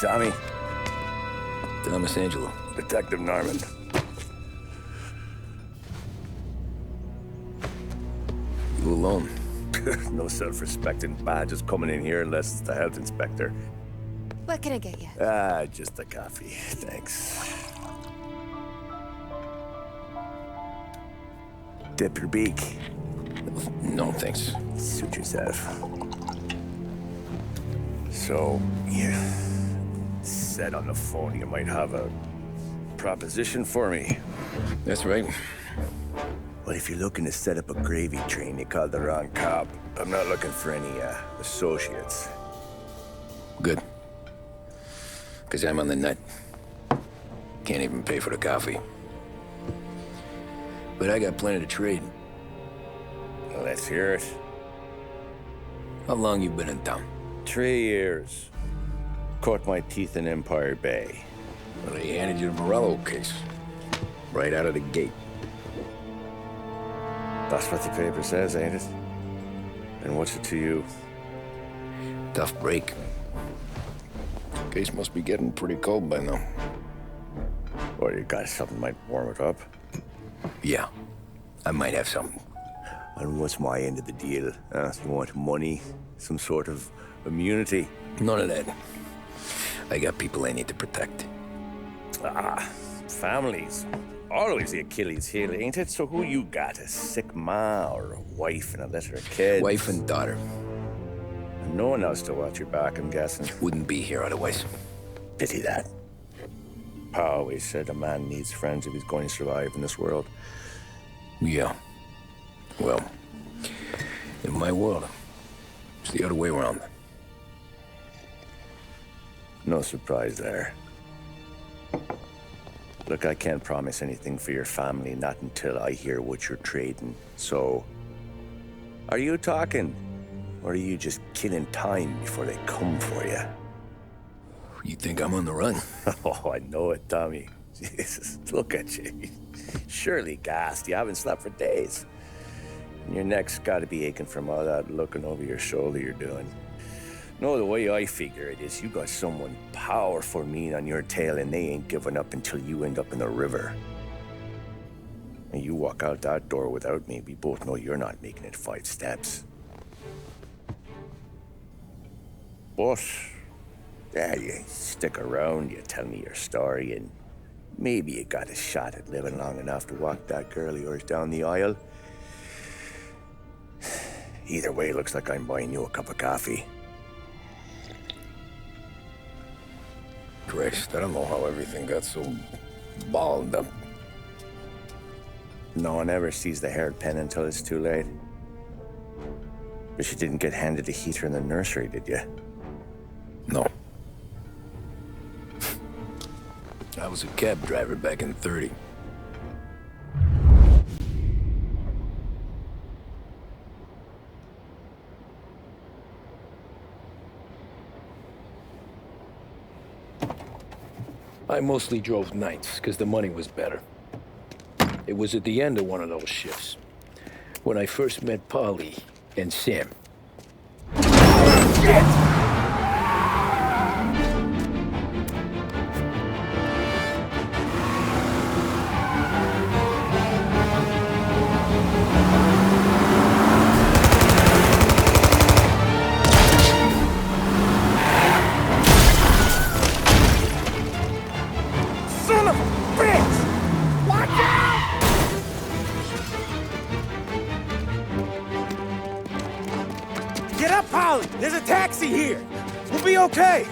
Tommy. Thomas Angelo. Detective Norman. You alone? No self-respecting badges coming in here unless it's the health inspector. What can I get you? Just a coffee. Thanks. Dip your beak. No, thanks. Suit yourself. So, you said on the phone you might have a proposition for me. That's right. Well, if you're looking to set up a gravy train, you called the wrong cop. I'm not looking for any, associates. Good. Because I'm on the nut. Can't even pay for the coffee. But I got plenty to trade. Well, let's hear it. How long you been in town? 3 years. Caught my teeth in Empire Bay. Well, they handed you the Morello case. Right out of the gate. That's what the paper says, ain't it? And what's it to you? Tough break. Case must be getting pretty cold by now. Or you got something might warm it up? Yeah, I might have something. And what's my end of the deal? You want money? Some sort of immunity? None of that. I got people I need to protect. Families. Always the Achilles heel, ain't it? So who you got? A sick ma or a wife and a litter of kids? Wife and daughter. And no one else to watch your back, I'm guessing. Wouldn't be here otherwise. Pity that. Pa always said a man needs friends if he's going to survive in this world. Yeah. Well, in my world, it's the other way around. No surprise there. Look, I can't promise anything for your family, not until I hear what you're trading. So, are you talking? Or are you just killing time before they come for you? You think I'm on the run? Oh, I know it, Tommy. Jesus, look at you. Surely gassed. You haven't slept for days. And your neck's got to be aching from all that looking over your shoulder you're doing. No, the way I figure it is you got someone powerful mean on your tail and they ain't giving up until you end up in the river. And you walk out that door without me, we both know you're not making it 5 steps. But, yeah, you stick around, you tell me your story, and maybe you got a shot at living long enough to walk that girl of yours down the aisle. Either way, looks like I'm buying you a cup of coffee. Christ, I don't know how everything got so balled up. No one ever sees the haired pen until it's too late. But you didn't get handed a heater in the nursery, did you? No. I was a cab driver back in '30. I mostly drove nights, because the money was better. It was at the end of one of those shifts, when I first met Polly and Sam. Shit! There's a taxi here. We'll be okay.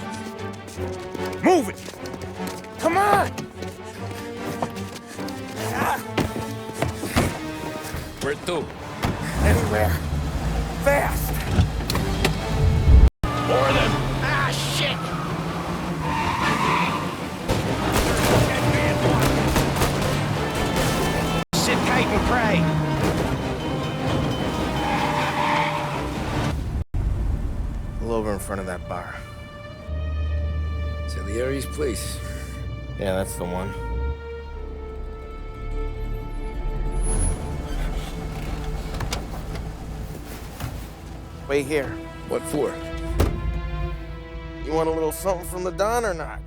Move it. Come on. Where to? Anywhere. Fast. More of them. Ah, shit. Sit tight and pray. Over in front of that bar. Salieri's place. Yeah, that's the one. Wait here. What for? You You want a little something from the Don or not?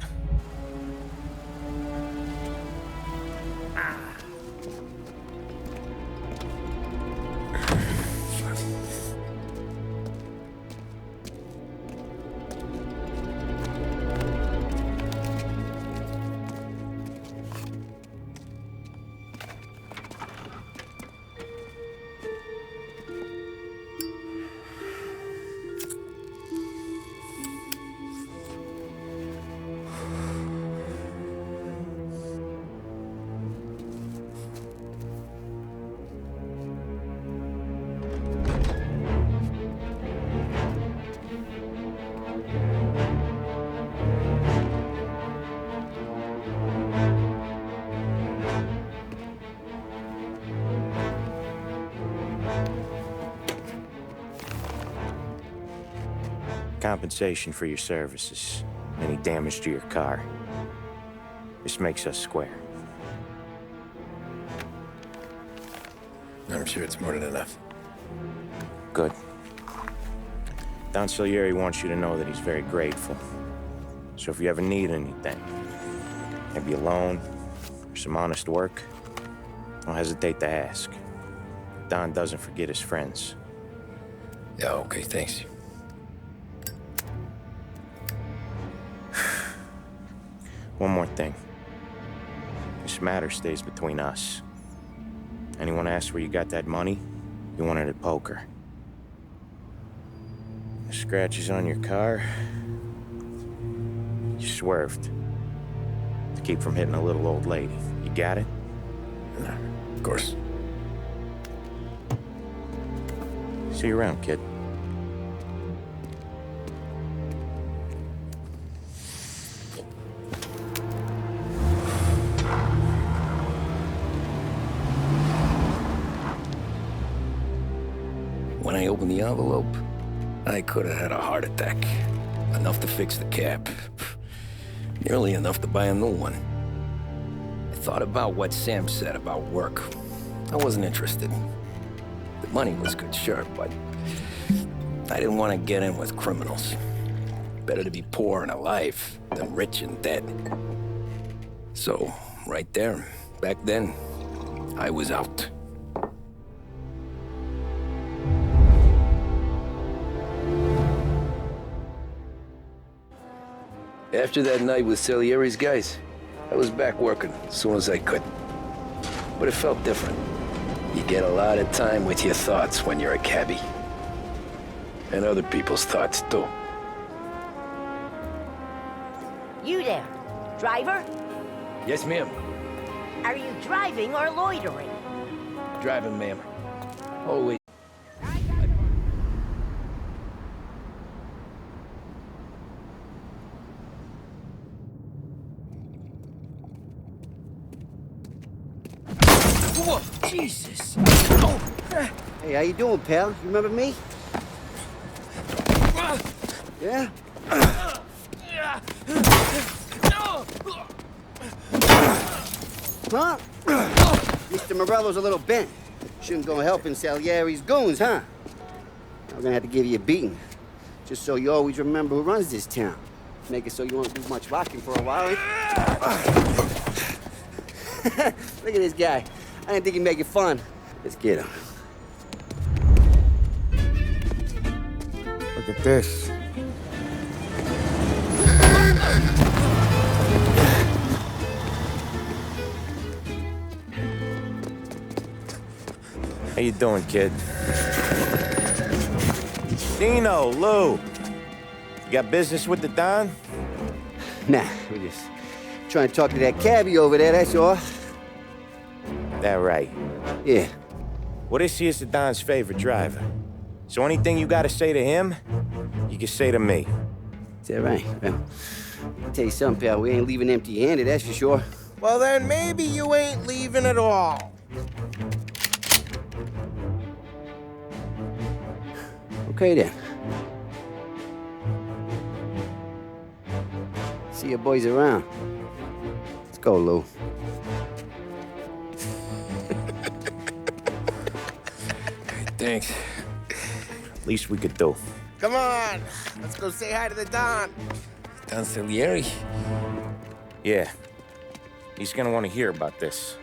Compensation for your services. Any damage to your car. This makes us square. I'm sure it's more than enough. Good. Don Salieri wants you to know that he's very grateful. So if you ever need anything, maybe a loan or some honest work, don't hesitate to ask. Don doesn't forget his friends. Yeah, okay, thanks. One more thing. This matter stays between us. Anyone asks where you got that money, you won it at poker. The scratches on your car, you swerved to keep from hitting a little old lady. You got it? No, of course. See you around, kid. When I opened the envelope, I could have had a heart attack. Enough to fix the cab. Nearly enough to buy a new one. I thought about what Sam said about work. I wasn't interested. The money was good, sure, but I didn't want to get in with criminals. Better to be poor and alive than rich and dead. So, right there, back then, I was out. After that night with Salieri's guys, I was back working as soon as I could. But it felt different. You get a lot of time with your thoughts when you're a cabbie. And other people's thoughts, too. You there, driver? Yes, ma'am. Are you driving or loitering? Driving, ma'am. Oh, wait. Whoa, Jesus! Hey, how you doing, pal? You remember me? Yeah? Huh? Mr. Morello's a little bent. Shouldn't go helping Salieri's goons, huh? I'm gonna have to give you a beating. Just so you always remember who runs this town. Make it so you won't do much rocking for a while. Look at this guy. I didn't think he'd make it fun. Let's get him. Look at this. How you doing, kid? Dino, Lou. You got business with the Don? Nah, we're just trying to talk to that cabbie over there, that's all. That right. Yeah. Well, this here's the Don's favorite driver. So anything you gotta say to him, you can say to me. Is that right? Well, I'll tell you something, pal. We ain't leaving empty-handed, that's for sure. Well, then maybe you ain't leaving at all. Okay, then. See your boys around. Let's go, Lou. Thanks. Least we could do. Come on, let's go say hi to the Don. Don Salieri? Yeah. He's gonna want to hear about this.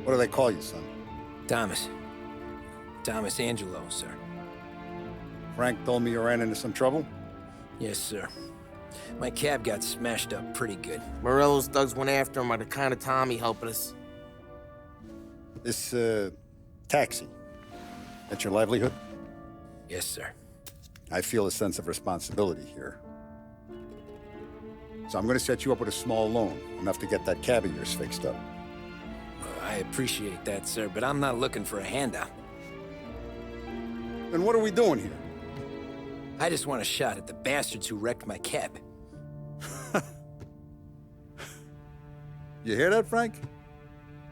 What do they call you, son? Thomas. Thomas Angelo, sir. Frank told me you ran into some trouble? Yes, sir. My cab got smashed up pretty good. Morello's thugs went after him on account of Tommy helping us. This, taxi. That's your livelihood? Yes, sir. I feel a sense of responsibility here. So I'm gonna set you up with a small loan, enough to get that cab of yours fixed up. I appreciate that, sir, but I'm not looking for a handout. Then what are we doing here? I just want a shot at the bastards who wrecked my cab. You hear that, Frank?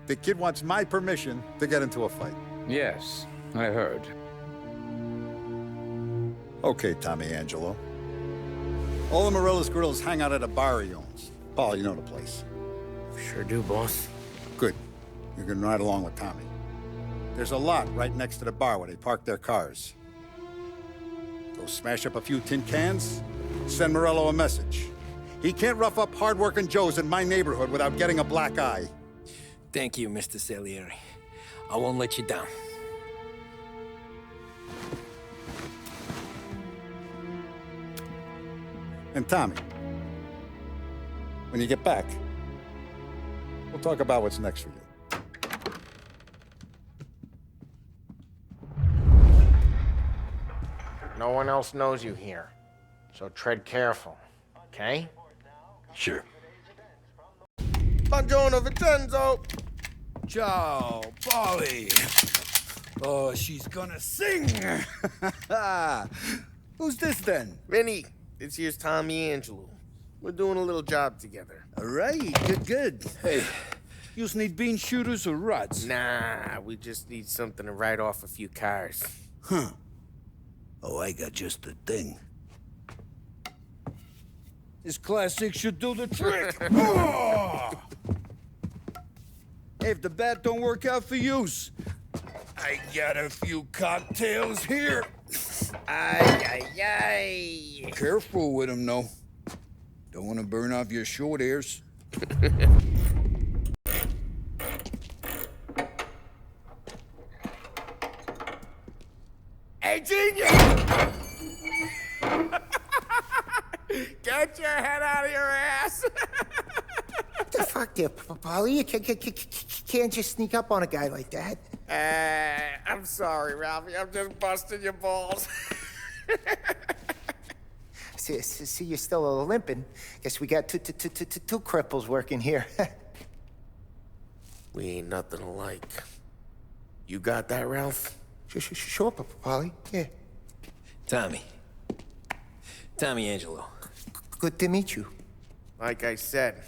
The kid wants my permission to get into a fight. Yes, I heard. Okay, Tommy Angelo. All the Morello's girls hang out at a bar he owns. Paul, you know the place. Sure do, boss. Good. You can ride along with Tommy. There's a lot right next to the bar where they park their cars. Go smash up a few tin cans, send Morello a message. He can't rough up hard-working Joes in my neighborhood without getting a black eye. Thank you, Mr. Salieri. I won't let you down. And Tommy, when you get back, we'll talk about what's next for you. No one else knows you here, so tread careful, okay? Sure. Buongiorno, Vincenzo! Ciao, Polly. Oh, she's gonna sing. Who's this then? Vinny, this here's Tommy Angelo. We're doing a little job together. All right, good. Hey, you need bean shooters or rods? Nah, we just need something to write off a few cars. Huh. Oh, I got just the thing. This classic should do the trick. Oh! Hey, if the bat don't work out for use, I got a few cocktails here. Ay. Careful with them, though. Don't want to burn off your short hairs. Hey, genius! Get your head out of your ass! What the fuck there, Polly? You can't just sneak up on a guy like that. I'm sorry, Ralphie. I'm just busting your balls. See, you're still limping. Guess we got two cripples working here. We ain't nothing alike. You got that, Ralph? Sure, Polly. Yeah. Tommy Angelo. Good to meet you. Like I said,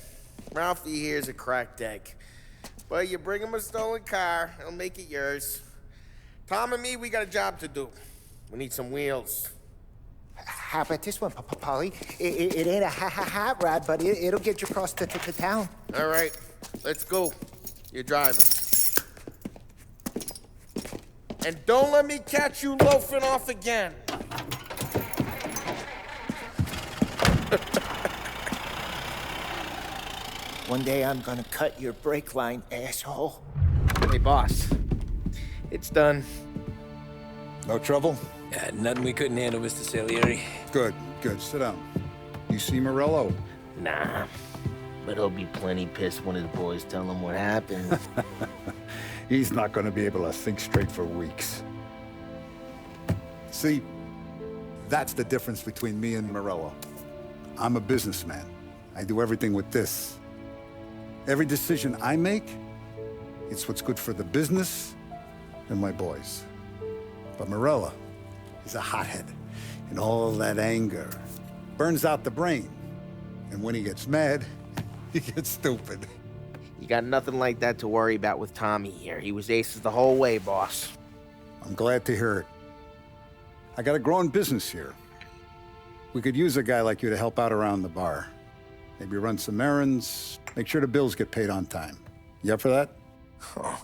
Ralphie here's a cracked egg. But you bring him a stolen car, he'll make it yours. Tom and me, we got a job to do. We need some wheels. How about this one, Polly? It ain't a hot rod, but it'll get you across to town. All right, let's go. You're driving. And don't let me catch you loafing off again. One day I'm gonna cut your brake line, asshole. Hey, boss. It's done. No trouble? Nothing we couldn't handle, Mr. Salieri. Good. Sit down. You see Morello? Nah, but he'll be plenty pissed when his boys tell him what happened. He's not going to be able to think straight for weeks. See, that's the difference between me and Morello. I'm a businessman. I do everything with this. Every decision I make, it's what's good for the business and my boys. But Morello is a hothead, and all that anger burns out the brain. And when he gets mad, he gets stupid. You got nothing like that to worry about with Tommy here. He was aces the whole way, boss. I'm glad to hear it. I got a growing business here. We could use a guy like you to help out around the bar. Maybe run some errands, make sure the bills get paid on time. You up for that? Oh,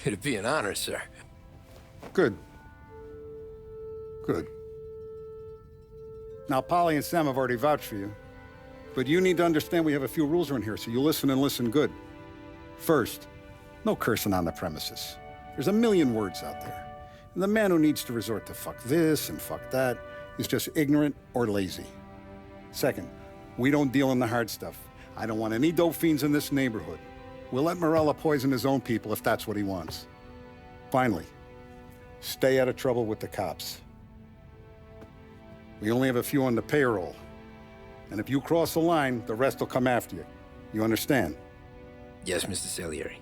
it'd be an honor, sir. Good. Good. Now, Polly and Sam have already vouched for you. But you need to understand we have a few rules around here, so you listen and listen good. First, no cursing on the premises. There's a million words out there. And the man who needs to resort to fuck this and fuck that is just ignorant or lazy. Second, we don't deal in the hard stuff. I don't want any dope fiends in this neighborhood. We'll let Morella poison his own people if that's what he wants. Finally, stay out of trouble with the cops. We only have a few on the payroll. And if you cross the line, the rest will come after you. You understand? Yes, Mr. Salieri.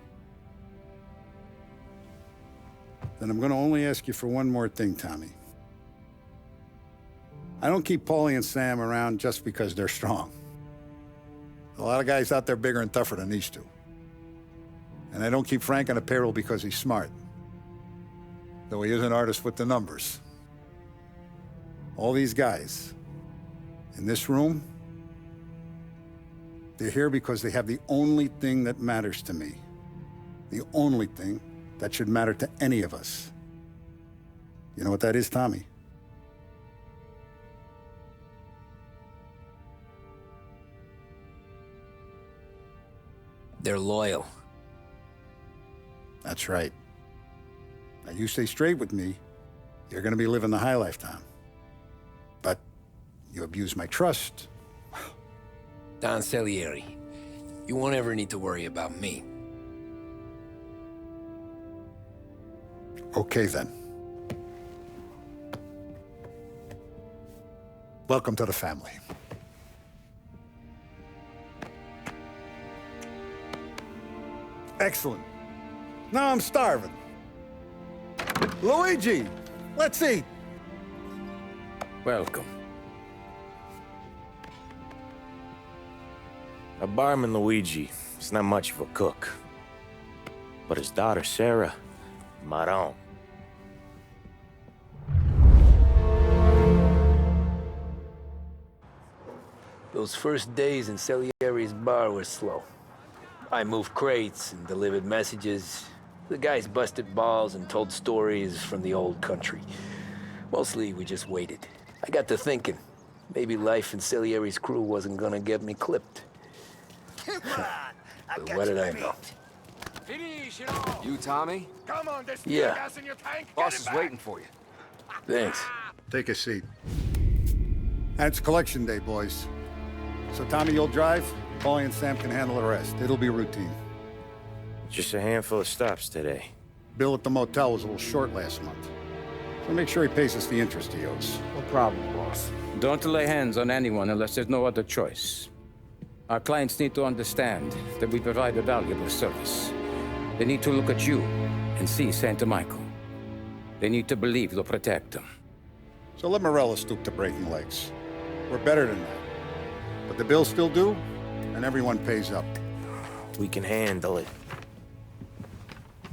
Then I'm gonna only ask you for one more thing, Tommy. I don't keep Paulie and Sam around just because they're strong. A lot of guys out there bigger and tougher than these two. And I don't keep Frank on the payroll because he's smart. Though he is an artist with the numbers. All these guys in this room, they're here because they have the only thing that matters to me. The only thing that should matter to any of us. You know what that is, Tommy? They're loyal. That's right. Now you stay straight with me, you're gonna be living the high life, Tom. But you abuse my trust. Don Salieri, you won't ever need to worry about me. Okay, then. Welcome to the family. Excellent. Now I'm starving. Luigi, let's eat. Welcome. A barman Luigi is not much of a cook. But his daughter Sarah, Maron. Those first days in Salieri's bar were slow. I moved crates and delivered messages. The guys busted balls and told stories from the old country. Mostly, we just waited. I got to thinking, maybe life in Salieri's crew wasn't gonna get me clipped. But what did I know? You, Tommy? Come on, there's Yeah. gas in your tank. Boss is waiting for you. Thanks. Take a seat. And it's collection day, boys. So Tommy, you'll drive. Paulie and Sam can handle the rest. It'll be routine. Just a handful of stops today. Bill at the motel was a little short last month. So make sure he pays us the interest he owes. No problem, boss. Don't lay hands on anyone unless there's no other choice. Our clients need to understand that we provide a valuable service. They need to look at you and see Santa Michael. They need to believe you'll protect them. So let Morella stoop to breaking legs. We're better than that. But the bills still due, and everyone pays up. We can handle it.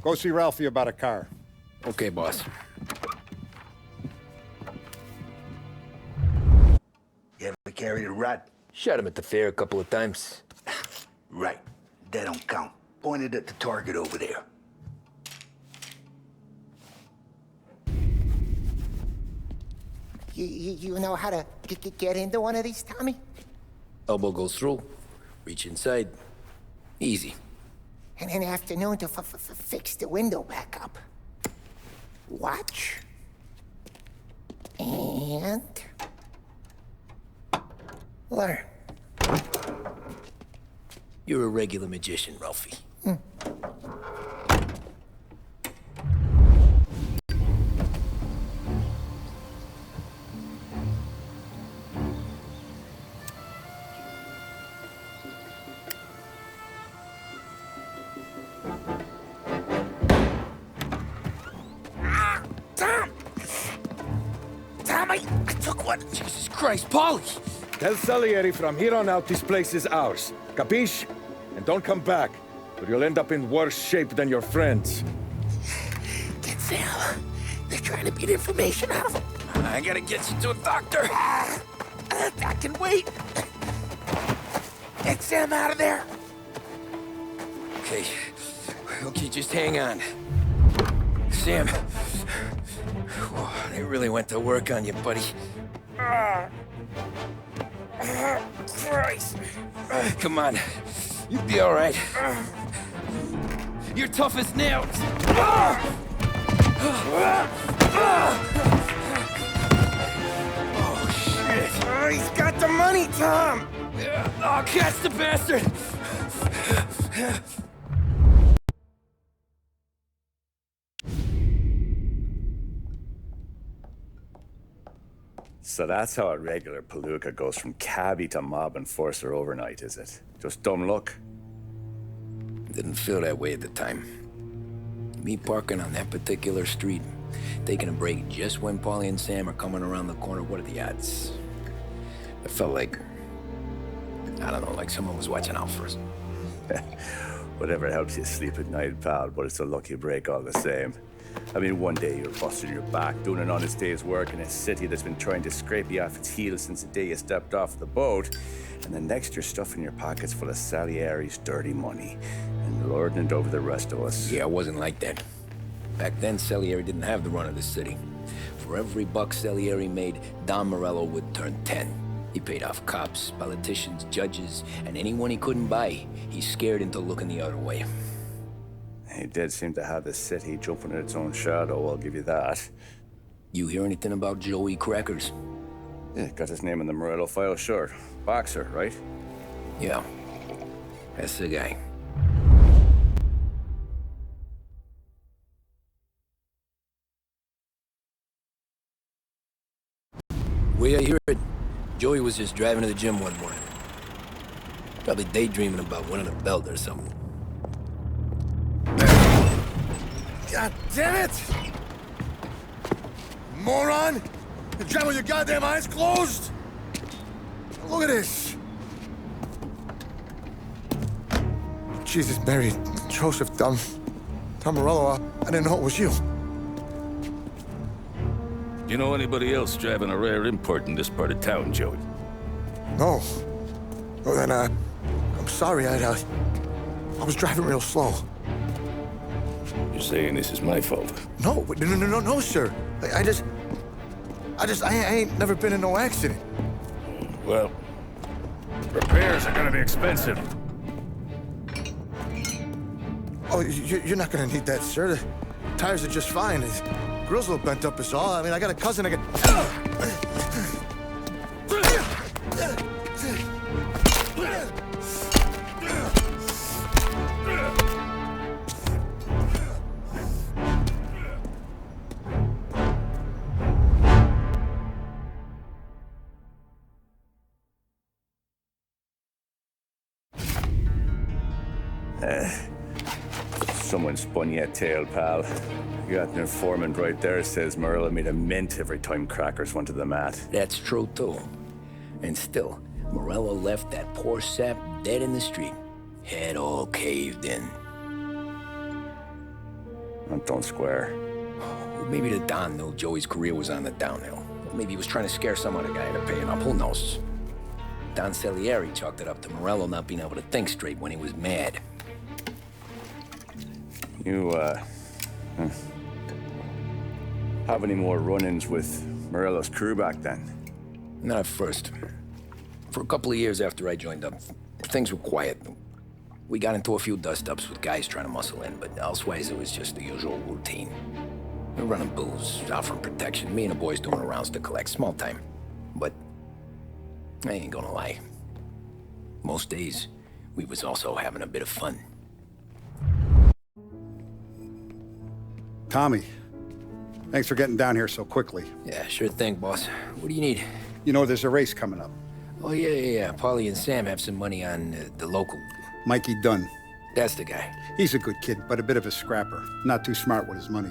Go see Ralphie about a car. Okay, boss. You ever carried a rat? Shot him at the fair a couple of times. Right. That don't count. Pointed at the target over there. You know how to get into one of these, Tommy? Elbow goes through, reach inside. Easy. And in the afternoon to fix the window back up. Watch. And... learn. You're a regular magician, Ralphie. Tommy, I took one. Jesus Christ, Paulie! Tell Salieri from here on out this place is ours. Capiche? And don't come back, or you'll end up in worse shape than your friends. Get Sal. They're trying to beat information out of him. I gotta get you to a doctor. I can wait. Get Sam out of there. Okay. Okay, just hang on. Sam. They really went to work on you, buddy. Christ. Come on. You'll be all right. You're tough as nails. Oh, shit. Oh, he's got the money, Tom. Oh, catch the bastard. So that's how a regular palooka goes from cabbie to mob enforcer overnight, is it? Just dumb luck? Didn't feel that way at the time. Me parking on that particular street, taking a break just when Paulie and Sam are coming around the corner, what are the odds? It felt like, I don't know, like someone was watching out for us. Whatever helps you sleep at night, pal, but it's a lucky break all the same. I mean, one day you're busting your back, doing an honest day's work in a city that's been trying to scrape you off its heels since the day you stepped off the boat, and the next you're stuffing your pockets full of Salieri's dirty money and lording it over the rest of us. Yeah, it wasn't like that. Back then, Salieri didn't have the run of the city. For every buck Salieri made, Don Morello would turn 10. He paid off cops, politicians, judges, and anyone he couldn't buy, he scared into looking the other way. He did seem to have the city jumping at its own shadow, I'll give you that. You hear anything about Joey Crackers? Yeah, got his name in the Morello file, sure. Boxer, right? Yeah, that's the guy. Way I hear it, Joey was just driving to the gym one morning. Probably daydreaming about winning a belt or something. God damn it! Moron! You drive with your goddamn eyes closed? Look at this! Jesus, Mary, Joseph, Tom Morello, I didn't know it was you. You know anybody else driving a rare import in this part of town, Joey? No. Well, then, I'm sorry, I was driving real slow. You're saying this is my fault? No, sir. I ain't never been in no accident. Well, repairs are gonna be expensive. Oh, you're not gonna need that, sir. The tires are just fine. His grill's a little bent up is all. I mean, I got a cousin I can... Someone spun you a tale, pal. You got an informant right there says Morello made a mint every time Crackers went to the mat. That's true, too. And still, Morello left that poor sap dead in the street. Head all caved in. Don't square. Well, maybe the Don knew Joey's career was on the downhill. Maybe he was trying to scare some other guy into paying up. Who knows? Don Salieri chalked it up to Morello not being able to think straight when he was mad. You, have any more run-ins with Morello's crew back then? Not at first. For a couple of years after I joined up, things were quiet. We got into a few dust-ups with guys trying to muscle in, but elsewise it was just the usual routine. We're running booze, offering protection, me and the boys doing the rounds to collect, small time. But I ain't gonna lie. Most days, we was also having a bit of fun. Tommy, thanks for getting down here so quickly. Yeah, sure thing, boss. What do you need? You know there's a race coming up. Oh, yeah. Paulie and Sam have some money on the local. Mikey Dunn. That's the guy. He's a good kid, but a bit of a scrapper. Not too smart with his money.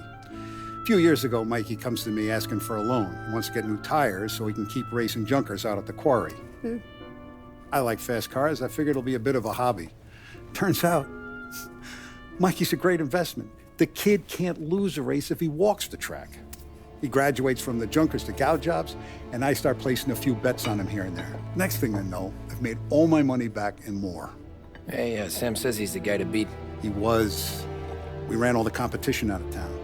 A few years ago, Mikey comes to me asking for a loan. He wants to get new tires so he can keep racing junkers out at the quarry. I like fast cars. I figured it'll be a bit of a hobby. Turns out, Mikey's a great investment. The kid can't lose a race if he walks the track. He graduates from the junkers to gal jobs, and I start placing a few bets on him here and there. Next thing I know, I've made all my money back and more. Hey, Sam says he's the guy to beat. He was. We ran all the competition out of town.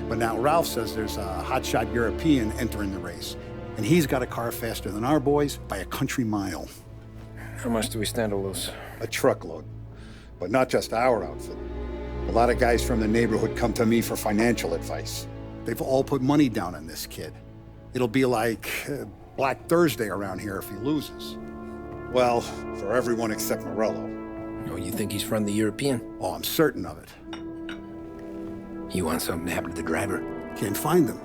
But now Ralph says there's a hotshot European entering the race, and he's got a car faster than our boys by a country mile. How much do we stand to lose? A truckload. But not just our outfit. A lot of guys from the neighborhood come to me for financial advice. They've all put money down on this kid. It'll be like Black Thursday around here if he loses. Well, for everyone except Morello. Oh, you think he's from the European? Oh, I'm certain of it. You want something to happen to the driver? Can't find him.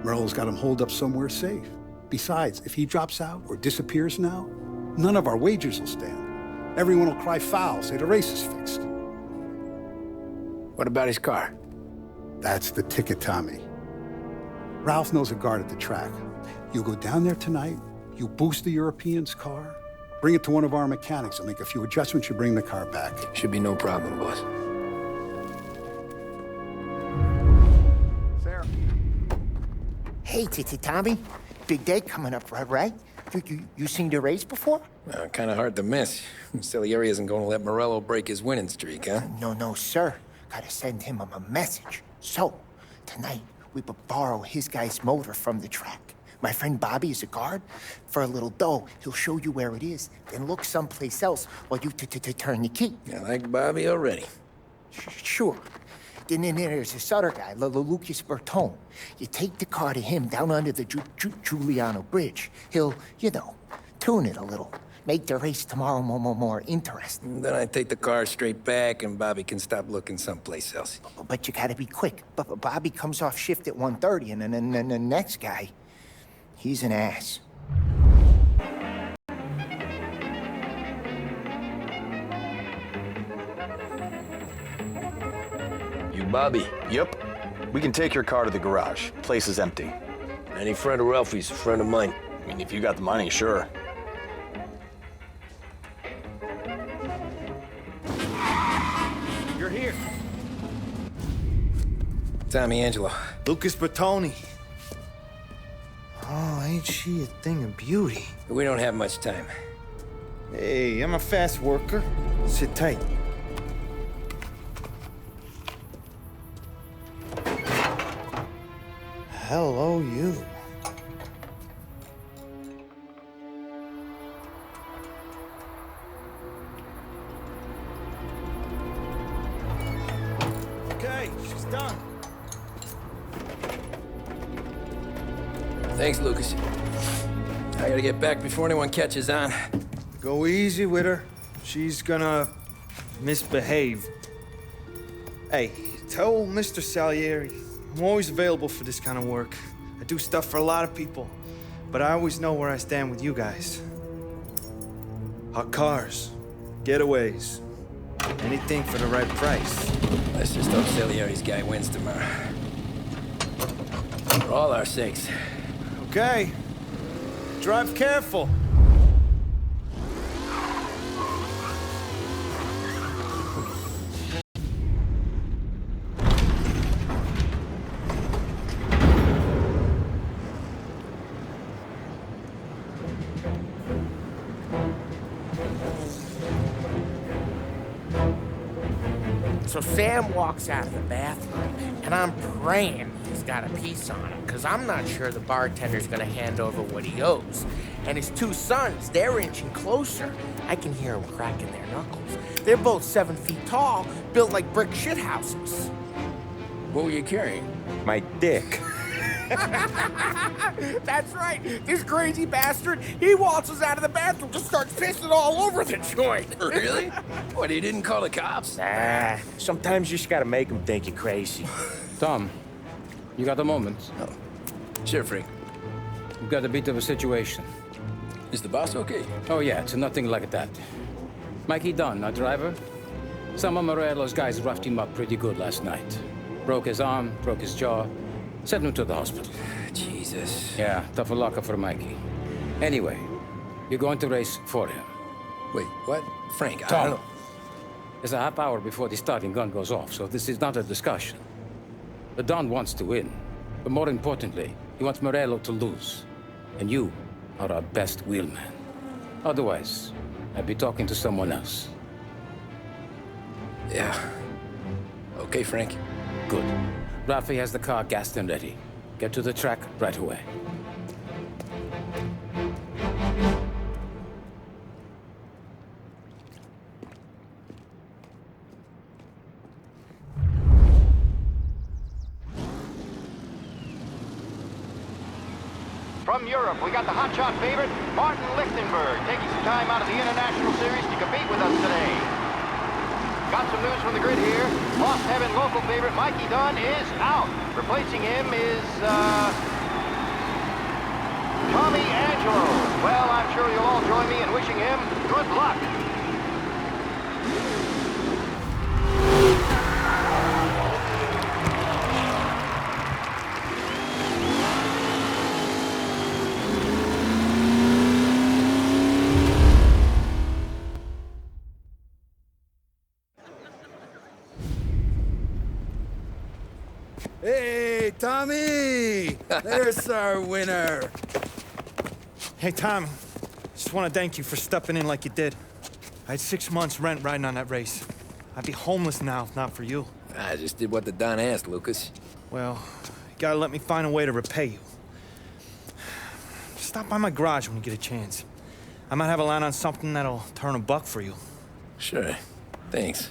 Morello's got him holed up somewhere safe. Besides, if he drops out or disappears now, none of our wagers will stand. Everyone will cry foul, say the race is fixed. What about his car? That's the ticket, Tommy. Ralph knows a guard at the track. You go down there tonight, you boost the European's car, bring it to one of our mechanics, and make a few adjustments, you bring the car back. Should be no problem, boss. Sarah. Hey, Tommy. Big day coming up, right? You seen the race before? Kind of hard to miss. Salieri isn't going to let Morello break his winning streak, huh? No, sir. Gotta send him a message. So, tonight, we borrow his guy's motor from the track. My friend Bobby is a guard. For a little dough, he'll show you where it is, then look someplace else while you turn the key. I like Bobby already. Sure. Then there's this other guy, Lucas Bertone. You take the car to him down under the Giuliano Bridge. He'll, tune it a little. Make the race tomorrow more interesting. Then I take the car straight back and Bobby can stop looking someplace else. But you gotta be quick. But Bobby comes off shift at 1:30, and then the next guy, he's an ass. You Bobby? Yep. We can take your car to the garage. Place is empty. Any friend of Ralphie's a friend of mine. I mean, if you got the money, sure. You're here. Tommy Angelo. Lucas Bertoni. Oh, ain't she a thing of beauty? We don't have much time. Hey, I'm a fast worker. Sit tight. Hello, you. Okay, she's done. Thanks, Lucas. I gotta get back before anyone catches on. Go easy with her. She's gonna misbehave. Hey, tell Mr. Salieri I'm always available for this kind of work. I do stuff for a lot of people, but I always know where I stand with you guys. Hot cars, getaways, anything for the right price. Let's just hope Salieri's guy wins tomorrow. For all our sakes. Okay. Drive careful. So Sam walks out of the bathroom, and I'm praying he's got a piece on him, because I'm not sure the bartender's gonna hand over what he owes. And his two sons, they're inching closer. I can hear them cracking their knuckles. They're both 7 feet tall, built like brick shithouses. What were you carrying? My dick. That's right. This crazy bastard, he waltzes out of the bathroom, just starts pissing all over the joint. Really? What, he didn't call the cops? Nah, sometimes you just gotta make them think you're crazy. Tom, you got a moment? Oh. Sure, Frank. We've got a bit of a situation. Is the boss okay? Oh, yeah, it's nothing like that. Mikey Dunn, our driver. Some of Morello's guys roughed him up pretty good last night. Broke his arm, broke his jaw. Send him to the hospital. Jesus. Yeah, tougher luck for Mikey. Anyway, you're going to race for him. Wait, what? Frank, I Tom, don't know. it's a half hour before the starting gun goes off, so this is not a discussion. The Don wants to win, but more importantly, he wants Morello to lose. And you are our best wheelman. Otherwise, I'd be talking to someone else. Yeah. Okay, Frank. Good. Rafi has the car gassed and ready. Get to the track right away. From Europe, we got the hotshot favorite, Martin Lichtenberg, taking some time out of the International Series to compete with us today. Got some news from the grid here. Lost Heaven local favorite Mikey Dunn is out. Replacing him is, Tommy Angelo. Well, I'm sure you'll all join me in wishing him good luck. Hey, Tommy! There's our winner. Hey, Tommy. Just want to thank you for stepping in like you did. I had 6 months rent riding on that race. I'd be homeless now if not for you. I just did what the Don asked, Lucas. Well, you gotta let me find a way to repay you. Stop by my garage when you get a chance. I might have a line on something that'll turn $1 for you. Sure. Thanks.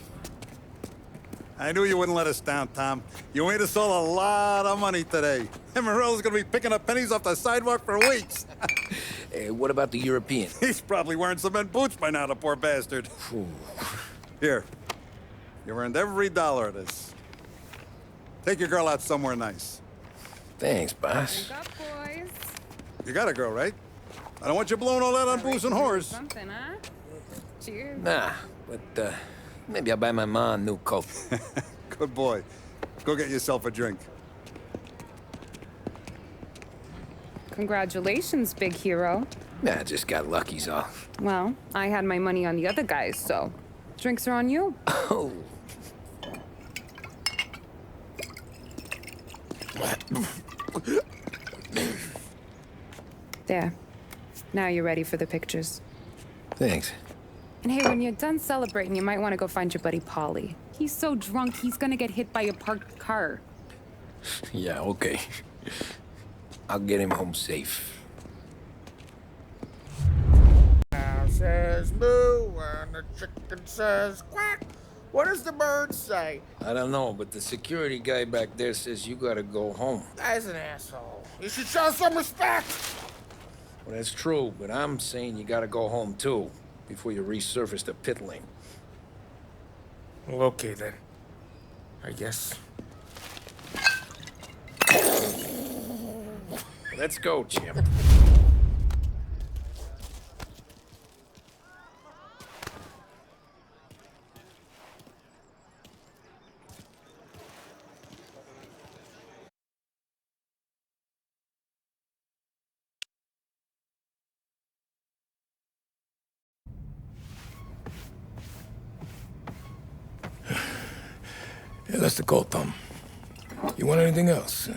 I knew you wouldn't let us down, Tom. You made us all a lot of money today. And Morello's gonna be picking up pennies off the sidewalk for weeks. Hey, what about the European? He's probably wearing cement boots by now, the poor bastard. Here. You earned every dollar of this. Take your girl out somewhere nice. Thanks, boss. Wake up, boys. You got a girl, right? I don't want you blowing all that on booze and whores. Something, huh? Cheers. Nah, but, maybe I'll buy my ma a new coat. Good boy. Go get yourself a drink. Congratulations, big hero. Nah, just got lucky's all. Well, I had my money on the other guys, so drinks are on you. Oh. There. Now you're ready for the pictures. Thanks. And hey, when you're done celebrating, you might want to go find your buddy Paulie. He's so drunk, he's gonna get hit by a parked car. Yeah, okay. I'll get him home safe. Cow says moo and the chicken says quack. What does the bird say? I don't know, but the security guy back there says you gotta go home. Guy's an asshole. You should show some respect. Well, that's true, but I'm saying you gotta go home too, before you resurface the pit lane. Well, okay then. I guess. Let's go, champ. Yeah, that's the call, Tom. You want anything else?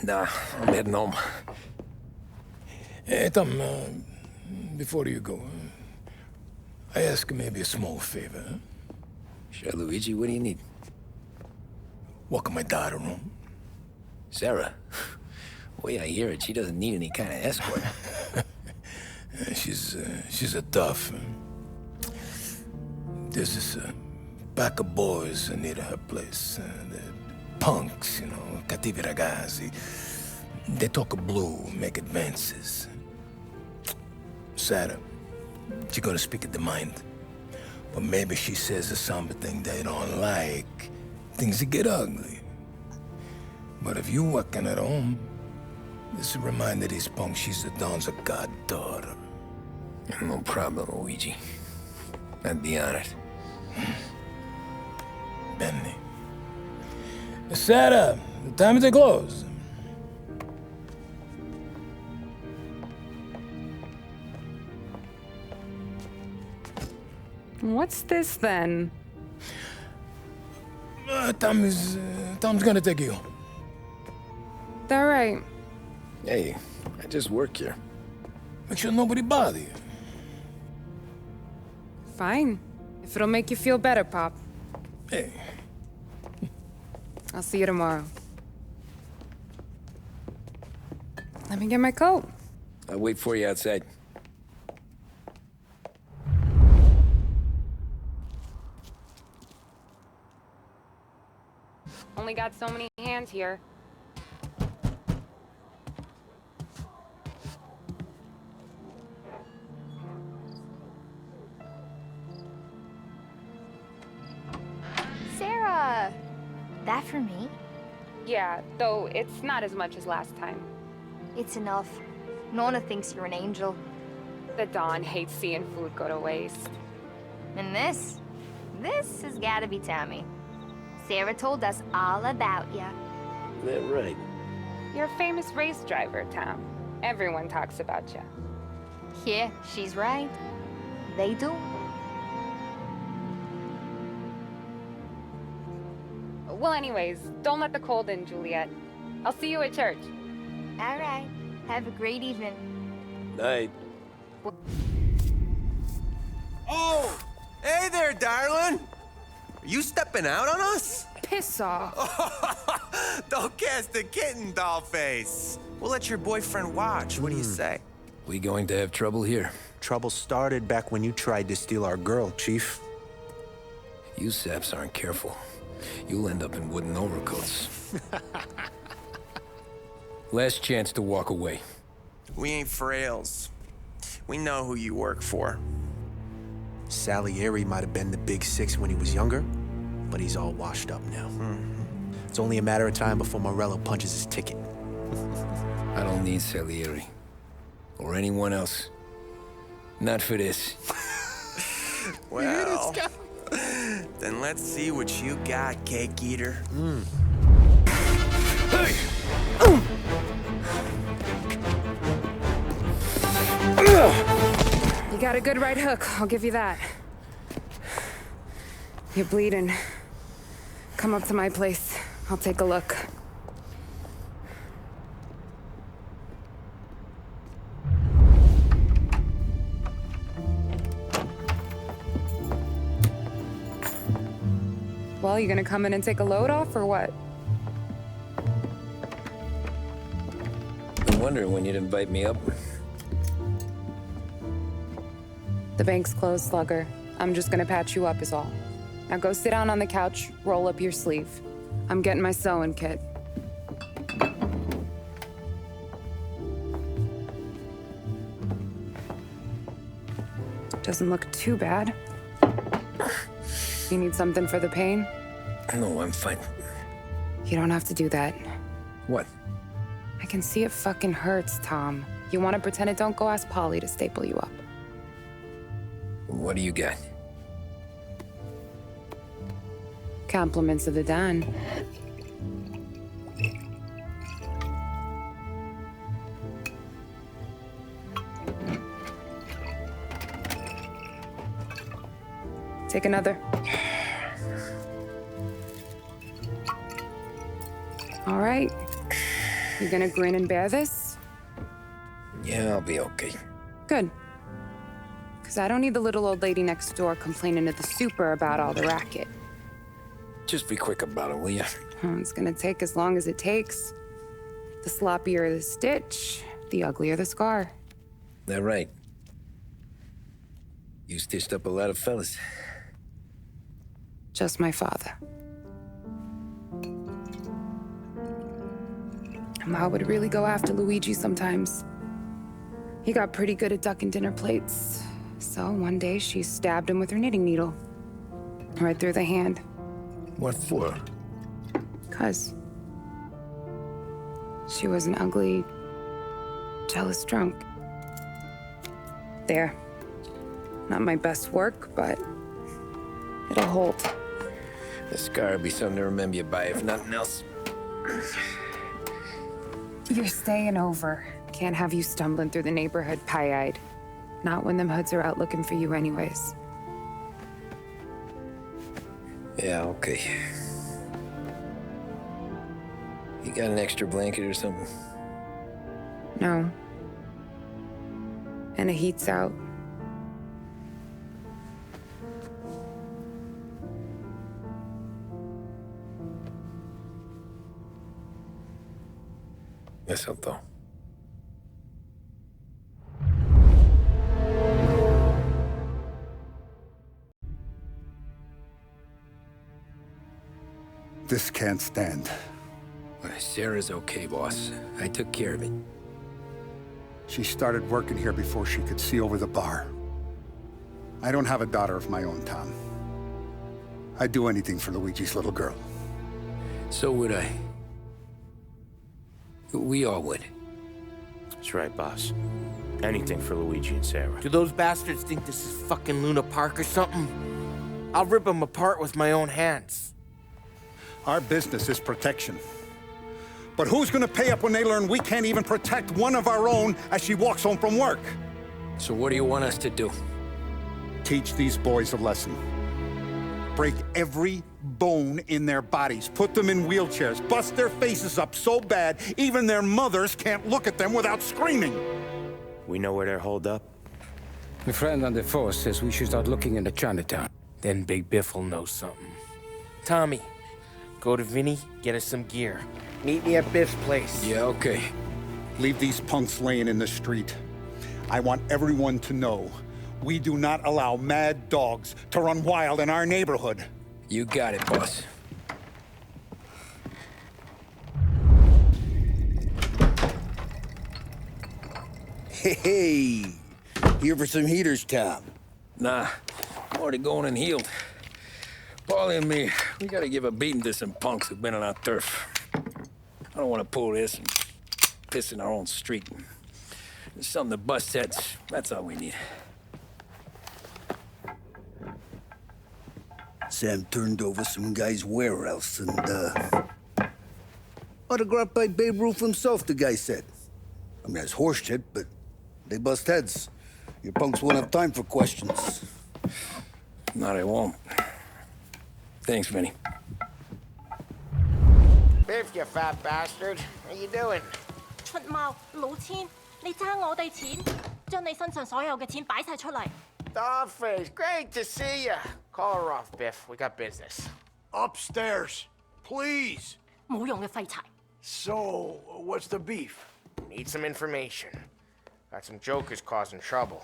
Nah, I'm heading home. Hey, Tom, before you go, I ask maybe a small favor. Huh? Sure, Luigi, what do you need? Walk my daughter home. Sarah? The way I hear it, she doesn't need any kind of escort. She's a tough. There's this pack of boys near her place. They're punks, you know, cattivi ragazzi. They talk blue, make advances. Sarah, she's gonna speak at the mind. But maybe she says something they don't like. Things get ugly. But if you walking at home, this reminder these punks she's the Don's a goddaughter. No problem, Luigi. I'd be honored. Benny, Sarah, time to close. What's this then? Tom's gonna take you. All right. Hey, I just work here. Make sure nobody bother you. Fine. If it'll make you feel better, Pop. Hey. I'll see you tomorrow. Let me get my coat. I'll wait for you outside. Only got so many hands here. Sarah! That for me? Yeah, though it's not as much as last time. It's enough. Nona thinks you're an angel. The Dawn hates seeing food go to waste. And this has gotta be Tammy. Sarah told us all about ya. That right. You're a famous race driver, Tom. Everyone talks about you. Yeah, she's right. They do. Well, anyways, don't let the cold in, Juliet. I'll see you at church. All right. Have a great evening. Night. Oh! Hey there, darling! Are you stepping out on us? Piss off. Don't cast the kitten, dollface. We'll let your boyfriend watch. What do you say? We going to have trouble here? Trouble started back when you tried to steal our girl, Chief. You saps aren't careful. You'll end up in wooden overcoats. Last chance to walk away. We ain't frails. We know who you work for. Salieri might have been the big six when he was younger, but he's all washed up now. It's only a matter of time before Morello punches his ticket. I don't need Salieri. Or anyone else. Not for this. Well, then let's see what you got, cake eater. Hey! You got a good right hook, I'll give you that. You're bleeding. Come up to my place. I'll take a look. Well, you gonna come in and take a load off, or what? I'm wondering when you'd invite me up. The bank's closed, Slugger. I'm just gonna patch you up is all. Now go sit down on the couch, roll up your sleeve. I'm getting my sewing kit. Doesn't look too bad. You need something for the pain? No, I'm fine. You don't have to do that. What? I can see it fucking hurts, Tom. You wanna pretend it don't? Go ask Polly to staple you up. What do you got? Compliments of the Don. Take another. All right. You gonna grin and bear this? Yeah, I'll be okay. Good. Because I don't need the little old lady next door complaining to the super about all the racket. Just be quick about it, will ya? It's gonna take as long as it takes. The sloppier the stitch, the uglier the scar. That right. You stitched up a lot of fellas. Just my father. Ma would really go after Luigi sometimes. He got pretty good at ducking dinner plates. So one day she stabbed him with her knitting needle. Right through the hand. What for? 'Cause she was an ugly, jealous drunk. There. Not my best work, but it'll hold. This scar will be something to remember you by, if nothing else. You're staying over. Can't have you stumbling through the neighborhood pie-eyed. Not when them hoods are out looking for you anyways. Yeah, okay. You got an extra blanket or something? No. And the heat's out. Guess I'll go. This can't stand. Sarah's okay, boss. I took care of it. She started working here before she could see over the bar. I don't have a daughter of my own, Tom. I'd do anything for Luigi's little girl. So would I. We all would. That's right, boss. Anything for Luigi and Sarah. Do those bastards think this is fucking Luna Park or something? I'll rip them apart with my own hands. Our business is protection. But who's gonna pay up when they learn we can't even protect one of our own as she walks home from work? So what do you want us to do? Teach these boys a lesson. Break every bone in their bodies, put them in wheelchairs, bust their faces up so bad even their mothers can't look at them without screaming. We know where they're holed up? My friend on the force says we should start looking into Chinatown. Then Big Biff will know something. Tommy, go to Vinny, get us some gear. Meet me at Biff's place. Yeah, okay. Leave these punks laying in the street. I want everyone to know we do not allow mad dogs to run wild in our neighborhood. You got it, boss. Hey, here for some heaters, Tom? Nah, I'm already going and healed. Paulie and me, we gotta give a beating to some punks who've been on our turf. I don't want to pull this and piss in our own street. There's something to bust heads. That's all we need. Sam turned over some guy's warehouse and, autographed by Babe Ruth himself, the guy said. I mean, that's horse shit, but they bust heads. Your punks won't have time for questions. No, they won't. Thanks, Vinny. Biff, you fat bastard. How you doing? 出貓老千，你爭我哋錢，將你身上所有嘅錢擺晒出嚟。Dollface, great to see you. Call her off, Biff. We got business. Upstairs, please. 冇用嘅廢柴。So, what's the beef? Need some information. Got some jokers causing trouble.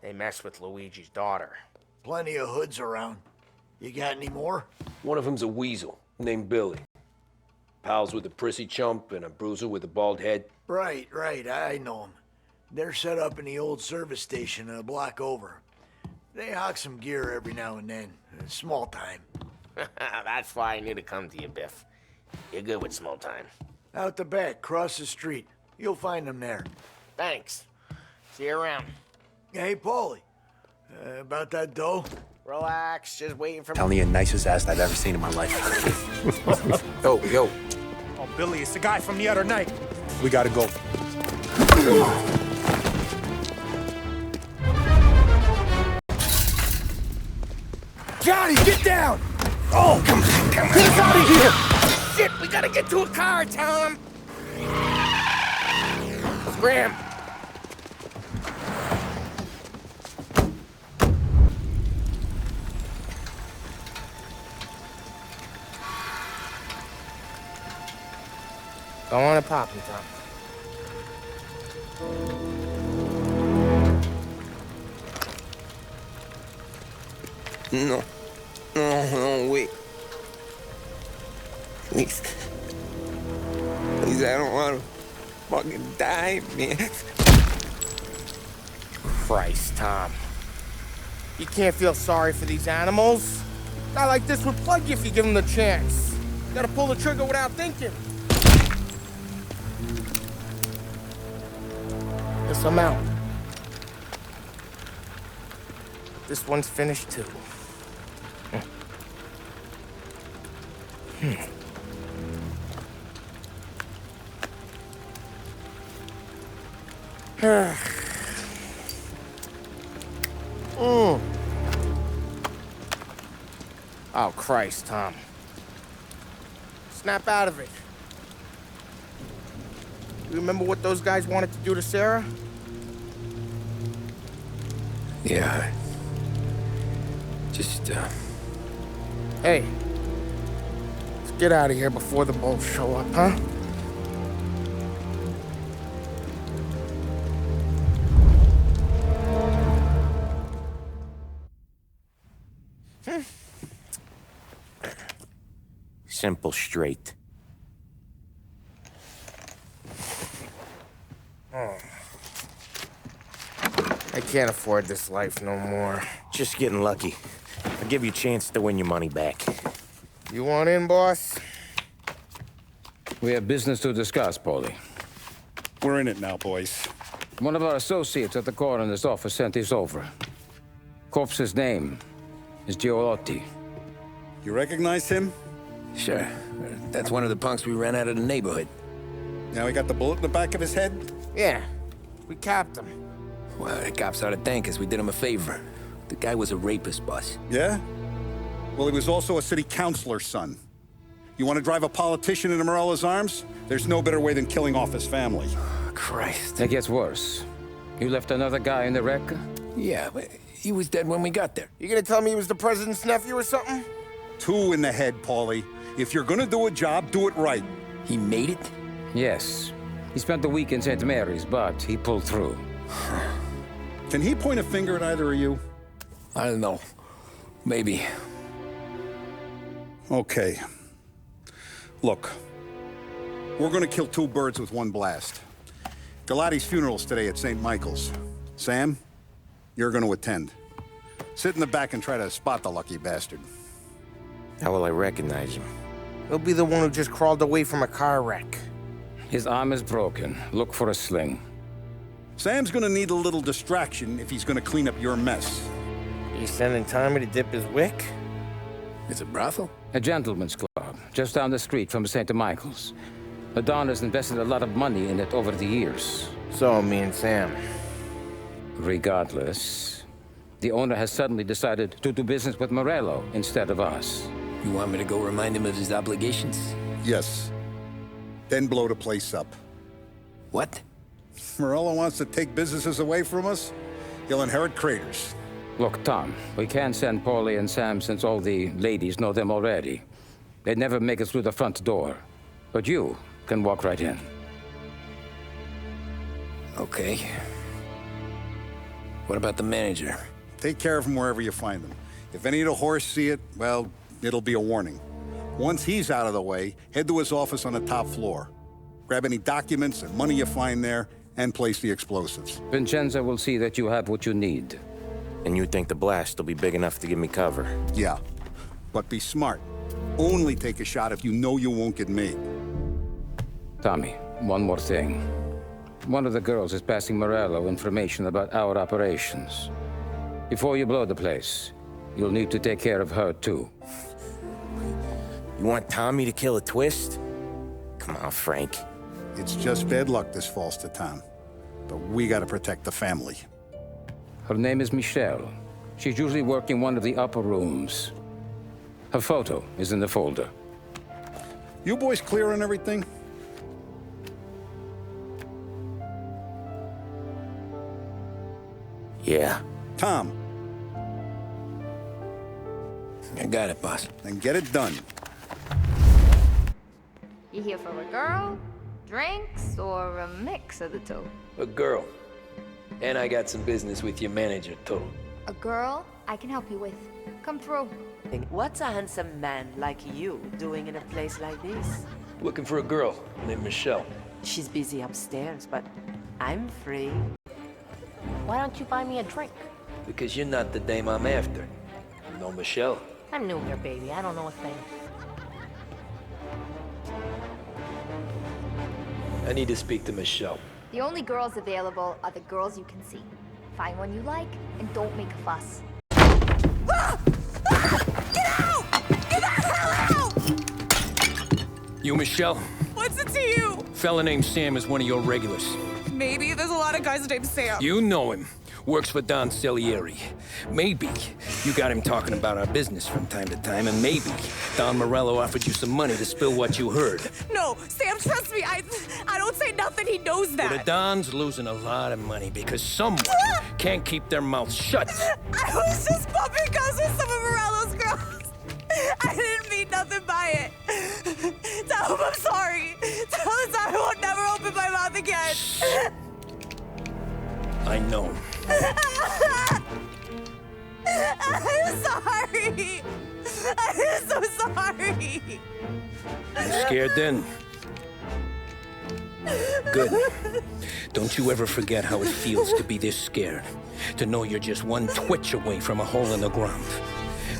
They mess with Luigi's daughter. Plenty of hoods around. You got any more? One of them's a weasel named Billy. Pals with a prissy chump and a bruiser with a bald head. Right, I know them. They're set up in the old service station a block over. They hawk some gear every now and then. Small time. That's why I knew to come to you, Biff. You're good with small time. Out the back, cross the street. You'll find them there. Thanks. See you around. Hey, Paulie. About that dough? Relax, just waiting for... Telling you, nicest ass I've ever seen in my life. Yo. Oh, Billy, it's the guy from the other night. We gotta go. Johnny, get down! Oh, come on. Get us out of here! Shit, we gotta get to a car, Tom! Scram! Go on and pop him, Tom. No, wait. Please. Please, I don't want to fucking die, man. Christ, Tom. You can't feel sorry for these animals. A guy like this would plug you if you give him the chance. You gotta pull the trigger without thinking. Guess I'm out. This one's finished too. Oh, Christ, Tom. Snap out of it. You remember what those guys wanted to do to Sarah? Yeah. Just, Hey. Let's get out of here before the bulls show up, huh? Simple, straight. Oh. I can't afford this life no more. Just getting lucky. I'll give you a chance to win your money back. You want in, boss? We have business to discuss, Paulie. We're in it now, boys. One of our associates at the coroner's office sent this over. Corpse's name is Giolotti. You recognize him? Sure. That's one of the punks we ran out of the neighborhood. Now he got the bullet in the back of his head? Yeah. We capped him. Well, the cops ought to thank us. We did him a favor. The guy was a rapist, boss. Yeah? Well, he was also a city councilor's son. You want to drive a politician into Morello's arms? There's no better way than killing off his family. Oh, Christ. It gets worse. You left another guy in the wreck? Yeah, but he was dead when we got there. You gonna tell me he was the president's nephew or something? 2 in the head, Paulie. If you're gonna do a job, do it right. He made it? Yes. He spent the week in St. Mary's, but he pulled through. Can he point a finger at either of you? I don't know. Maybe. Okay. Look. We're gonna kill 2 birds with 1 blast. Galati's funeral's today at St. Michael's. Sam, you're gonna attend. Sit in the back and try to spot the lucky bastard. How will I recognize him? He'll be the one who just crawled away from a car wreck. His arm is broken. Look for a sling. Sam's gonna need a little distraction if he's gonna clean up your mess. You sending Tommy to dip his wick? It's a brothel? A gentleman's club, just down the street from St. Michael's. The Don has invested a lot of money in it over the years. So, me and Sam. Regardless, the owner has suddenly decided to do business with Morello instead of us. You want me to go remind him of his obligations? Yes. Then blow the place up. What? Morello wants to take businesses away from us? He'll inherit craters. Look, Tom, we can't send Paulie and Sam since all the ladies know them already. They'd never make it through the front door. But you can walk right in. Okay. What about the manager? Take care of him wherever you find him. If any of the horse see it, well, it'll be a warning. Once he's out of the way, head to his office on the top floor. Grab any documents and money you find there, and place the explosives. Vincenzo will see that you have what you need. And you think the blast will be big enough to give me cover? Yeah, but be smart. Only take a shot if you know you won't get made. Tommy, one more thing. One of the girls is passing Morello information about our operations. Before you blow the place, you'll need to take care of her, too. You want Tommy to kill a twist? Come on, Frank. It's just bad luck this falls to Tom. But we gotta protect the family. Her name is Michelle. She's usually working one of the upper rooms. Her photo is in the folder. You boys clear on everything? Yeah. Tom. I got it, boss. Then get it done. You here for a girl, drinks, or a mix of the two? A girl. And I got some business with your manager, too. A girl I can help you with. Come through. What's a handsome man like you doing in a place like this? Looking for a girl named Michelle. She's busy upstairs, but I'm free. Why don't you buy me a drink? Because you're not the dame I'm after. You know Michelle? I'm new here, baby. I don't know a thing. I need to speak to Michelle. The only girls available are the girls you can see. Find one you like, and don't make a fuss. Get out! Get the hell out! You, Michelle? What's it to you? Fella named Sam is one of your regulars. Maybe there's a lot of guys named Sam. You know him. Works for Don Salieri. Maybe you got him talking about our business from time to time, and maybe Don Morello offered you some money to spill what you heard. No, Sam, trust me. I don't say nothing. He knows that. Well, the Don's losing a lot of money because someone can't keep their mouth shut. I was just bumping guns with some of Morello's girls. I didn't mean nothing by it. Tell him I'm sorry. Tell him I won't never open my mouth again. I know. I'm sorry. I'm so sorry. You scared then? Good. Don't you ever forget how it feels to be this scared. To know you're just one twitch away from a hole in the ground.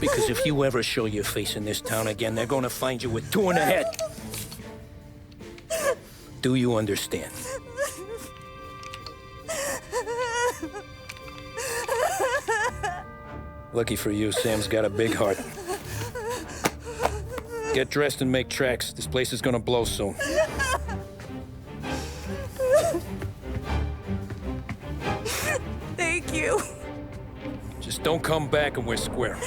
Because if you ever show your face in this town again, they're gonna find you with two in the head. Do you understand? Lucky for you, Sam's got a big heart. Get dressed and make tracks. This place is gonna blow soon. Thank you. Just don't come back and we're square.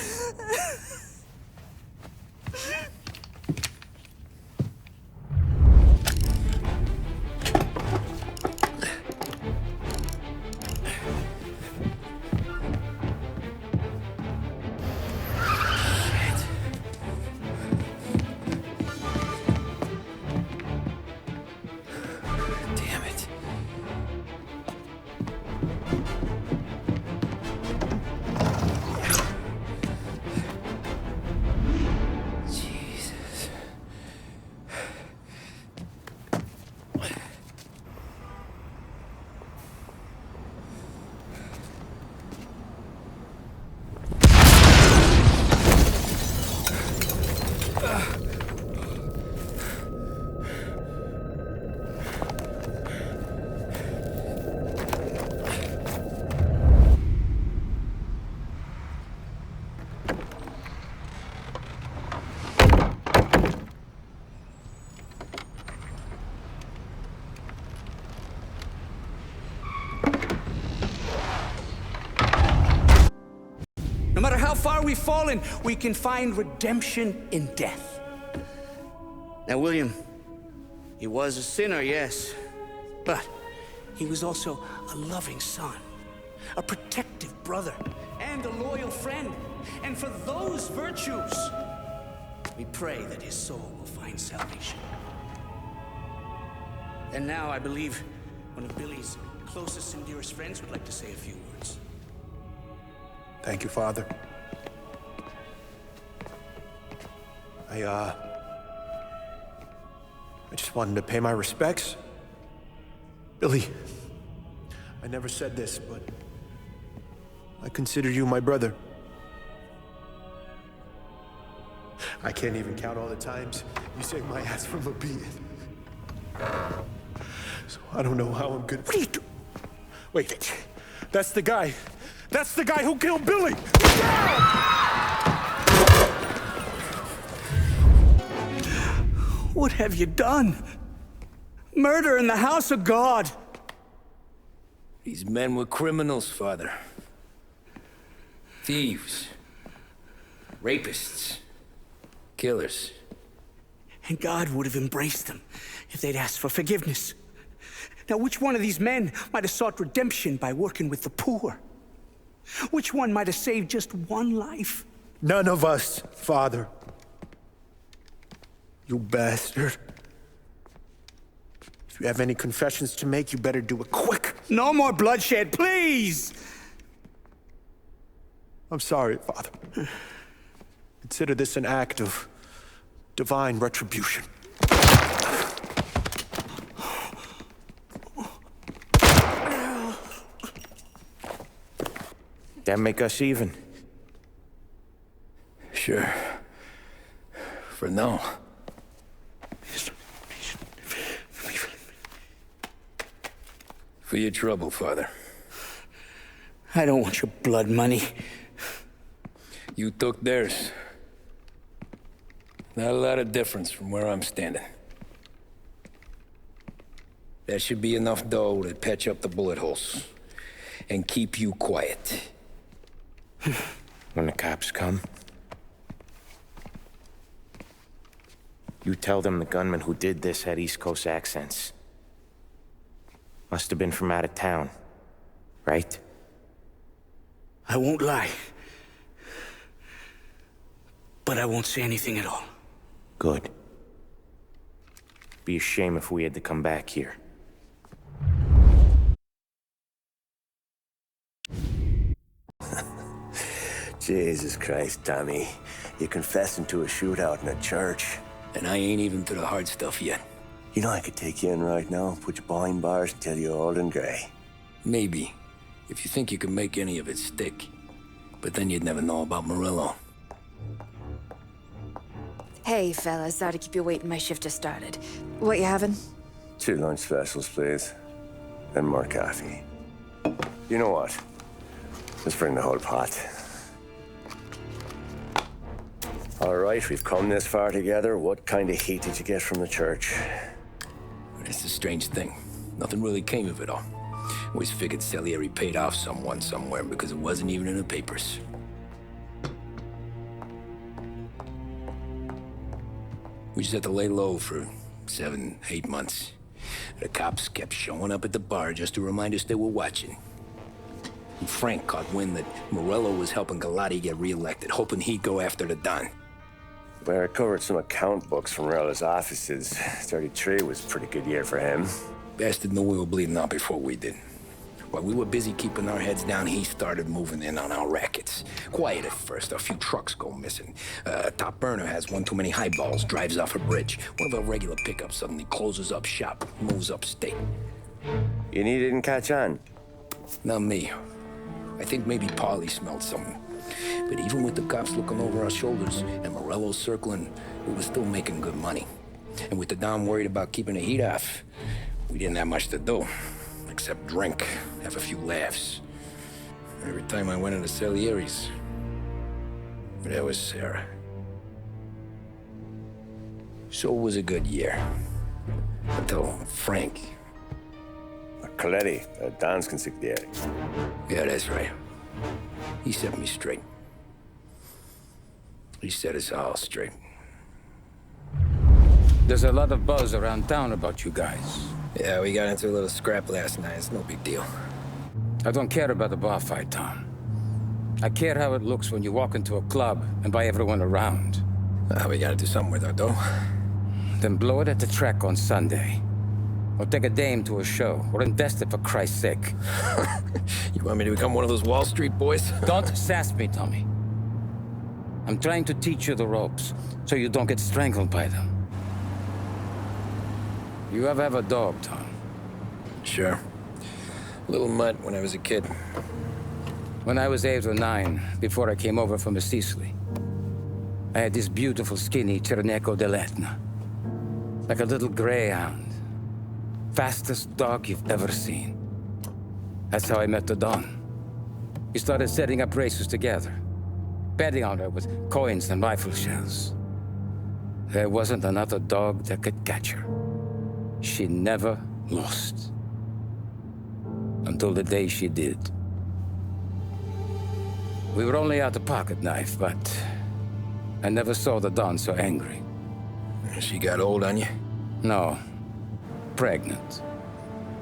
No matter how far we've fallen, we can find redemption in death. Now, William, he was a sinner, yes. But he was also a loving son, a protective brother, and a loyal friend. And for those virtues, we pray that his soul will find salvation. And now I believe one of Billy's closest and dearest friends would like to say a few words. Thank you, Father. I just wanted to pay my respects. Billy, I never said this, but I consider you my brother. I can't even count all the times you saved my ass from a beating. So I don't know how I'm gonna... What are you doing? Wait, that's the guy. That's the guy who killed Billy! What have you done? Murder in the house of God! These men were criminals, Father. Thieves. Rapists. Killers. And God would have embraced them if they'd asked for forgiveness. Now, which one of these men might have sought redemption by working with the poor? Which one might have saved just one life? None of us, Father. You bastard. If you have any confessions to make, you better do it quick. No more bloodshed, please! I'm sorry, Father. Consider this an act of divine retribution. That make us even? Sure. For now. For your trouble, Father. I don't want your blood money. You took theirs. Not a lot of difference from where I'm standing. That should be enough dough to patch up the bullet holes. And keep you quiet. When the cops come, you tell them the gunman who did this had East Coast accents. Must have been from out of town, right? I won't lie. But I won't say anything at all. Good. Be a shame if we had to come back here. Jesus Christ, Tommy. You're confessing to a shootout in a church. And I ain't even to the hard stuff yet. You know I could take you in right now, put you behind bars until you're old and gray. Maybe. If you think you can make any of it stick. But then you'd never know about Morello. Hey, fellas, sorry to keep you waiting. My shift just started. What you having? 2 lunch specials, please. And more coffee. You know what? Let's bring the whole pot. All right, we've come this far together. What kind of heat did you get from the church? It's a strange thing. Nothing really came of it all. Always figured Salieri paid off someone somewhere because it wasn't even in the papers. We just had to lay low for 7, 8 months. The cops kept showing up at the bar just to remind us they were watching. And Frank caught wind that Morello was helping Galati get reelected, hoping he'd go after the Don. Well, I recovered some account books from Morello's offices. 33 was a pretty good year for him. Bastard knew we were bleeding out before we did. While we were busy keeping our heads down, he started moving in on our rackets. Quiet at first, a few trucks go missing. Top burner has one too many highballs, drives off a bridge. One of our regular pickups suddenly closes up shop, moves upstate. You didn't catch on? Not me. I think maybe Paulie smelled something. But even with the cops looking over our shoulders and Morello circling, we were still making good money. And with the Dom worried about keeping the heat off, we didn't have much to do. Except drink, have a few laughs. Every time I went into Salieri's, there was Sarah. So it was a good year. Until Frank. Coletti, Don's consigliere. Yeah, that's right. He set me straight. He set us all straight. There's a lot of buzz around town about you guys. Yeah, we got into a little scrap last night. It's no big deal. I don't care about the bar fight, Tom. I care how it looks when you walk into a club and by everyone around. We gotta do something with our dough. Then blow it at the track on Sunday. Or take a dame to a show. Or invest it for Christ's sake. You want me to become one of those Wall Street boys? Don't sass me, Tommy. I'm trying to teach you the ropes, so you don't get strangled by them. You ever have a dog, Tom? Sure. Little mutt when I was a kid. When I was 8 or 9, before I came over from Sicily, I had this beautiful, skinny Cerneco dell'Etna. Like a little greyhound. Fastest dog you've ever seen. That's how I met the Don. We started setting up races together. Betting on her with coins and rifle shells. There wasn't another dog that could catch her. She never lost. Until the day she did. We were only out a pocket knife, but I never saw the Don so angry. She got old on you? No. Pregnant.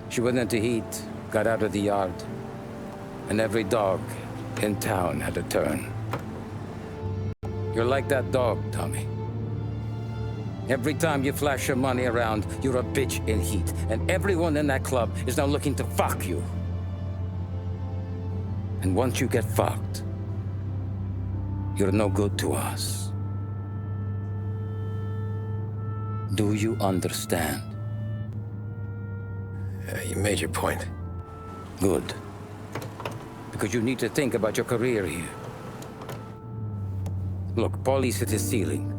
She went into heat, got out of the yard, and every dog in town had a turn. You're like that dog, Tommy. Every time you flash your money around, you're a bitch in heat, and everyone in that club is now looking to fuck you. And once you get fucked, you're no good to us. Do you understand? You made your point. Good. Because you need to think about your career here. Look, Paulie's hit his ceiling.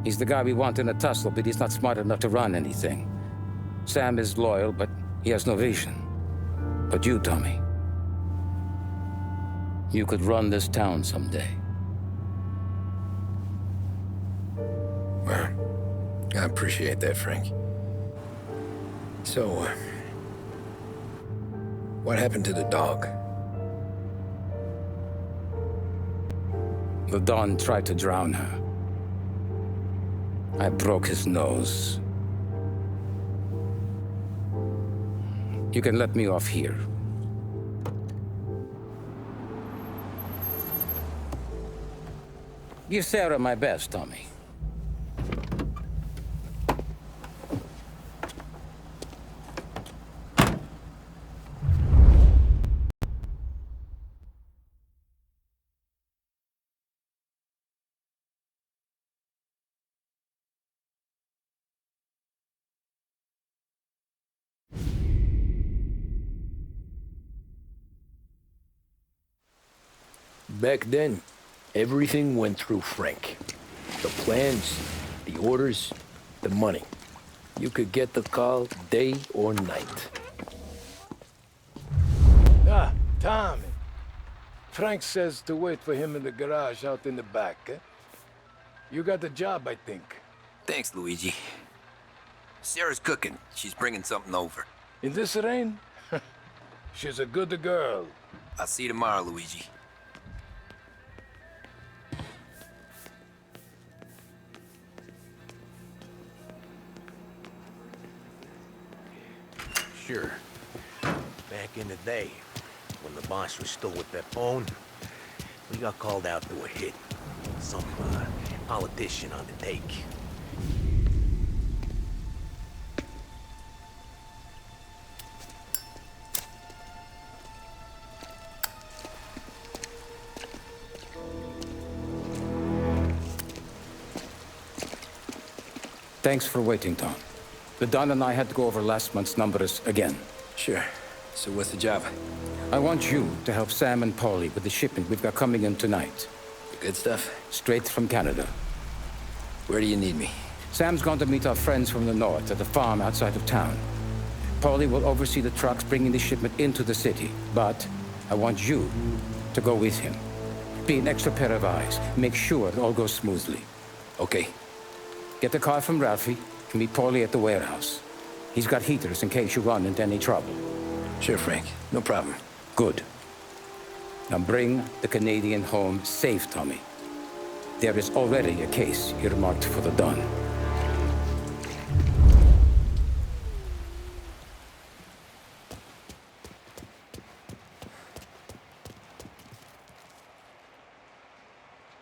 He's the guy we want in a tussle, but he's not smart enough to run anything. Sam is loyal, but he has no vision. But you, Tommy, you could run this town someday. Well, I appreciate that, Frank. So, what happened to the dog? The Don tried to drown her. I broke his nose. You can let me off here. Give Sarah my best, Tommy. Back then, everything went through Frank. The plans, the orders, the money. You could get the call day or night. Ah, Tommy. Frank says to wait for him in the garage out in the back, eh? You got the job, I think. Thanks, Luigi. Sarah's cooking. She's bringing something over. In this rain? She's a good girl. I'll see you tomorrow, Luigi. Sure. Back in the day, when the boss was still with that phone, we got called out to a hit. Some politician on the take. Thanks for waiting, Tom. The Don and I had to go over last month's numbers again. Sure. So what's the job? I want you to help Sam and Paulie with the shipment we've got coming in tonight. The good stuff? Straight from Canada. Where do you need me? Sam's gone to meet our friends from the north at the farm outside of town. Paulie will oversee the trucks bringing the shipment into the city, but I want you to go with him. Be an extra pair of eyes. Make sure it all goes smoothly. Okay. Get the car from Ralphie and meet Paulie at the warehouse. He's got heaters in case you run into any trouble. Sure, Frank. No problem. Good. Now bring the Canadian home safe, Tommy. There is already a case earmarked for the Don.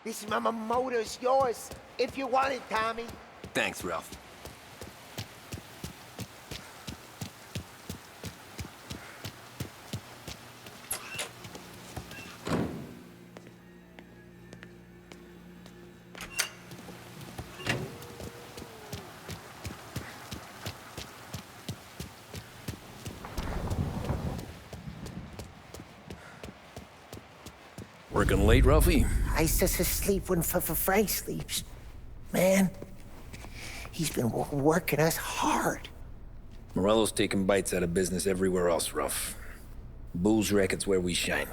This motor's yours, if you want it, Tommy. Thanks, Ralph. Working late, Ralphie? I sleep when Frank sleeps. Man, he's been working us hard. Morello's taking bites out of business everywhere else, Ralph. Bull's racket's where we shine.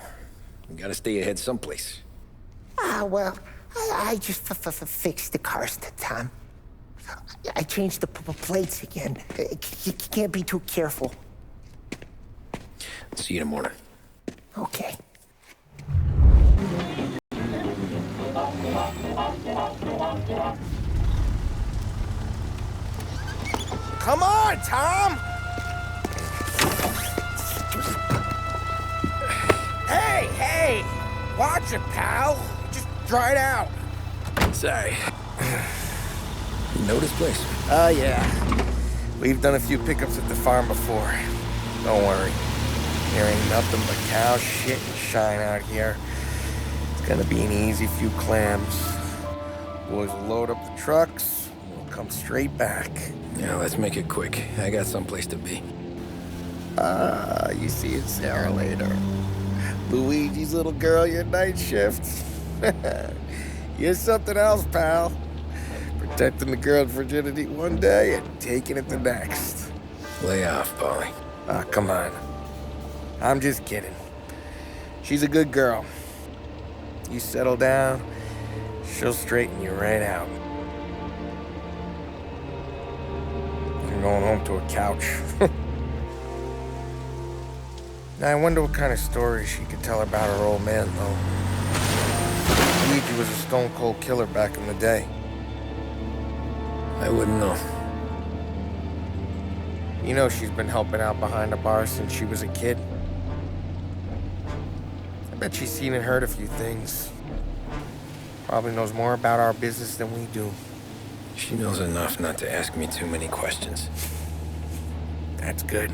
We gotta stay ahead someplace. Well, I just fixed the cars, Tom. I changed the plates again. You can't be too careful. See you in the morning. Okay. Come on, Tom! Hey! Watch it, pal. Just dried out. Sorry. You know this place? Yeah. We've done a few pickups at the farm before. Don't worry. There ain't nothing but cow shit and shine out here. It's gonna be an easy few clams. Boys will load up the trucks, and we'll come straight back. Yeah, let's make it quick. I got someplace to be. You see Sarah later. Luigi's little girl, your night shift. You're something else, pal. Protecting the girl's virginity one day and taking it the next. Lay off, Paulie. Come on. I'm just kidding. She's a good girl. You settle down, she'll straighten you right out. than going home to a couch. Now, I wonder what kind of stories she could tell about her old man, though. Luigi was a stone-cold killer back in the day. I wouldn't know. You know she's been helping out behind the bar since she was a kid. I bet she's seen and heard a few things. Probably knows more about our business than we do. She knows enough not to ask me too many questions. That's good.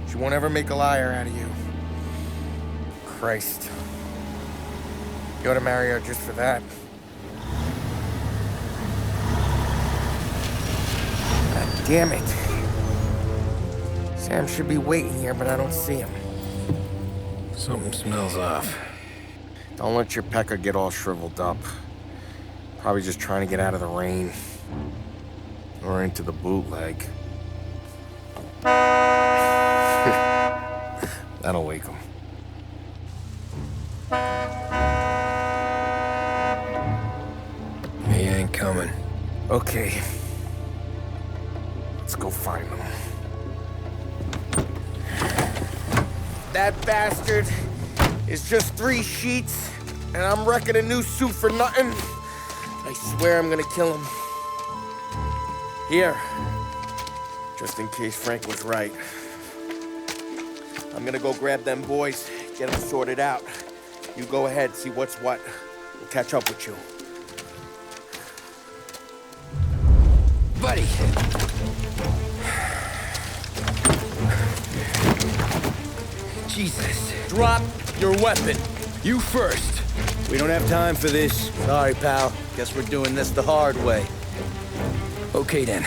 She won't ever make a liar out of you. Christ. You ought to marry her just for that. God damn it. Sam should be waiting here, but I don't see him. Something smells off. Don't let your pecker get all shriveled up. Probably just trying to get out of the rain. Or into the bootleg. That'll wake him. He ain't coming. Okay. Let's go find him. That bastard is just 3 sheets, and I'm wrecking a new suit for nothing. I swear I'm gonna kill him. Here. Just in case Frank was right. I'm gonna go grab them boys, get them sorted out. You go ahead, see what's what. We'll catch up with you. Buddy! Jesus. Drop your weapon. You first. We don't have time for this. Sorry, pal. Guess we're doing this the hard way. Okay, then.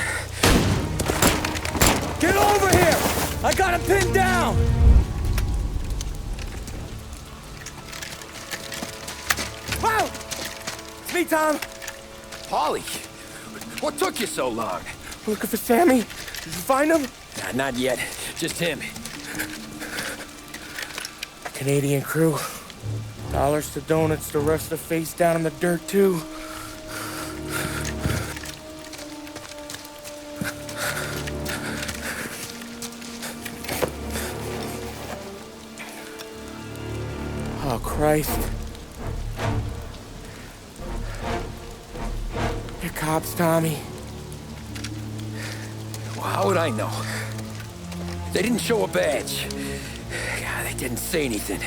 Get over here! I got him pinned down! Wow! It's me, Tom. Polly, what took you so long? Looking for Sammy. Did you find him? Nah, not yet. Just him. Canadian crew. Dollars to donuts, the rest of the face down in the dirt, too. Oh, Christ. You're cops, Tommy. Well, how would I know? They didn't show a badge. God, they didn't say anything.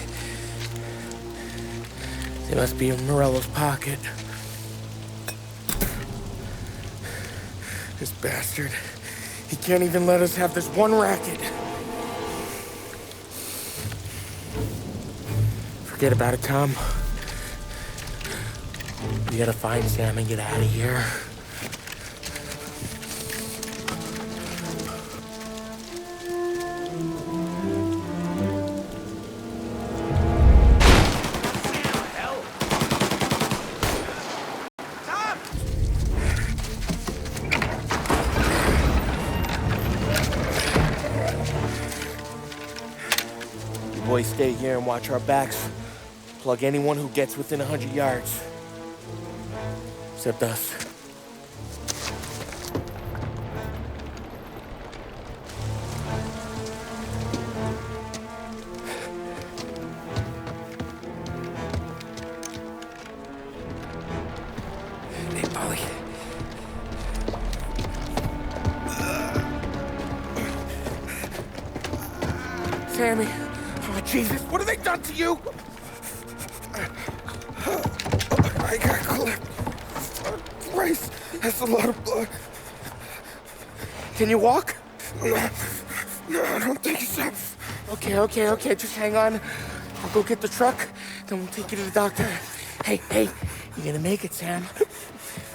They must be in Morello's pocket. This bastard. He can't even let us have this one racket. Forget about it, Tom. We gotta find Sam and get out of here. Boys, stay here and watch our backs. Plug anyone who gets within 100 yards. Except us. Hey, Polly. Sammy. Oh, Jesus, what have they done to you? I got clipped. Christ, that's a lot of blood. Can you walk? No, I don't think so. Okay, just hang on. I'll go get the truck, then we'll take you to the doctor. Hey, you're gonna make it, Sam.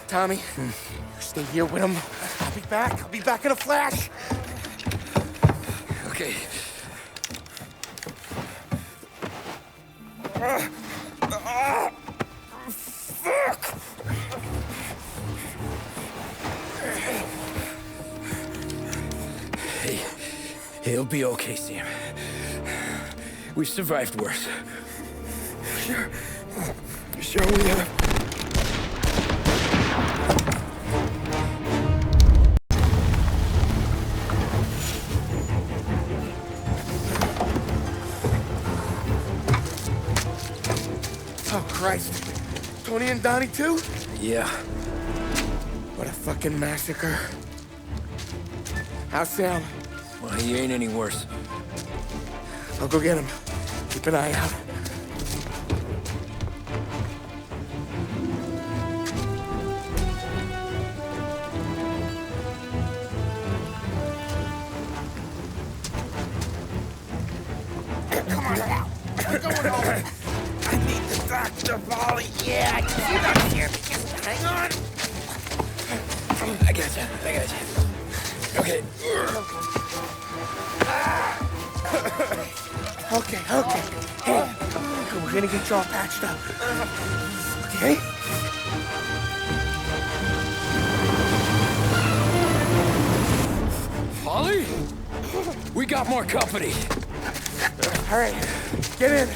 Tommy, you stay here with him. I'll be back in a flash. Okay. Fuck! Hey, he'll be okay, Sam. We've survived worse. Sure we have. Christ. Tony and Donnie too? Yeah. What a fucking massacre. How's Sam? Well, he ain't any worse. I'll go get him. Keep an eye out. Come on now. We're going home. I need the doctor, Molly. Yeah, I can see that here. Just hang on. I got you. Okay. Okay. Hey, we're gonna get you all patched up. Okay? Polly? We got more company. All right, get in.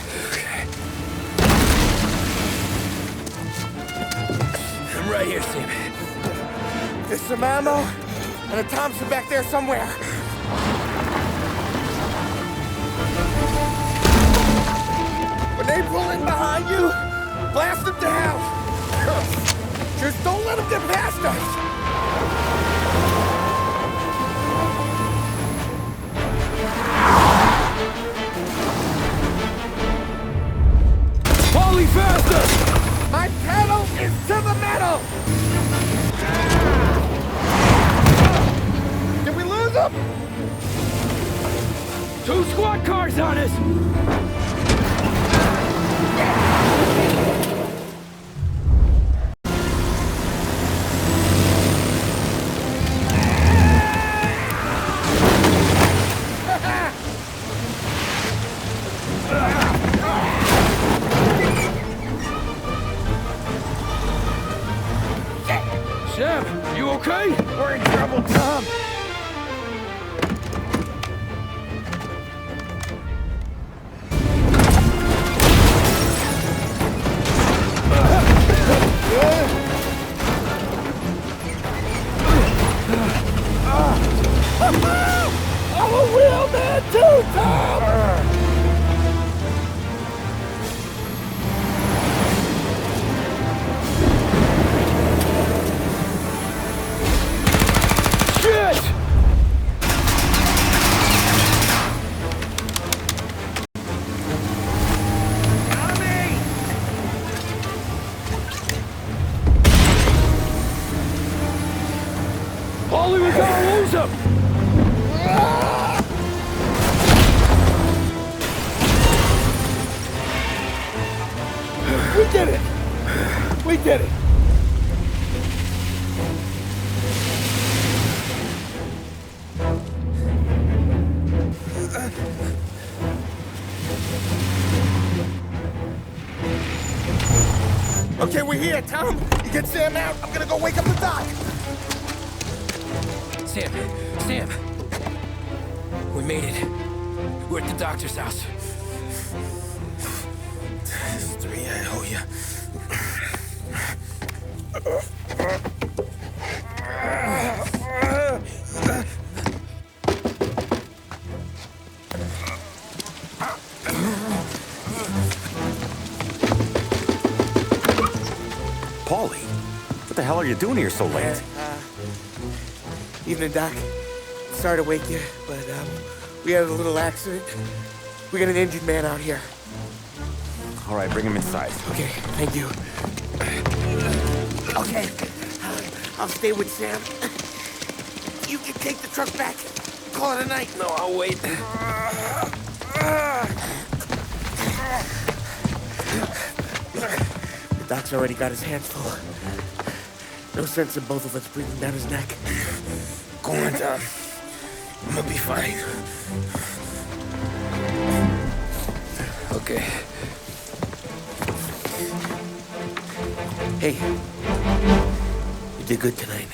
I'm right here, Sam. There's some ammo and a Thompson back there somewhere. When they pull in behind you, blast them to hell. Just don't let them get past us. Polly, faster! My pedal is to the metal! Did we lose them? 2 squad cars on us! Sam, you okay? We're in trouble, Tom. I'm a real man too, Tom! Shit! Polly, we gotta lose him! We did it! We did it! Okay, we're here, Tom. You get Sam out. I'm gonna go wake up the doc. Sam! We made it. We're at the doctor's house. 3, I owe you. Paulie, what the hell are you doing here so late? Evening, Doc. Sorry to wake you, but we had a little accident. We got an injured man out here. All right, bring him inside. Okay, thank you. Okay, I'll stay with Sam. You can take the truck back. Call it a night. No, I'll wait. The doc's already got his hands full. No sense in both of us breathing down his neck. Go on, Tom. I'm gonna be fine. Okay. Hey, you did good tonight.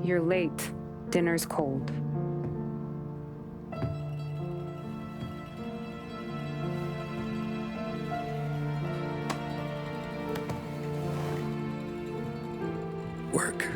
You're late. Dinner's cold. Work.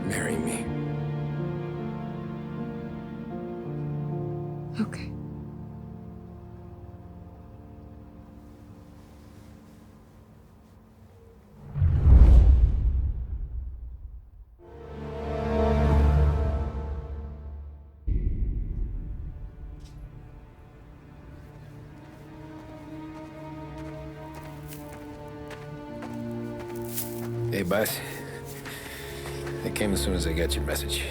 Marry me. Okay. Hey, boss. I came as soon as I got your message.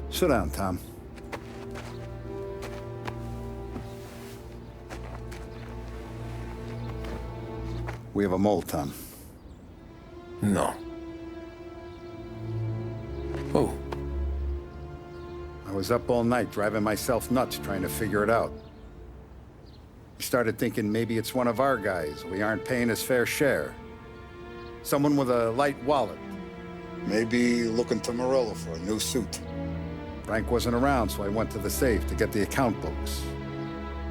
Sit down, Tom. We have a mole, Tom. No. Oh. I was up all night driving myself nuts trying to figure it out. I started thinking maybe it's one of our guys. We aren't paying his fair share. Someone with a light wallet. Maybe looking to Morello for a new suit. Frank wasn't around, so I went to the safe to get the account books.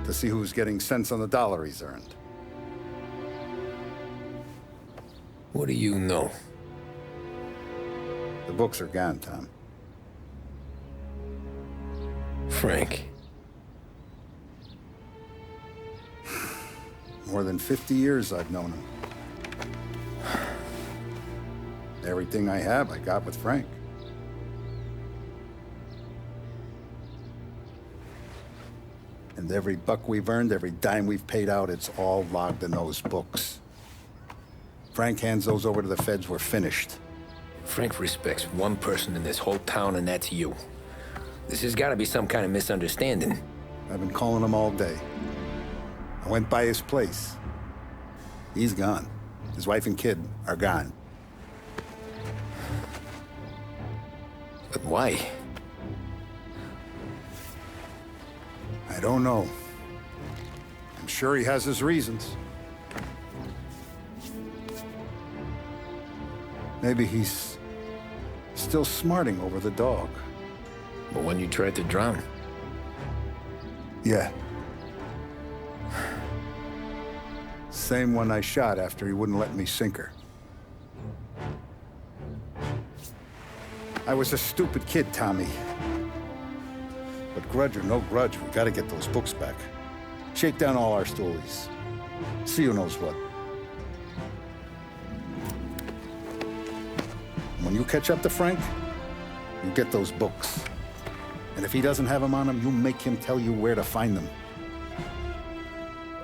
To see who's getting cents on the dollar he's earned. What do you know? The books are gone, Tom. Frank. More than 50 years I've known him. Everything I have, I got with Frank. And every buck we've earned, every dime we've paid out, it's all logged in those books. Frank hands those over to the feds, we're finished. Frank respects one person in this whole town, and that's you. This has got to be some kind of misunderstanding. I've been calling him all day. I went by his place. He's gone. His wife and kid are gone. But why? I don't know. I'm sure he has his reasons. Maybe he's still smarting over the dog. But when you tried to drown? Yeah. Same one I shot after he wouldn't let me sink her. I was a stupid kid, Tommy. But grudge or no grudge, we gotta get those books back. Shake down all our stories. See who knows what. When you catch up to Frank, you get those books. And if he doesn't have them on him, you make him tell you where to find them.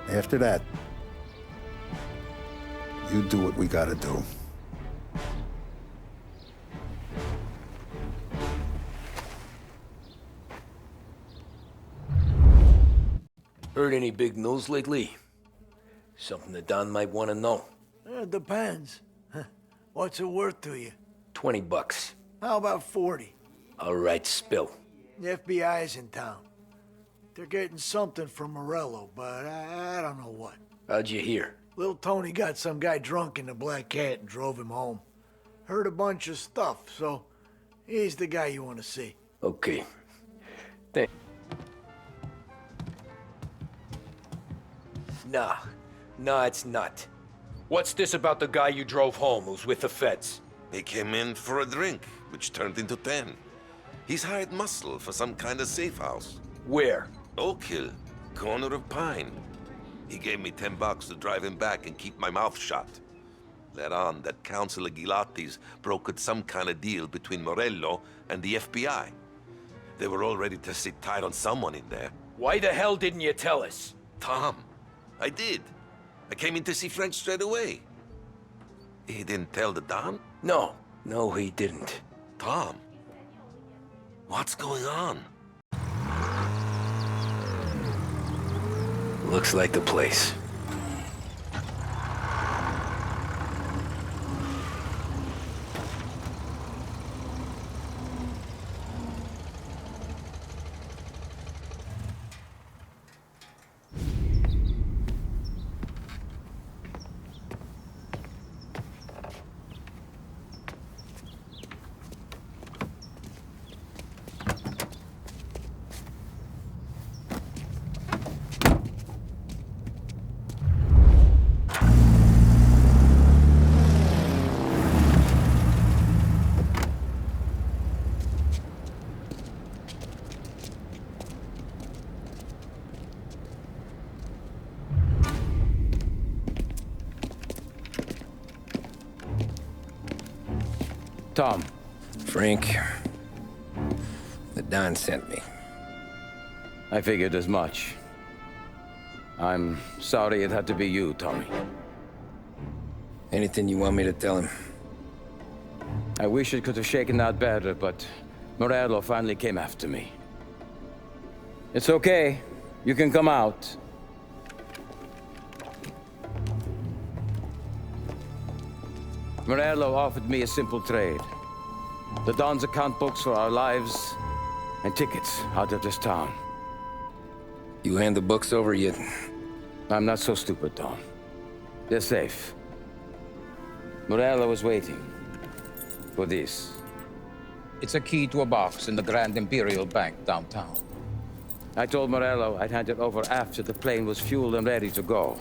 After that, you do what we gotta do. Heard any big news lately? Something that Don might want to know. It depends. What's it worth to you? $20. How about 40? All right, spill. The FBI's in town. They're getting something from Morello, but I don't know what. How'd you hear? Little Tony got some guy drunk in the Black Cat and drove him home. Heard a bunch of stuff, so he's the guy you want to see. Okay. Nah, it's not. What's this about the guy you drove home who's with the feds? He came in for a drink, which turned into 10. He's hired muscle for some kind of safe house. Where? Oak Hill, corner of Pine. He gave me $10 to drive him back and keep my mouth shut. Let on that Councilor Gilatti's brokered some kind of deal between Morello and the FBI. They were all ready to sit tight on someone in there. Why the hell didn't you tell us? Tom, I did. I came in to see Frank straight away. He didn't tell the Don? No, he didn't. Tom, what's going on? Looks like the place. Tom. Frank. The Don sent me. I figured as much. I'm sorry it had to be you, Tommy. Anything you want me to tell him? I wish it could have shaken out better, but Morello finally came after me. It's okay. You can come out. Morello offered me a simple trade. The Don's account books for our lives and tickets out of this town. You hand the books over yet? I'm not so stupid, Tom. They're safe. Morello was waiting for this. It's a key to a box in the Grand Imperial Bank downtown. I told Morello I'd hand it over after the plane was fueled and ready to go.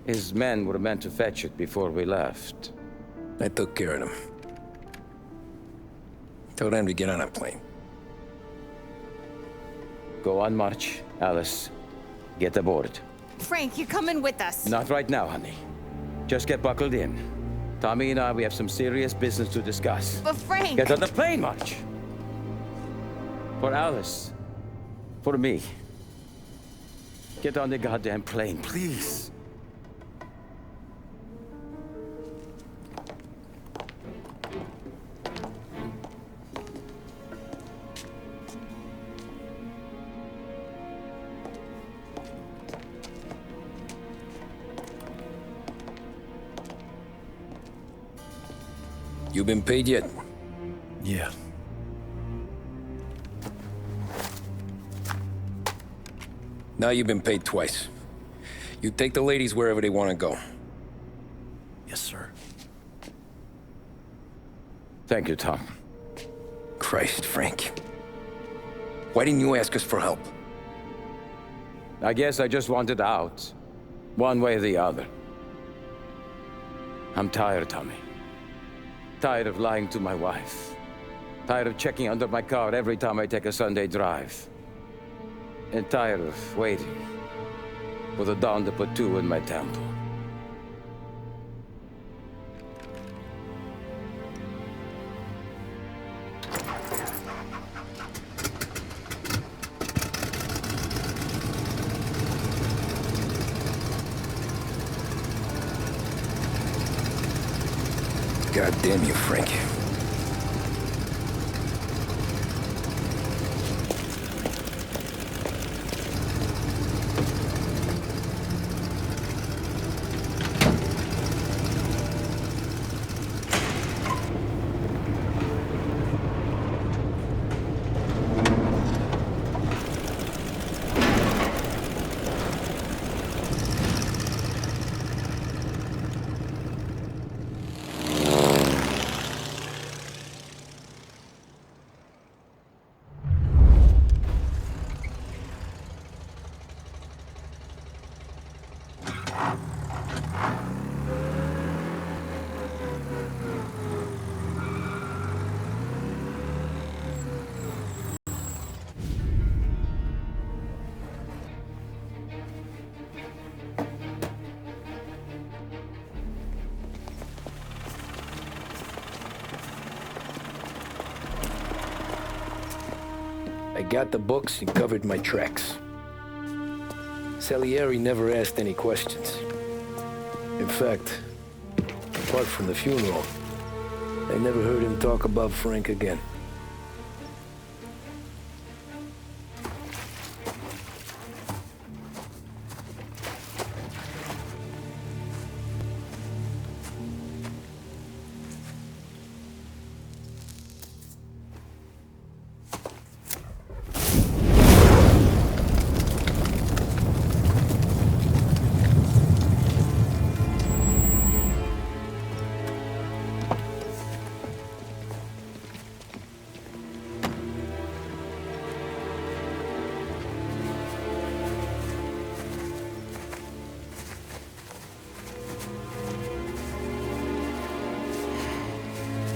His men were meant to fetch it before we left. I took care of them. Told them to get on a plane. Go on, March. Alice, get aboard. Frank, you're coming with us. Not right now, honey. Just get buckled in. Tommy and I, we have some serious business to discuss. But Frank... Get on the plane, March! For Alice. For me. Get on the goddamn plane, please. You been paid yet? Yeah. Now you've been paid twice. You take the ladies wherever they want to go. Yes, sir. Thank you, Tom. Christ, Frank. Why didn't you ask us for help? I guess I just wanted out. One way or the other. I'm tired, Tommy. Tired of lying to my wife. Tired of checking under my car every time I take a Sunday drive. And tired of waiting for the dawn to put two in my temple. God damn you, Frank. I got the books and covered my tracks. Salieri never asked any questions. In fact, apart from the funeral, I never heard him talk about Frank again.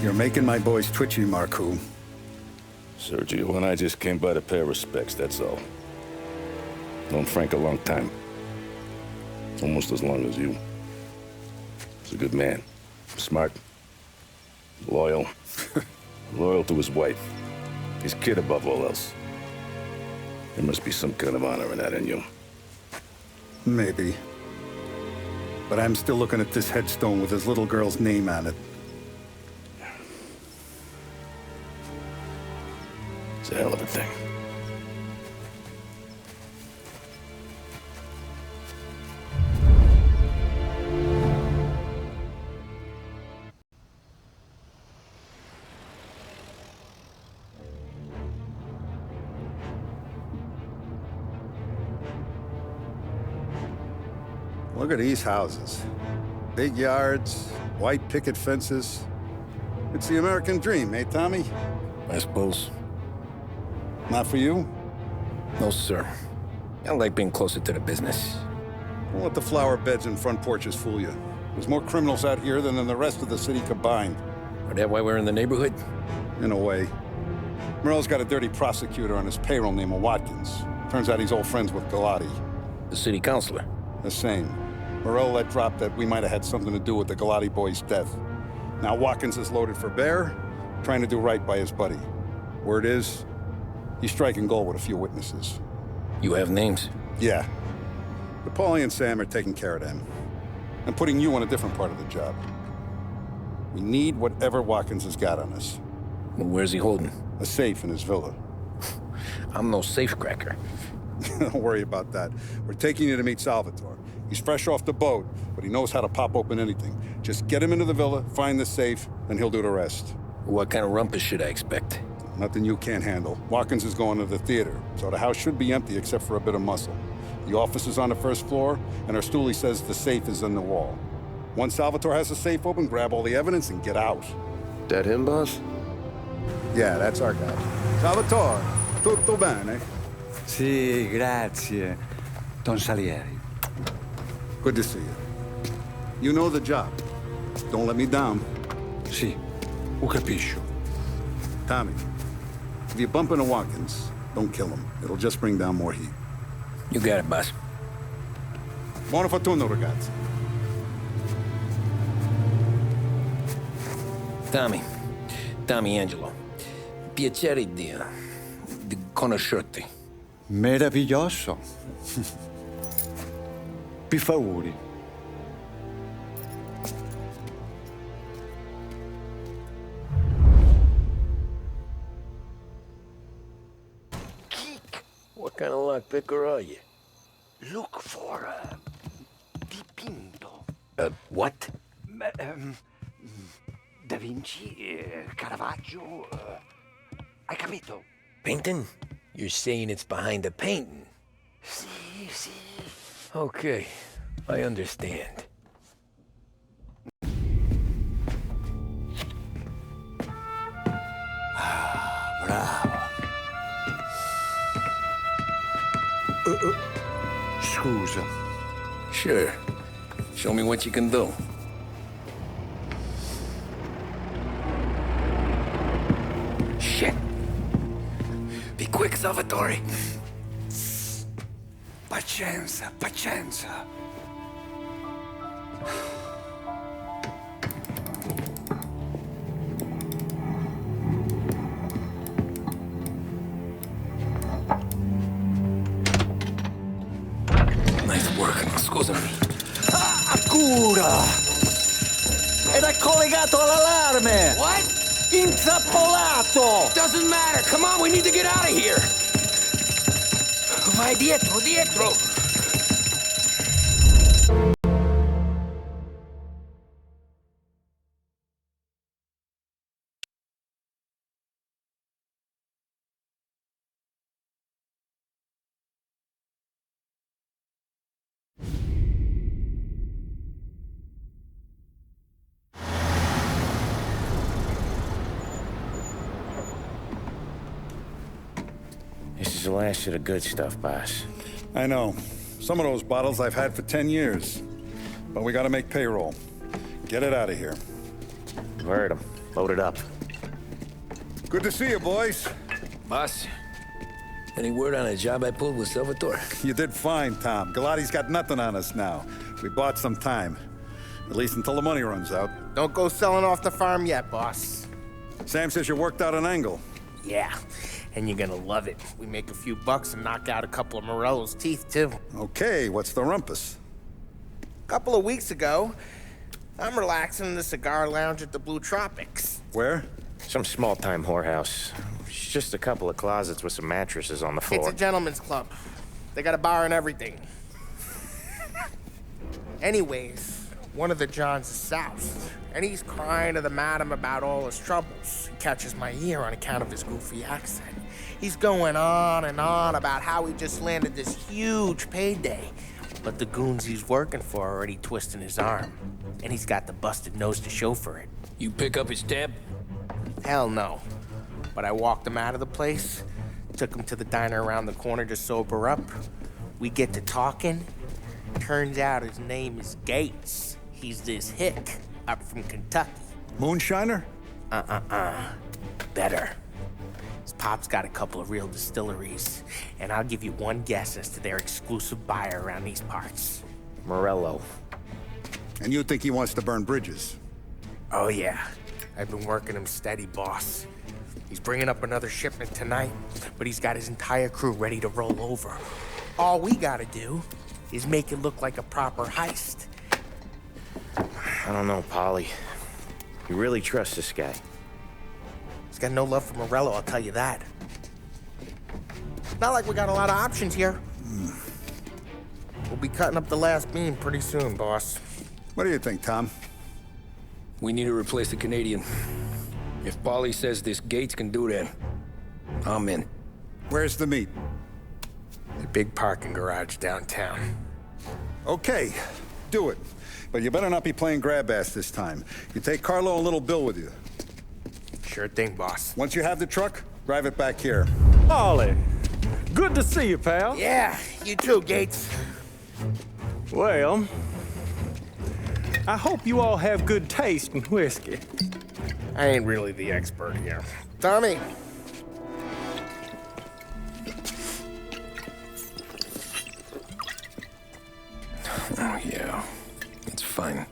You're making my boys twitchy, Marku. Sergio and I just came by to pay respects, that's all. Known Frank a long time. Almost as long as you. He's a good man. Smart. Loyal. Loyal to his wife. His kid above all else. There must be some kind of honor in that in you. Maybe. But I'm still looking at this headstone with his little girl's name on it. It's a hell of a thing. Look at these houses. Big yards, white picket fences. It's the American dream, eh, Tommy? I suppose. Not for you? No, sir. I like being closer to the business. Don't let the flower beds and front porches fool you. There's more criminals out here than in the rest of the city combined. Is that why we're in the neighborhood? In a way. Morello's got a dirty prosecutor on his payroll named Watkins. Turns out he's old friends with Galati. The city councilor? The same. Morello let drop that we might have had something to do with the Galati boy's death. Now Watkins is loaded for bear, trying to do right by his buddy. Word is, he's striking gold with a few witnesses. You have names? Yeah. Paulie and Sam are taking care of them. I'm putting you on a different part of the job. We need whatever Watkins has got on us. Well, where's he holding? A safe in his villa. I'm no safecracker. Don't worry about that. We're taking you to meet Salvatore. He's fresh off the boat, but he knows how to pop open anything. Just get him into the villa, find the safe, and he'll do the rest. What kind of rumpus should I expect? Nothing you can't handle. Watkins is going to the theater, so the house should be empty except for a bit of muscle. The office is on the first floor, and our stoolie says the safe is in the wall. Once Salvatore has the safe open, grab all the evidence and get out. That him, boss? Yeah, that's our guy. Salvatore, tutto bene? Sì, grazie, Don Salieri. Good to see you. You know the job. Don't let me down. Sì, ho capisco. Tommy, if you bump into Watkins, don't kill him. It'll just bring down more heat. You got it, boss. Buona fortuna, ragazzi. Tommy Angelo. Piacere di conoscerti. Meraviglioso. Per favore. What kind of lockpicker are you? Look for dipinto. What? Da Vinci, Caravaggio. Hai capito? Painting? You're saying it's behind the painting? Sì, sì. Okay, I understand. Bravo. Scusa. Sure. Show me what you can do. Shit. Be quick, Salvatore. Pazienza, pazienza. Scusami. Cura! Ed è collegato all'allarme! What? Intrappolato! Doesn't matter. Come on, we need to get out of here. Vai dietro, dietro. This is the last of the good stuff, boss. I know. Some of those bottles I've had for 10 years. But we gotta make payroll. Get it out of here. You heard him. Load it up. Good to see you, boys. Boss, any word on a job I pulled with Salvatore? You did fine, Tom. Galati's got nothing on us now. We bought some time. At least until the money runs out. Don't go selling off the farm yet, boss. Sam says you worked out an angle. Yeah, and you're gonna love it. We make a few bucks and knock out a couple of Morello's teeth, too. Okay, what's the rumpus? A couple of weeks ago, I'm relaxing in the cigar lounge at the Blue Tropics. Where? Some small-time whorehouse. It's just a couple of closets with some mattresses on the floor. It's a gentleman's club. They got a bar and everything. Anyways, one of the Johns is south, and he's crying to the madam about all his troubles. He catches my ear on account of his goofy accent. He's going on and on about how he just landed this huge payday, but the goons he's working for are already twisting his arm, and he's got the busted nose to show for it. You pick up his tab? Hell no. But I walked him out of the place, took him to the diner around the corner to sober up. We get to talking. Turns out his name is Gates. He's this hick up from Kentucky. Moonshiner? Better. His pop's got a couple of real distilleries, and I'll give you one guess as to their exclusive buyer around these parts. Morello. And you think he wants to burn bridges? Oh yeah. I've been working him steady, boss. He's bringing up another shipment tonight, but he's got his entire crew ready to roll over. All we gotta do is make it look like a proper heist. I don't know, Polly. You really trust this guy? He's got no love for Morello, I'll tell you that. Not like we got a lot of options here. We'll be cutting up the last beam pretty soon, boss. What do you think, Tom? We need to replace the Canadian. If Paulie says this Gates can do that, I'm in. Where's the meet? The big parking garage downtown. Okay, do it. But you better not be playing grab ass this time. You take Carlo and Little Bill with you. Sure thing, boss. Once you have the truck, drive it back here. Ollie, good to see you, pal. Yeah, you too, Gates. Well, I hope you all have good taste in whiskey. I ain't really the expert here. Tommy. Oh, yeah. It's fine.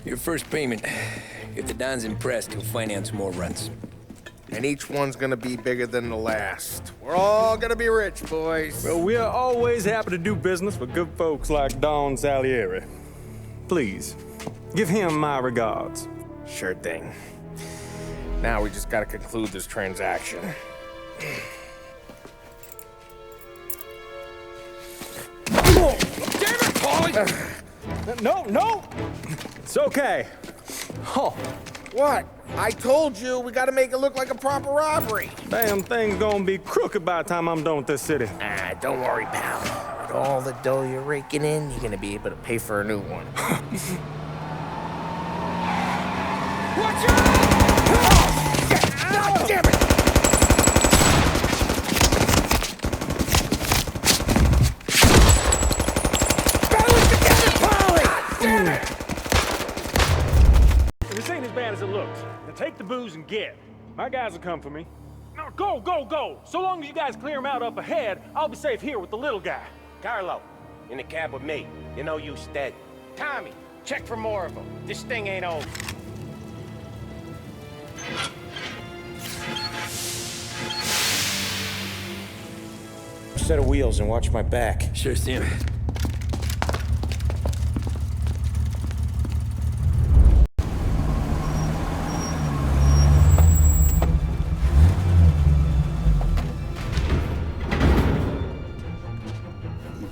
Your first payment. If the Don's impressed, he'll finance more runs. And each one's gonna be bigger than the last. We're all gonna be rich, boys. Well, we are always happy to do business with good folks like Don Salieri. Please, give him my regards. Sure thing. Now we just gotta conclude this transaction. Oh, damn it, Paulie! No! It's okay. Oh. What? I told you we gotta make it look like a proper robbery. Damn thing's gonna be crooked by the time I'm done with this city. Ah, don't worry, pal. With all the dough you're raking in, you're gonna be able to pay for a new one. Watch out! God damn it! This ain't as bad as it looks. Now take the booze and get. My guys will come for me. Now go! So long as you guys clear him out up ahead, I'll be safe here with the little guy. Carlo, in the cab with me. You know you dead. Tommy, check for more of them. This thing ain't over. Set of wheels and watch my back. Sure, Sam.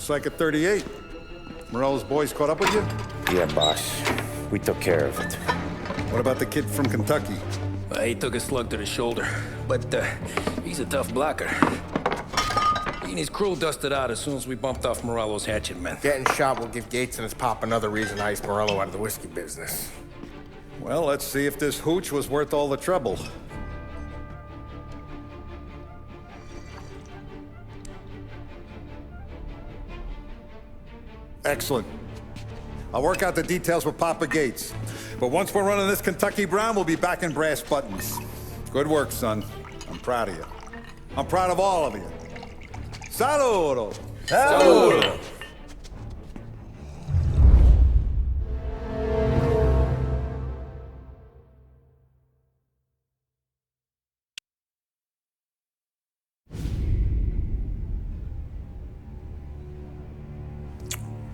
Looks like a 38. Morello's boys caught up with you? Yeah, boss. We took care of it. What about the kid from Kentucky? He took a slug to the shoulder, but he's a tough blocker. He and his crew dusted out as soon as we bumped off Morello's hatchet men. Getting shot will give Gates and his pop another reason to ice Morello out of the whiskey business. Well, let's see if this hooch was worth all the trouble. Excellent. I'll work out the details with Papa Gates. But once we're running this Kentucky Brown, we'll be back in brass buttons. Good work, son. I'm proud of you. I'm proud of all of you. Saludo! Saludo!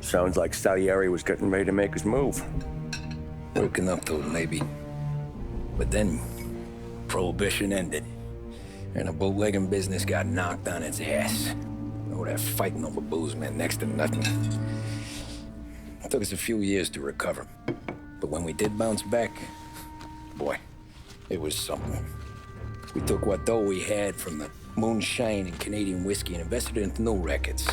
Sounds like Salieri was getting ready to make his move. Working up to it, maybe. But then, Prohibition ended. And the bootlegging business got knocked on its ass. Oh, that fighting over booze meant next to nothing. It took us a few years to recover. But when we did bounce back, boy, it was something. We took what dough we had from the moonshine and Canadian whiskey and invested it into new rackets.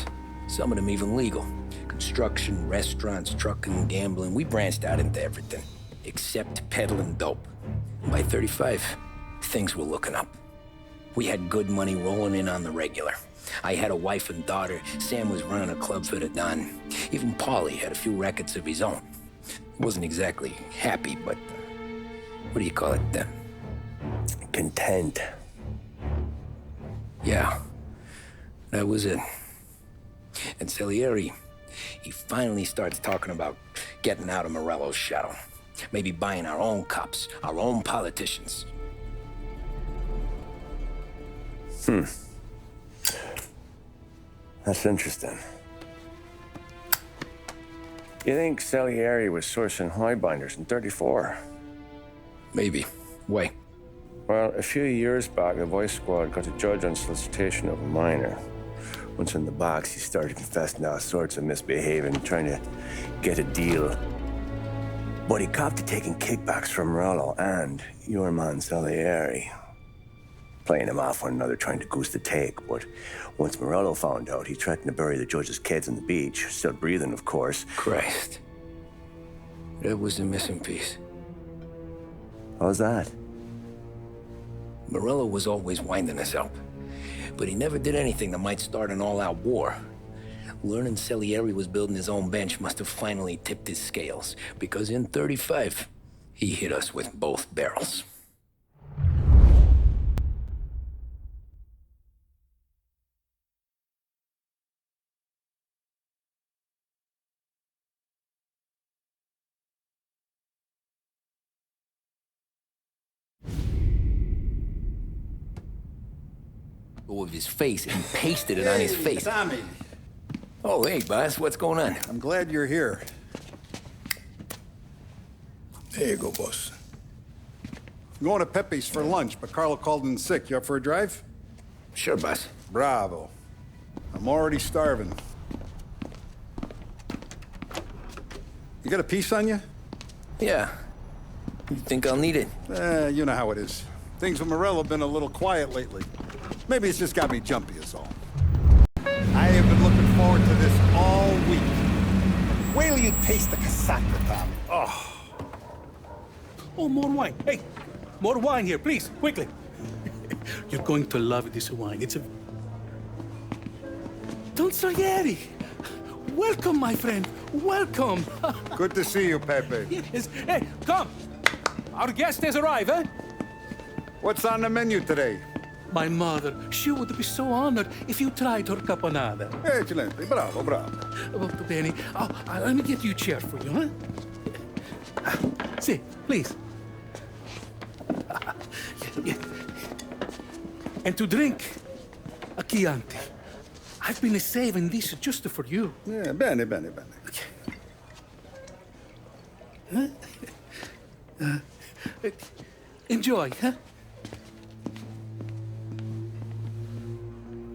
Some of them even legal. Construction, restaurants, trucking, gambling. We branched out into everything, except peddling dope. By 35, things were looking up. We had good money rolling in on the regular. I had a wife and daughter. Sam was running a club for the Don. Even Paulie had a few rackets of his own. He wasn't exactly happy, but what do you call it then? Content. Yeah, that was it. And Salieri, he finally starts talking about getting out of Morello's shadow. Maybe buying our own cops, our own politicians. That's interesting. You think Salieri was sourcing highbinders in 34? Maybe. Why? Well, a few years back, the Vice Squad got a judge on solicitation of a minor. Once in the box, he started confessing all sorts of misbehaving, trying to get a deal. But he copped to taking kickbacks from Morello and your man Salieri. Playing them off one another, trying to goose the take. But once Morello found out, he threatened to bury the judge's kids on the beach. Still breathing, of course. Christ. That was the missing piece. How's that? Morello was always winding us up. But he never did anything that might start an all-out war. Learning Salieri was building his own bench must have finally tipped his scales, because in 35, he hit us with both barrels. Of his face and pasted it on his face. Tommy. Oh, hey, boss, what's going on? I'm glad you're here. There you go, boss. I'm going to Pepe's for lunch, but Carlo called in sick. You up for a drive? Sure, boss. Bravo. I'm already starving. You got a piece on you? Yeah. You think I'll need it? You know how it is. Things with Morello have been a little quiet lately. Maybe it's just got me jumpy is all. I have been looking forward to this all week. Wait till you taste the casaca, Tommy. Oh. Oh, more wine. Hey, more wine here, please, quickly. You're going to love this wine. It's a... Don Salieri. Welcome, my friend. Welcome. Good to see you, Pepe. Yes. Hey, come. Our guest has arrived, eh? What's on the menu today? My mother, she would be so honored if you tried her caponata. Excellent. Bravo, bravo. Molto bene. Oh, let me get you a chair for you, huh? See, please. And to drink, a Chianti. I've been saving this just for you. Yeah, bene, bene, bene. Huh? Enjoy, huh?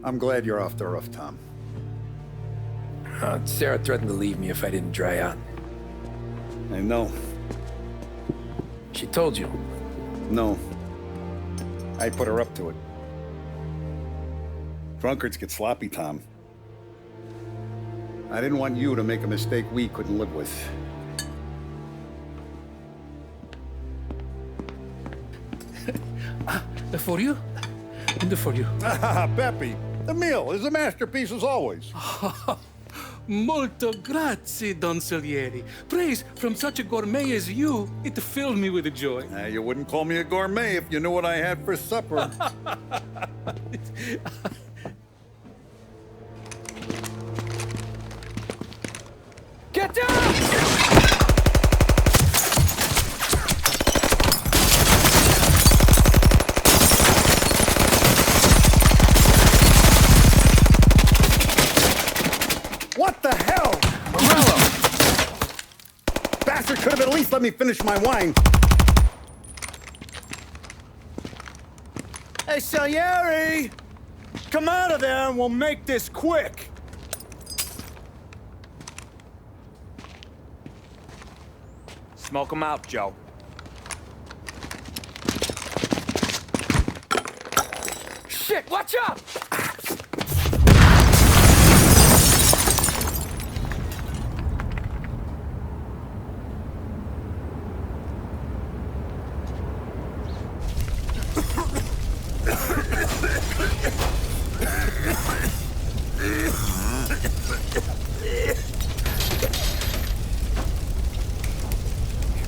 I'm glad you're off the rough, Tom. Sarah threatened to leave me if I didn't dry out. I know. She told you? No. I put her up to it. Drunkards get sloppy, Tom. I didn't want you to make a mistake we couldn't live with. For you? And for you. Peppy, the meal is a masterpiece as always. Molto grazie, Don Salieri. Praise from such a gourmet as you, it filled me with joy. You wouldn't call me a gourmet if you knew what I had for supper. Get down! What the hell? Morello! Bastard could have at least let me finish my wine. Hey, Salieri! Come out of there and we'll make this quick. Smoke 'em out, Joe. Shit, watch out!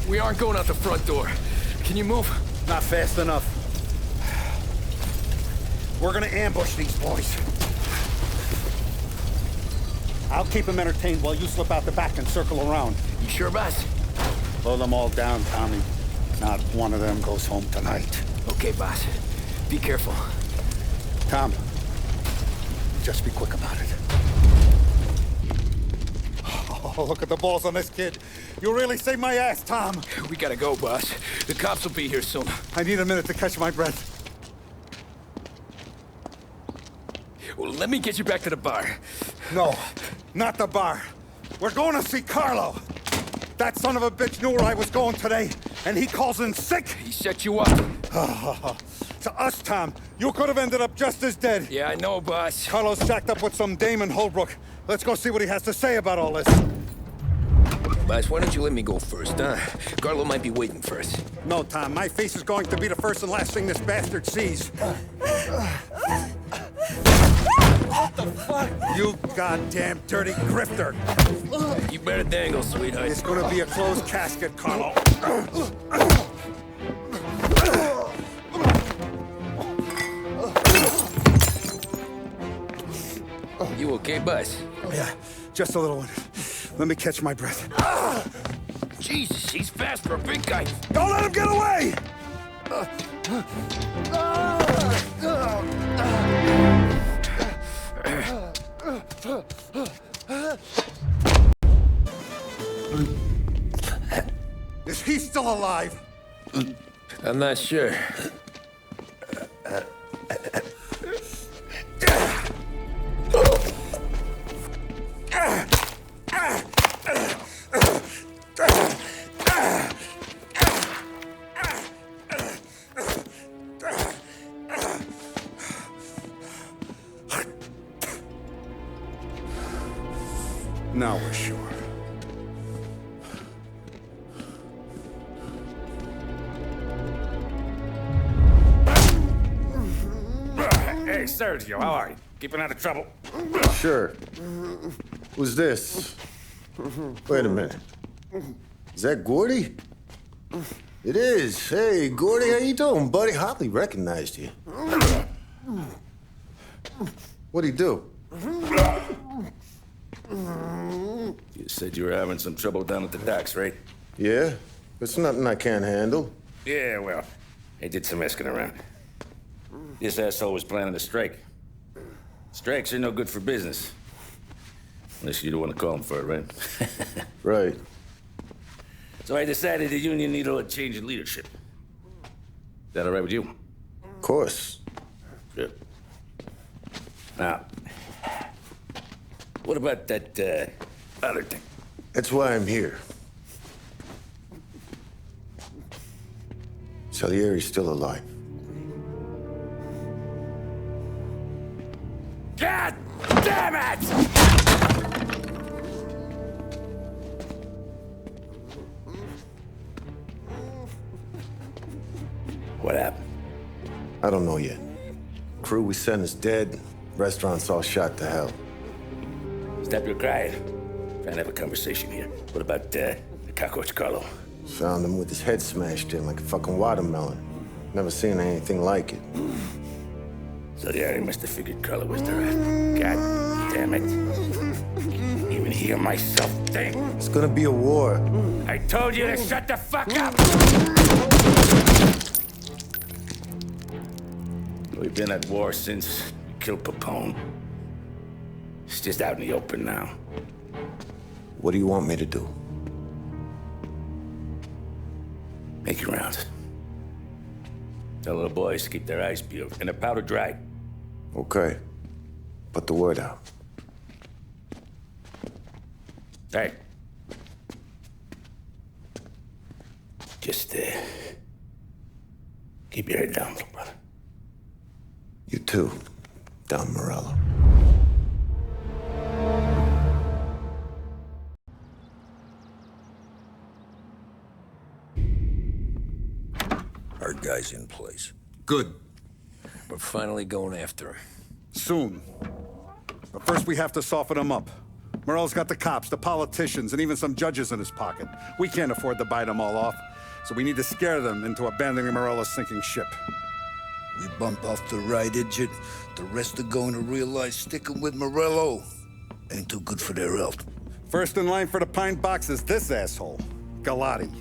We aren't going out the front door. Can you move? Not fast enough. We're gonna ambush these boys. I'll keep them entertained while you slip out the back and circle around. You sure, boss? Blow them all down, Tommy. Not one of them goes home tonight. Okay, boss. Be careful. Tom, just be quick about it. Oh, look at the balls on this kid. You really saved my ass, Tom. We gotta go, boss. The cops will be here soon. I need a minute to catch my breath. Well, let me get you back to the bar. No, not the bar. We're going to see Carlo. That son of a bitch knew where I was going today, and he calls in sick. He set you up. To us, Tom, you could have ended up just as dead. Yeah, I know, boss. Carlo's jacked up with some dame in Holbrook. Let's go see what he has to say about all this. Boss, why don't you let me go first, huh? Carlo might be waiting for us. No, Tom, my face is going to be the first and last thing this bastard sees. What the fuck? You goddamn dirty grifter. You better dangle, sweetheart. It's gonna be a closed casket, Carlo. You okay, boss? Yeah, just a little one. Let me catch my breath. Jesus, he's fast for a big guy. Don't let him get away! Is he still alive? I'm not sure. Now we're sure. Hey, Sergio, how are you? Keeping out of trouble? Sure. Who's this? Wait a minute. Is that Gordy? It is. Hey, Gordy, how you doing, buddy? Hardly recognized you. What'd he do? You said you were having some trouble down at the docks, right? Yeah? It's nothing I can't handle. Yeah, well, I did some asking around. This asshole was planning a strike. Strikes are no good for business. Unless you don't want to call him for it, right? Right. So I decided the union needed a change in leadership. Is that all right with you? Of course. Good. Now, What about that, other thing? That's why I'm here. Salieri's still alive. God damn it! What happened? I don't know yet. Crew we sent is dead. Restaurant's all shot to hell. Stop your crying. Trying to have a conversation here. What about, the cockroach Carlo? Found him with his head smashed in like a fucking watermelon. Never seen anything like it. So the area must have figured Carlo was the rat. God damn it. Can't even hear myself think. It's gonna be a war. I told you to shut the fuck up! We've been at war since we killed Papone. It's just out in the open now. What do you want me to do? Make your rounds. Tell little boys to keep their eyes peeled and their powder dry. Okay. Put the word out. Hey. Just, keep your head down, little brother. You too, Don Morello. Our guy's in place. Good. We're finally going after him. Soon. But first we have to soften him up. Morello's got the cops, the politicians, and even some judges in his pocket. We can't afford to bite them all off, so we need to scare them into abandoning Morello's sinking ship. We bump off the right idiot, the rest are going to realize sticking with Morello ain't too good for their health. First in line for the pine box is this asshole, Galati.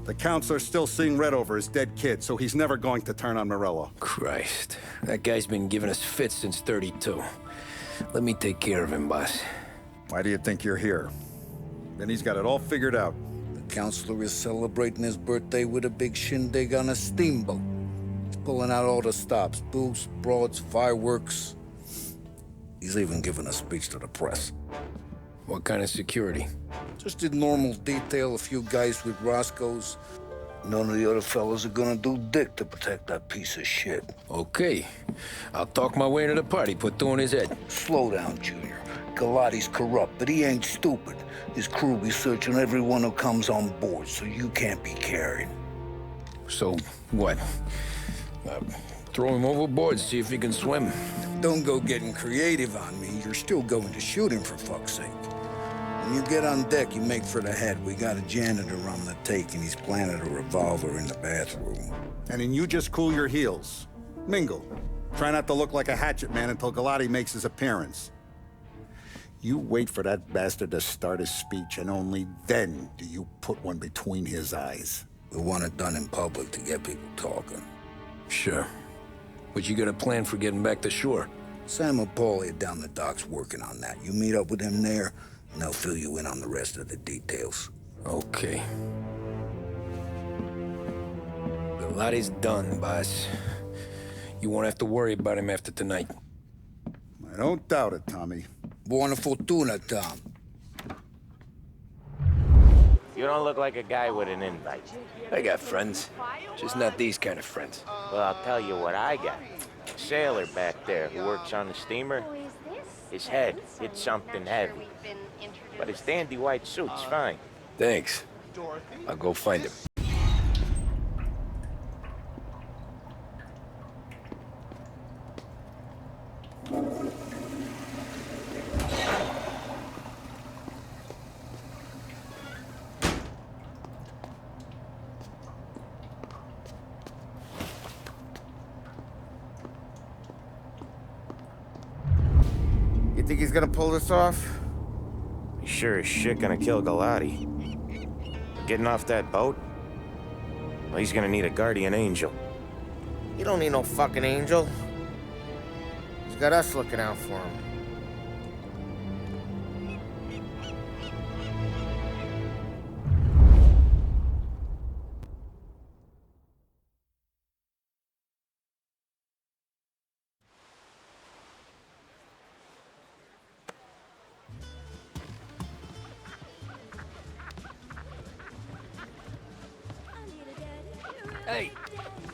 The counselor's still seeing red over his dead kid, so he's never going to turn on Morello. Christ. That guy's been giving us fits since 32. Let me take care of him, boss. Why do you think you're here? Then he's got it all figured out. The counselor is celebrating his birthday with a big shindig on a steamboat. He's pulling out all the stops, booze, broads, fireworks. He's even giving a speech to the press. What kind of security? Just in normal detail, a few guys with Roscoe's. None of the other fellas are gonna do dick to protect that piece of shit. Okay. I'll talk my way into the party, put two in his head. Slow down, Junior. Galati's corrupt, but he ain't stupid. His crew be searching everyone who comes on board, so you can't be carried. So, what? Throw him overboard, see if he can swim. Don't go getting creative on me. You're still going to shoot him, for fuck's sake. When you get on deck, you make for the head. We got a janitor on the take, and he's planted a revolver in the bathroom. And then you just cool your heels. Mingle. Try not to look like a hatchet man until Galati makes his appearance. You wait for that bastard to start his speech, and only then do you put one between his eyes. We want it done in public to get people talking. Sure. But you got a plan for getting back to shore? Sam and Paulie are down the docks working on that. You meet up with them there, and they'll fill you in on the rest of the details. Okay. Galati's done, boss. You won't have to worry about him after tonight. I don't doubt it, Tommy. Buona fortuna, Tom. You don't look like a guy with an invite. I got friends. Just not these kind of friends. Well, I'll tell you what I got. A sailor back there who works on the steamer. His head hit something heavy. But his dandy white suit's fine. Thanks. I'll go find him. You think he's gonna pull this off? He's sure as shit gonna kill Galati. Getting off that boat? Well, he's gonna need a guardian angel. He don't need no fucking angel. He's got us looking out for him.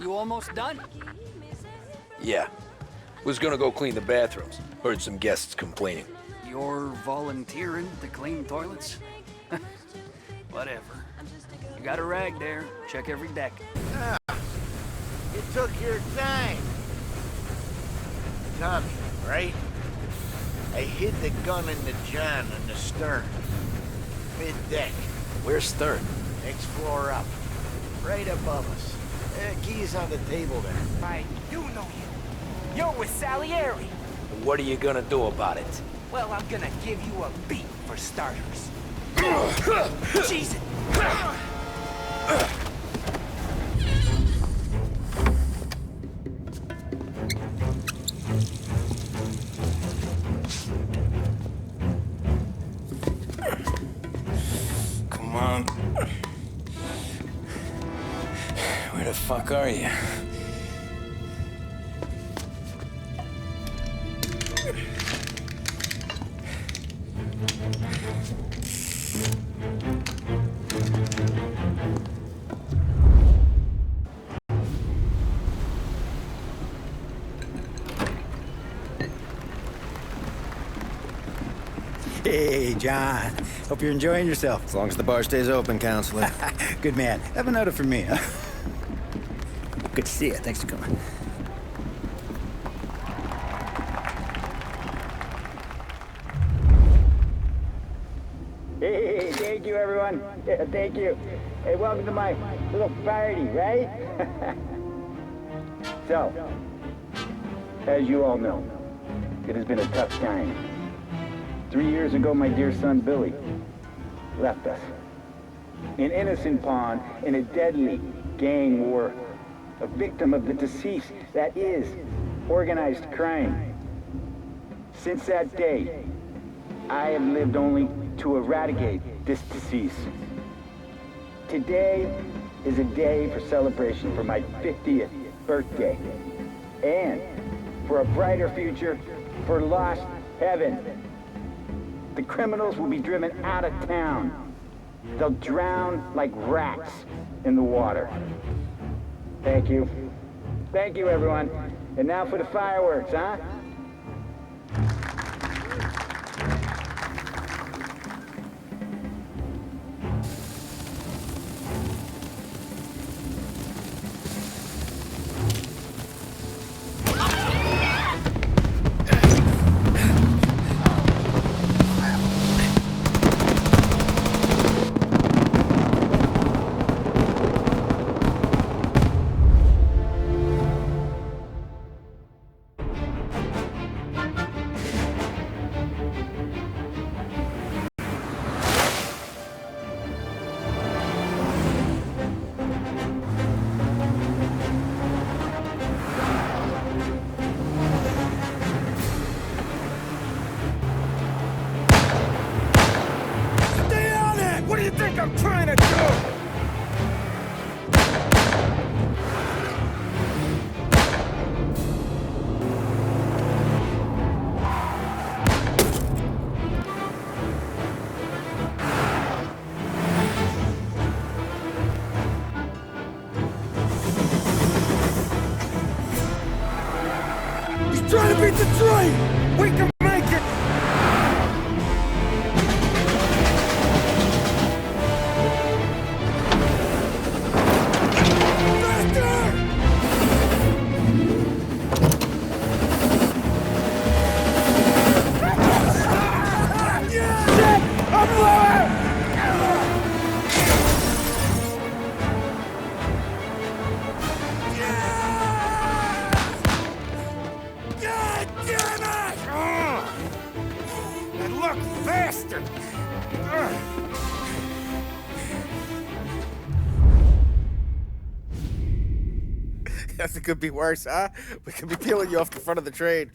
You almost done? Yeah. Was gonna go clean the bathrooms. Heard some guests complaining. You're volunteering to clean toilets? Whatever. You got a rag there. Check every deck. You took your time. Tommy, right? I hid the gun in the john on the stern. Mid-deck. Where's stern? Next floor up. Right above us. Key's on the table there. I do know you. You're with Salieri. What are you gonna do about it? Well, I'm gonna give you a beat for starters. Jesus! Come on. Where the fuck are you? Hey, John. Hope you're enjoying yourself. As long as the bar stays open, counselor. Good man. Have a note for me, huh? Good to see you. Thanks for coming. Hey, thank you, everyone. Yeah, thank you. Hey, welcome to my little party, right? So, as you all know, it has been a tough time. 3 years ago, my dear son, Billy, left us. An innocent pawn in a deadly gang war. A victim of the deceased, that is, organized crime. Since that day, I have lived only to eradicate this disease. Today is a day for celebration for my 50th birthday. And for a brighter future for lost heaven. The criminals will be driven out of town. They'll drown like rats in the water. Thank you. Thank you, everyone. And now for the fireworks, huh? Trying to beat the train! We can make it! Guess it could be worse, huh? We could be peeling you off the front of the train.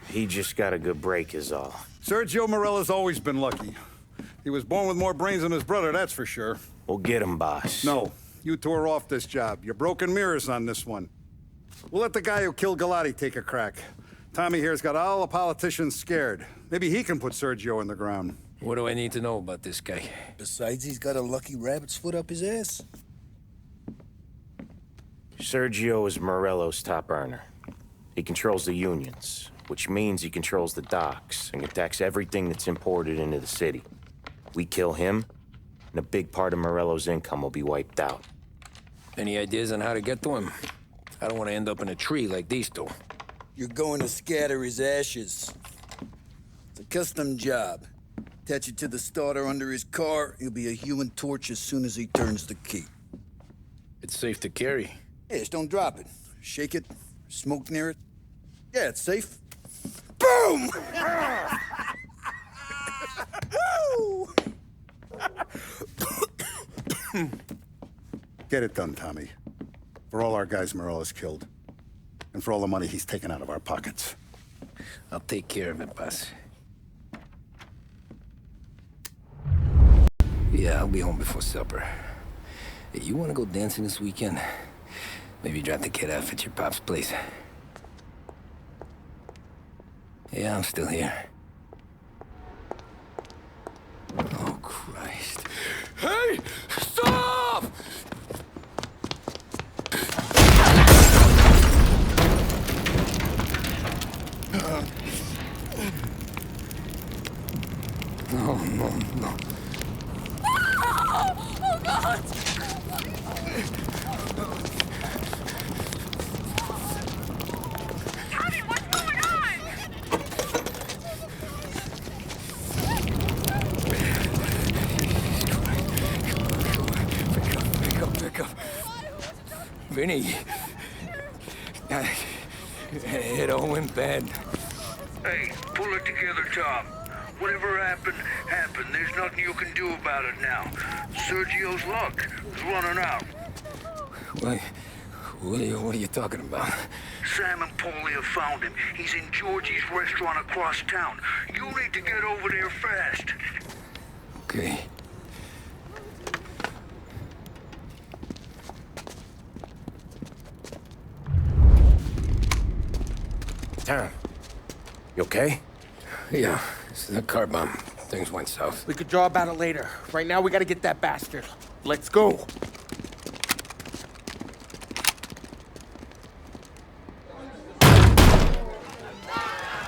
He just got a good break is all. Sergio Morella's always been lucky. He was born with more brains than his brother, that's for sure. We'll get him, boss. No, you two are off this job. You're broken mirrors on this one. We'll let the guy who killed Galati take a crack. Tommy here's got all the politicians scared. Maybe he can put Sergio in the ground. What do I need to know about this guy? Besides, he's got a lucky rabbit's foot up his ass. Sergio is Morello's top earner. He controls the unions, which means he controls the docks and attacks everything that's imported into the city. We kill him, and a big part of Morello's income will be wiped out. Any ideas on how to get to him? I don't want to end up in a tree like these two. You're going to scatter his ashes. It's a custom job. Attach it to the starter under his car. He'll be a human torch as soon as he turns the key. It's safe to carry. Hey, just don't drop it. Shake it, smoke near it. Yeah, it's safe. Boom! Get it done, Tommy. For all our guys Morello's killed. And for all the money he's taken out of our pockets. I'll take care of it, boss. Yeah, I'll be home before supper. Hey, you want to go dancing this weekend? Maybe drop the kid off at your pop's place. Yeah, I'm still here. Oh, Christ. Hey! Stop! No, no, no. Oh, God! Tommy, what's going on? Pick up. Vinny. It all went bad. Hey, pull it together, Tom. Whatever happened, happened. There's nothing you can do about it now. Sergio's luck is running out. What are you talking about? Sam and Paulie have found him. He's in Georgie's restaurant across town. You need to get over there fast. Okay. Tom, you okay? Yeah, it's a car bomb. Things went south. We could draw about it later. Right now, we gotta get that bastard. Let's go.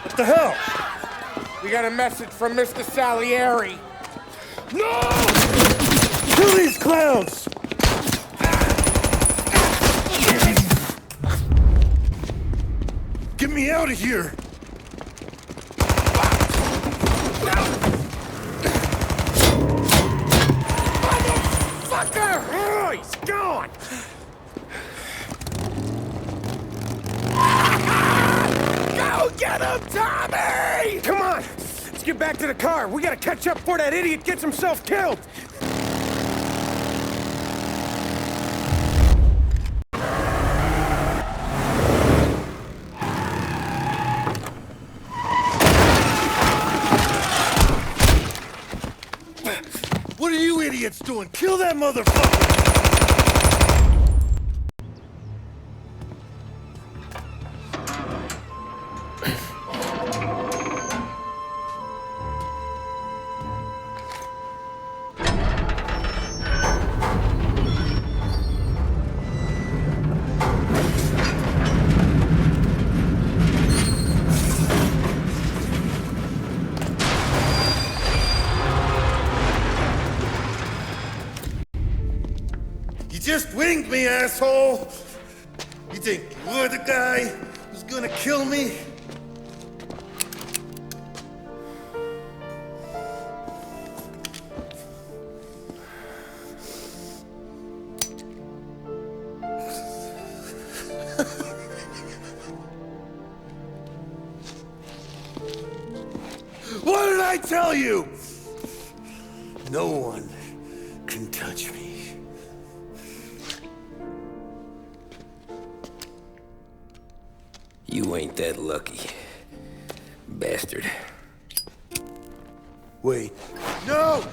What the hell? We got a message from Mr. Salieri. No! Kill these clowns! Get me out of here! Motherfucker! Oh, he's gone! Go get him, Tommy! Come on! Let's get back to the car. We gotta catch up before that idiot gets himself killed! What are you idiots doing? Kill that motherfucker! Just winged me, asshole! You think you're the guy who's gonna kill me? What did I tell you? No one can touch me. You ain't that lucky, bastard. Wait. No!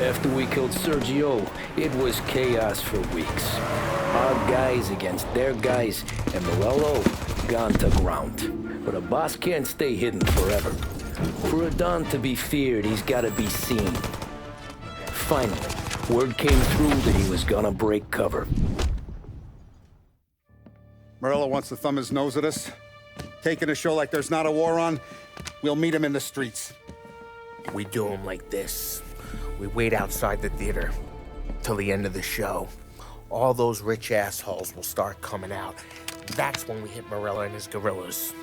After we killed Sergio, it was chaos for weeks. Our guys against their guys, and Morello gone to ground. But a boss can't stay hidden forever. For a Don to be feared, he's gotta be seen. Finally, word came through that he was gonna break cover. Morello wants to thumb his nose at us. Taking a show like there's not a war on, we'll meet him in the streets. We do him like this. We wait outside the theater till the end of the show. All those rich assholes will start coming out. That's when we hit Morello and his guerrillas.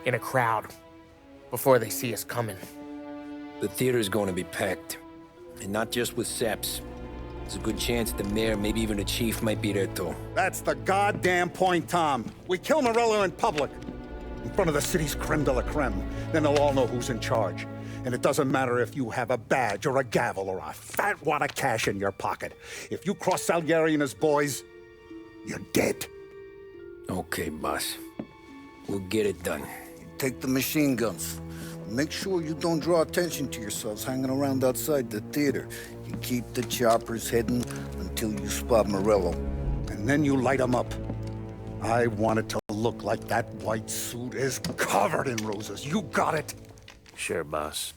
In a crowd. Before they see us coming. The theater's going to be packed. And not just with saps. There's a good chance the mayor, maybe even the chief, might be there too. That's the goddamn point, Tom. We kill Morello in public. In front of the city's creme de la creme. Then they'll all know who's in charge. And it doesn't matter if you have a badge or a gavel or a fat wad of cash in your pocket. If you cross Salieri and his boys, you're dead. Okay, boss. We'll get it done. Take the machine guns. Make sure you don't draw attention to yourselves hanging around outside the theater. You keep the choppers hidden until you spot Morello. And then you light them up. I want it to look like that white suit is covered in roses. You got it? Sure, boss.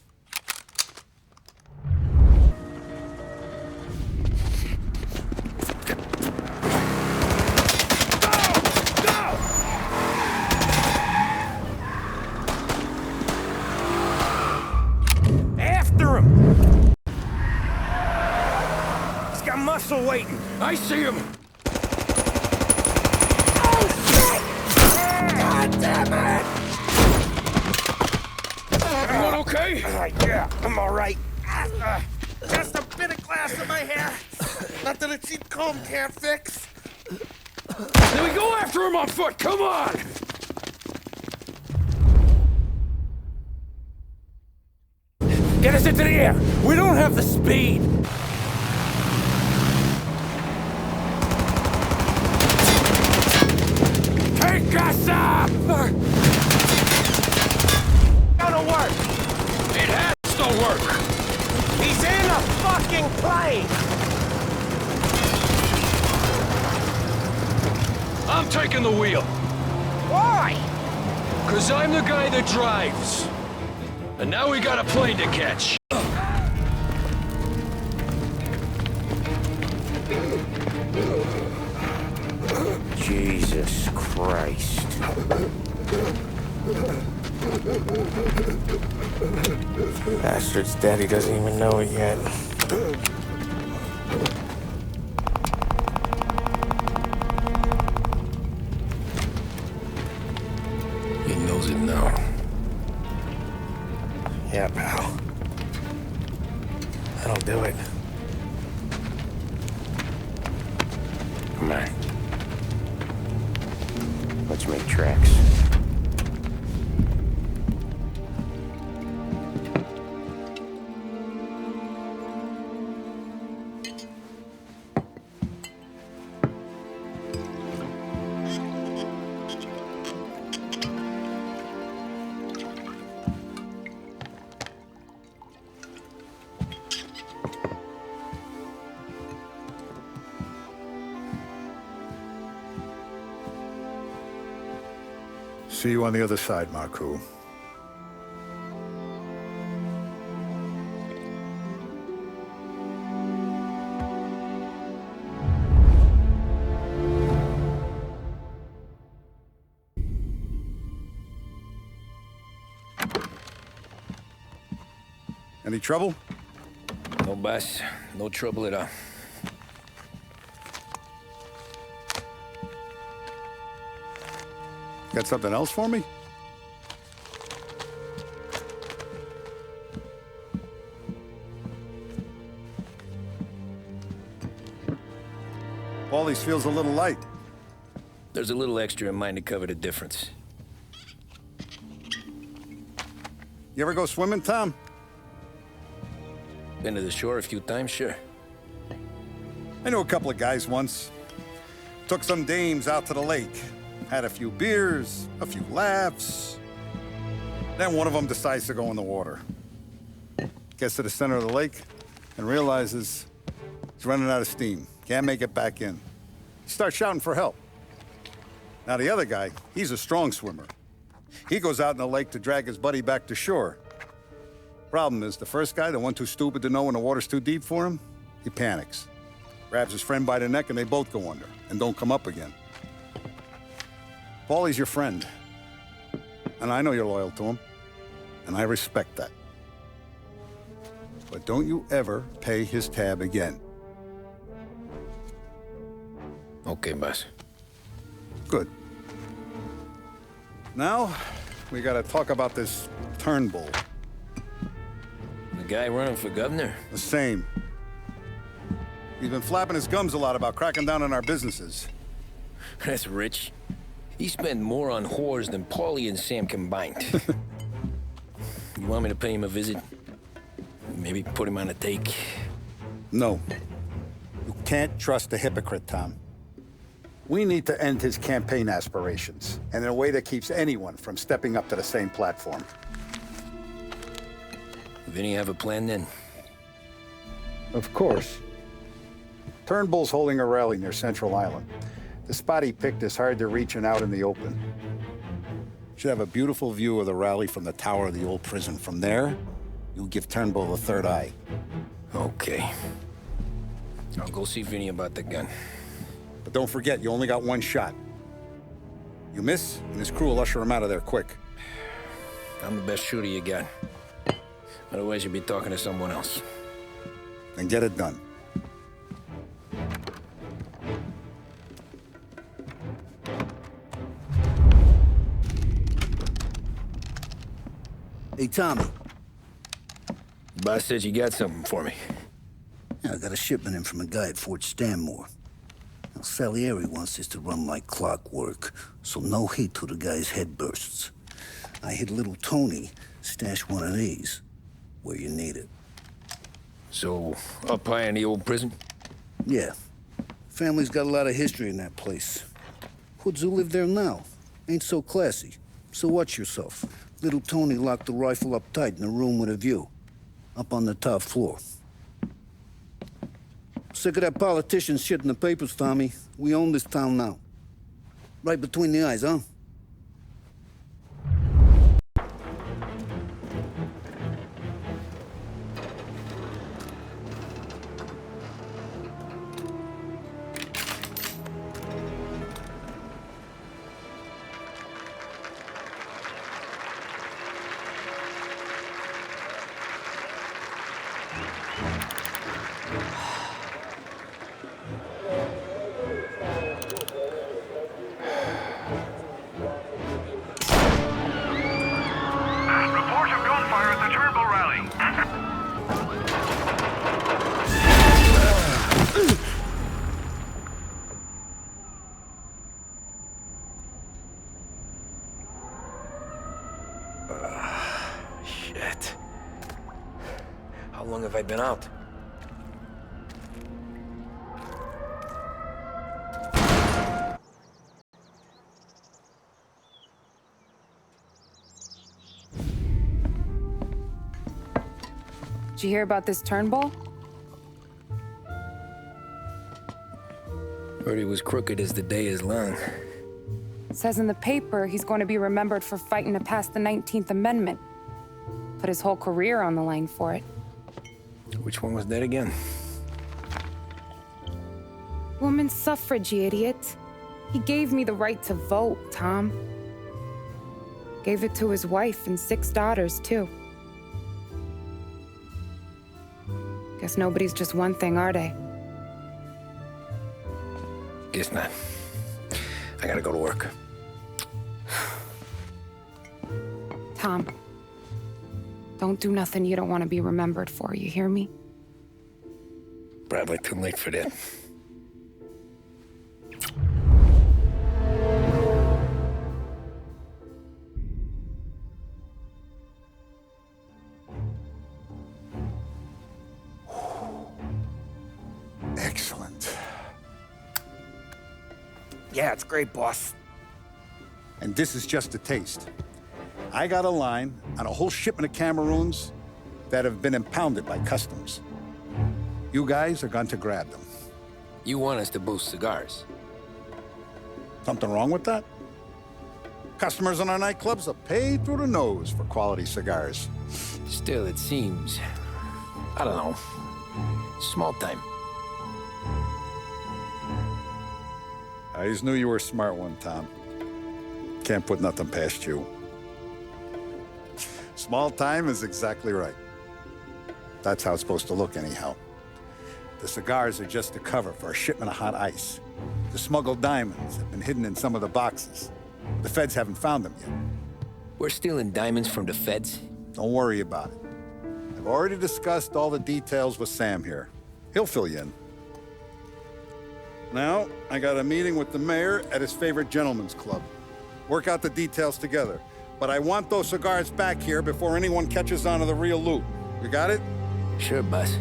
Muscle waiting. I see him. Oh, shit! God damn it! Everyone okay? Yeah, I'm all right. Just a bit of glass in my hair. Nothing a cheap comb can't fix. Then we go after him on foot. Come on! Get us into the air. We don't have the speed. Take us up! Gonna work. It has to work. He's in a fucking plane. I'm taking the wheel. Why? 'Cause I'm the guy that drives. And now we got a plane to catch. Jesus Christ. Bastard's dead, he doesn't even know it yet. He knows it now. Yeah, pal. That'll do it. Come on. Let's make tracks. See you on the other side, Marku. Any trouble? No, boss. No trouble at all. Got something else for me? Paulies feels a little light. There's a little extra in mine to cover the difference. You ever go swimming, Tom? Been to the shore a few times, sure. I knew a couple of guys once. Took some dames out to the lake. Had a few beers, a few laughs. Then one of them decides to go in the water. Gets to the center of the lake and realizes he's running out of steam. Can't make it back in. He starts shouting for help. Now, the other guy, he's a strong swimmer. He goes out in the lake to drag his buddy back to shore. Problem is, the first guy, the one too stupid to know when the water's too deep for him, he panics. Grabs his friend by the neck and they both go under and don't come up again. Paulie's your friend. And I know you're loyal to him. And I respect that. But don't you ever pay his tab again. Okay, boss. Good. Now, we gotta talk about this Turnbull. The guy running for governor? The same. He's been flapping his gums a lot about cracking down on our businesses. That's rich. He spent more on whores than Paulie and Sam combined. You want me to pay him a visit? Maybe put him on a take? No. You can't trust a hypocrite, Tom. We need to end his campaign aspirations, and in a way that keeps anyone from stepping up to the same platform. Vinny have a plan then? Of course. Turnbull's holding a rally near Central Island. The spot he picked is hard to reach and out in the open. Should have a beautiful view of the rally from the tower of the old prison. From there, you'll give Turnbull a third eye. Okay. I'll go see Vinny about the gun. But don't forget, you only got one shot. You miss, and his crew will usher him out of there quick. I'm the best shooter you got. Otherwise, you'll be talking to someone else. Then get it done. Hey, Tommy. Boss said you got something for me. Yeah, I got a shipment in from a guy at Fort Stanmore. Now, Salieri wants this to run like clockwork, so no heat till the guy's head bursts. I hit little Tony, stash one of these where you need it. So, up high in the old prison? Yeah. Family's got a lot of history in that place. Hoods who live there now ain't so classy. So watch yourself. Little Tony locked the rifle up tight in a room with a view. Up on the top floor. Sick of that politician shit in the papers, Tommy. We own this town now. Right between the eyes, huh? Reports of gunfire at the Turnbull rally. Shit. How long have I been out? Did you hear about this Turnbull? Heard he was crooked as the day is long. It says in the paper he's going to be remembered for fighting to pass the 19th Amendment. Put his whole career on the line for it. Which one was that again? Women's suffrage, you idiot. He gave me the right to vote, Tom. Gave it to his wife and 6 daughters, too. Guess nobody's just one thing, are they? Guess not. I gotta go to work. Tom, don't do nothing you don't want to be remembered for, you hear me? Probably too late for that. Excellent. Yeah, it's great, boss. And this is just a taste. I got a line on a whole shipment of Cameroons that have been impounded by customs. You guys are going to grab them. You want us to boost cigars? Something wrong with that? Customers in our nightclubs are paid through the nose for quality cigars. Still, it seems... I don't know. Small time. I always knew you were a smart one, Tom. Can't put nothing past you. Small time is exactly right. That's how it's supposed to look anyhow. The cigars are just a cover for a shipment of hot ice. The smuggled diamonds have been hidden in some of the boxes. The feds haven't found them yet. We're stealing diamonds from the feds? Don't worry about it. I've already discussed all the details with Sam here. He'll fill you in. Now, I got a meeting with the mayor at his favorite gentleman's club. Work out the details together. But I want those cigars back here before anyone catches on to the real loot. You got it? Sure, boss.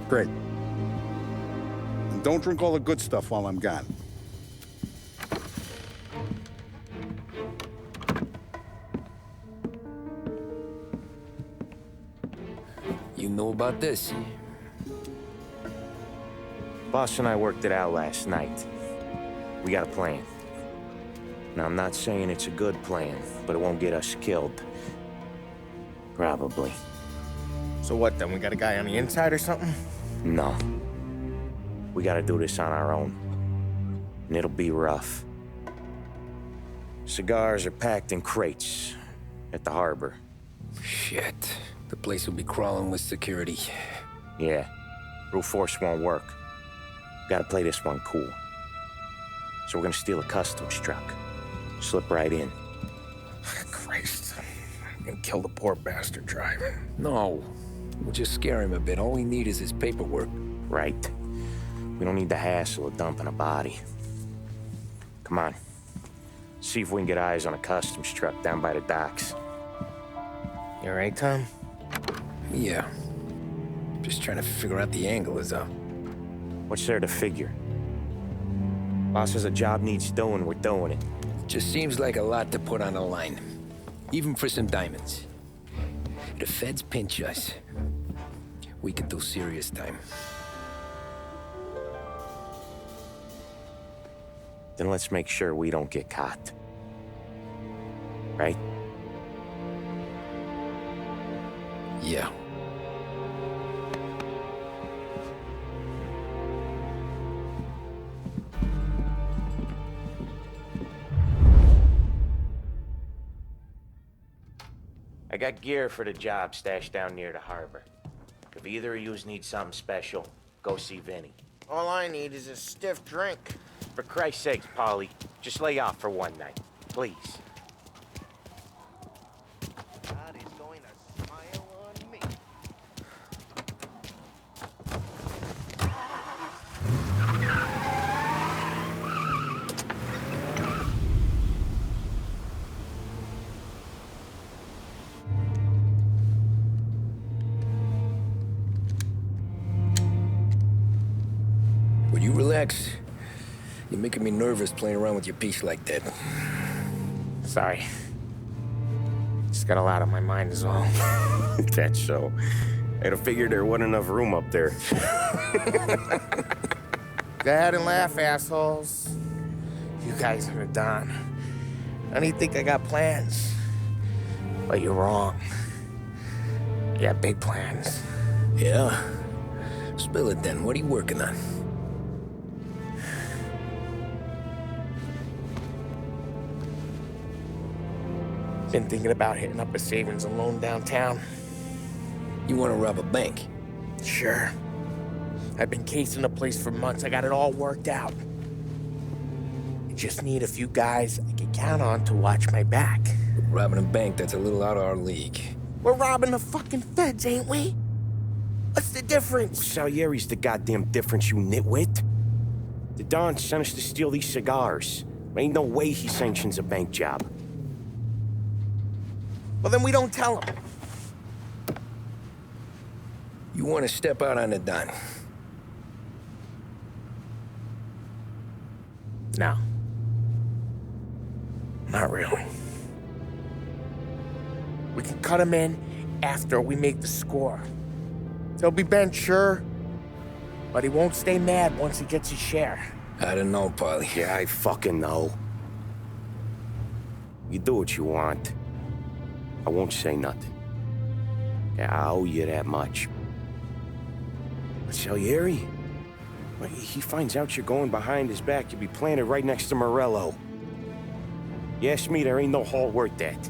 Great. And don't drink all the good stuff while I'm gone. You know about this? Boss and I worked it out last night. We got a plan. Now, I'm not saying it's a good plan, but it won't get us killed. Probably. So what then? We got a guy on the inside or something? No. We gotta do this on our own. And it'll be rough. Cigars are packed in crates at the harbor. Shit. The place will be crawling with security. Yeah. Brute force won't work. Gotta play this one cool. So we're gonna steal a customs truck. Slip right in. Christ. And kill the poor bastard driver. No. We'll just scare him a bit. All we need is his paperwork. Right. We don't need the hassle of dumping a body. Come on. See if we can get eyes on a customs truck down by the docks. You all right, Tom? Yeah. Just trying to figure out the angle is up. What's there to figure? Boss says a job needs doing, we're doing it. Just seems like a lot to put on the line. Even for some diamonds. If the feds pinch us, we could do serious time. Then let's make sure we don't get caught. Right? Yeah. I got gear for the job stashed down near the harbor. If either of yous need something special, go see Vinny. All I need is a stiff drink. For Christ's sakes, Polly, just lay off for one night, please. God is going to smile on me. Will you relax? You're making me nervous playing around with your piece like that. Sorry. Just got a lot on my mind is all. That's so. I'd have figured there wasn't enough room up there. Go ahead and laugh, assholes. You guys are done. I don't even think I got plans. But you're wrong. I got big plans. Yeah? Spill it then. What are you working on? Been thinking about hitting up a savings and loan downtown. You want to rob a bank? Sure. I've been casing the place for months. I got it all worked out. I just need a few guys I can count on to watch my back. Robbing a bank, that's a little out of our league. We're robbing the fucking feds, ain't we? What's the difference? Salieri's the goddamn difference, you nitwit. The Don sent us to steal these cigars. Ain't no way he sanctions a bank job. Well, then we don't tell him. You want to step out on the Don? No. Not really. We can cut him in after we make the score. He'll be bent, sure, but he won't stay mad once he gets his share. I don't know, Polly. Yeah, I fucking know. You do what you want. I won't say nothing. Yeah, I owe you that much. But Salieri? Well, he finds out you're going behind his back, you'll be planted right next to Morello. You ask me, there ain't no haul worth that.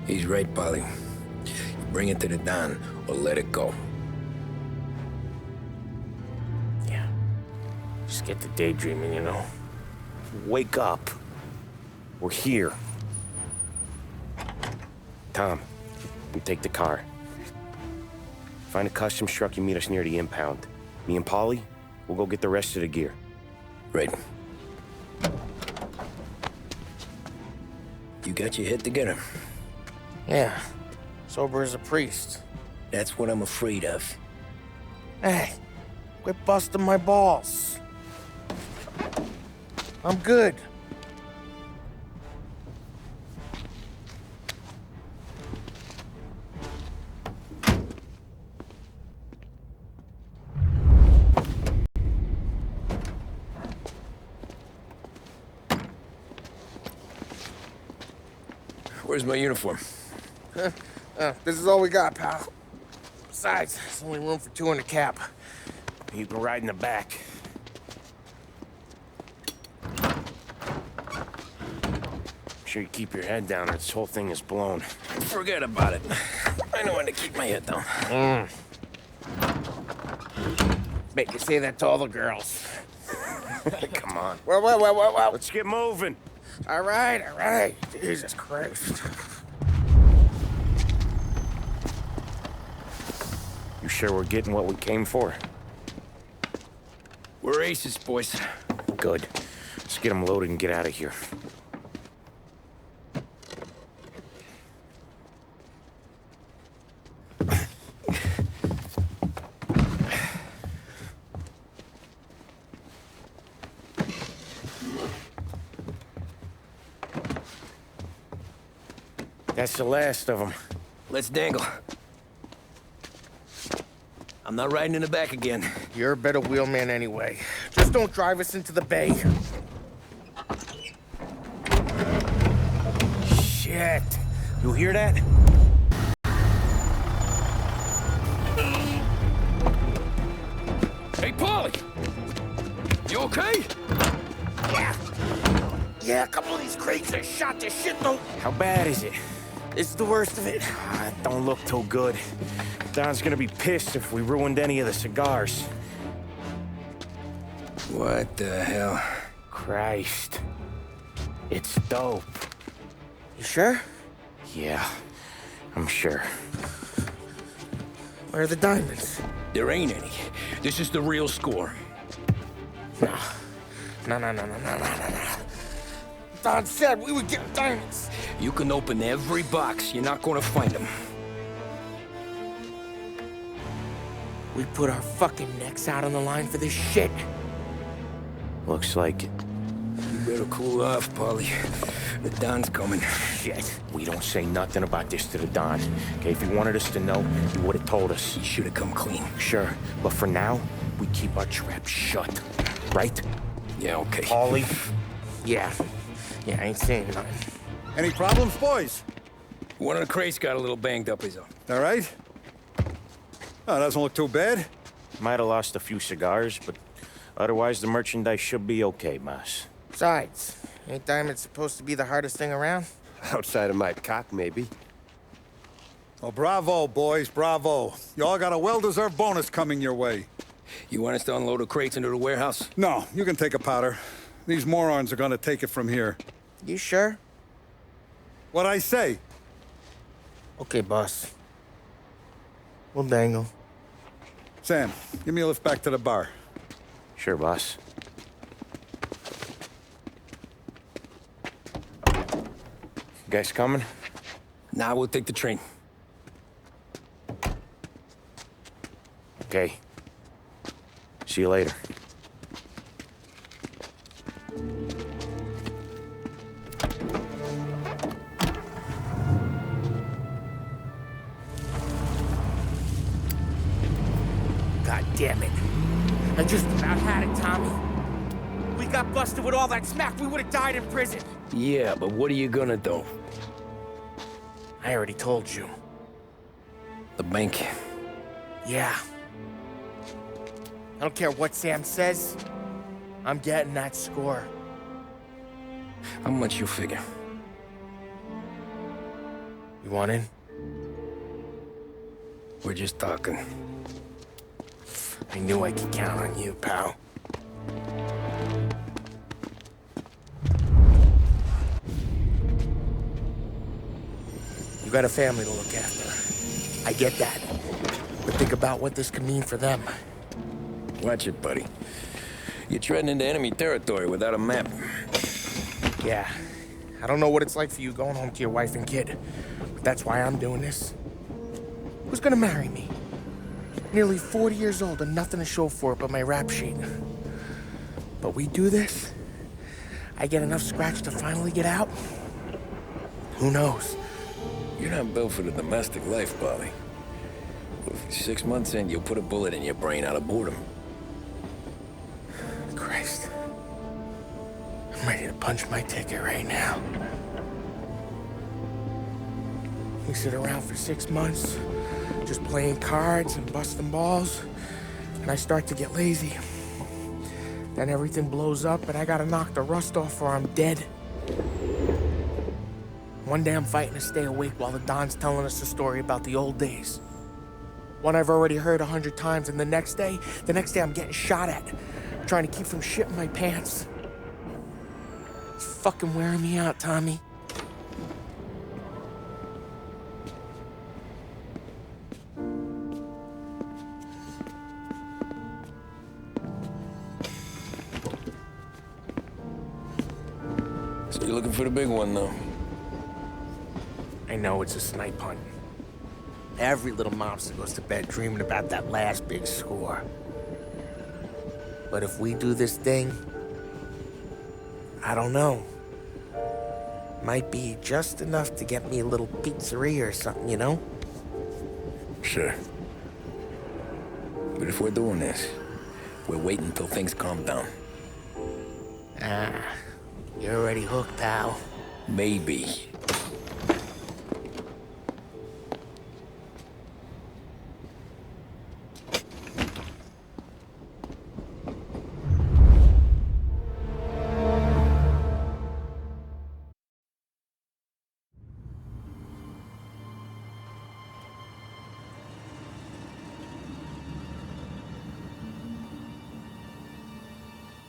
He's right, Polly. You bring it to the Don, or let it go. Yeah. Just get to daydreaming, you know. Wake up. We're here. Tom, you take the car. Find a customs truck and meet us near the impound. Me and Polly, we'll go get the rest of the gear. Right. You got your head together. Yeah. Sober as a priest. That's what I'm afraid of. Hey, quit busting my balls. I'm good. Where's my uniform? This is all we got, pal. Besides, there's only room for 2 in the cap. You can ride in the back. Sure you keep your head down or this whole thing is blown. Forget about it. I know when to keep my head down. Bet you say that to all the girls. Come on. Well. Let's get moving. All right. Jesus Christ. You sure we're getting what we came for? We're aces, boys. Good. Let's get them loaded and get out of here. That's the last of them. Let's dangle. I'm not riding in the back again. You're a better wheelman anyway. Just don't drive us into the bay. Shit. You hear that? Hey, Paulie! You okay? Yeah, a couple of these crates are shot to shit, though. How bad is it? It's the worst of it. Don't look too good. Don's gonna be pissed if we ruined any of the cigars. What the hell? Christ. It's dope. You sure? Yeah, I'm sure. Where are the diamonds? There ain't any. This is the real score. No. Don said we would get diamonds. You can open every box. You're not gonna find them. We put our fucking necks out on the line for this shit. Looks like it. You better cool off, Paulie. The Don's coming. Shit. We don't say nothing about this to the Don. Okay, if he wanted us to know, he would have told us. He should have come clean. Sure, but for now, we keep our trap shut. Right? Yeah, okay. Paulie? Yeah, I ain't saying nothing. Any problems, boys? One of the crates got a little banged up, is all. All right? Oh, doesn't look too bad. Might have lost a few cigars, but otherwise the merchandise should be okay, Mas. Besides, ain't diamonds supposed to be the hardest thing around? Outside of my cock, maybe. Well, bravo, boys, bravo. You all got a well-deserved bonus coming your way. You want us to unload the crates into the warehouse? No, you can take a powder. These morons are gonna take it from here. You sure? What'd I say? Okay, boss. We'll dangle. Sam, give me a lift back to the bar. Sure, boss. You guys coming? Nah, we'll take the train. Okay. See you later. God damn it. I just about had it, Tommy. We got busted with all that smack, we would have died in prison. Yeah, but what are you gonna do? I already told you. The bank? Yeah. I don't care what Sam says. I'm getting that score. How much you figure? You want in? We're just talking. I knew I could count on you, pal. You got a family to look after. I get that. But think about what this could mean for them. Watch it, buddy. You're treading into enemy territory without a map. Yeah. I don't know what it's like for you going home to your wife and kid. But that's why I'm doing this. Who's gonna marry me? Nearly 40 years old and nothing to show for it but my rap sheet. But we do this, I get enough scratch to finally get out? Who knows? You're not built for the domestic life, Bobby. 6 months in, you'll put a bullet in your brain out of boredom. Christ. I'm ready to punch my ticket right now. We sit around for 6 months, just playing cards and busting balls, and I start to get lazy. Then everything blows up and I gotta knock the rust off or I'm dead. One day I'm fighting to stay awake while the Don's telling us a story about the old days. One I've already heard 100 times, and the next day I'm getting shot at, trying to keep from shitting my pants. It's fucking wearing me out, Tommy. So you're looking for the big one, though? I know it's a snipe hunt. Every little mobster goes to bed dreaming about that last big score. But if we do this thing, I don't know. Might be just enough to get me a little pizzeria or something, you know? Sure. But if we're doing this, we're waiting until things calm down. Ah, you're already hooked, pal. Maybe.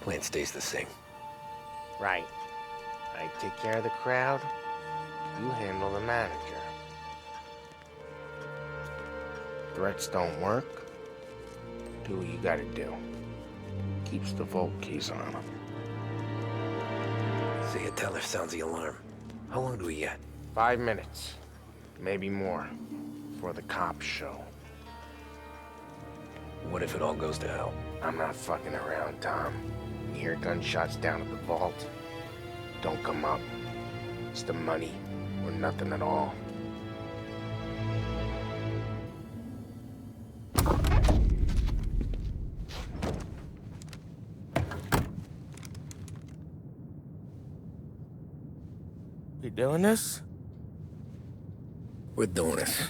Plan stays the same. Right. I take care of the crowd, you handle the manager. Threats don't work, do what you gotta do. Keeps the vault keys on him. See, a teller sounds the alarm. How long do we get? 5 minutes, maybe more, before the cops show. What if it all goes to hell? I'm not fucking around, Tom. You hear gunshots down at the vault? Don't come up. It's the money, or nothing at all. You doing this? We're doing this.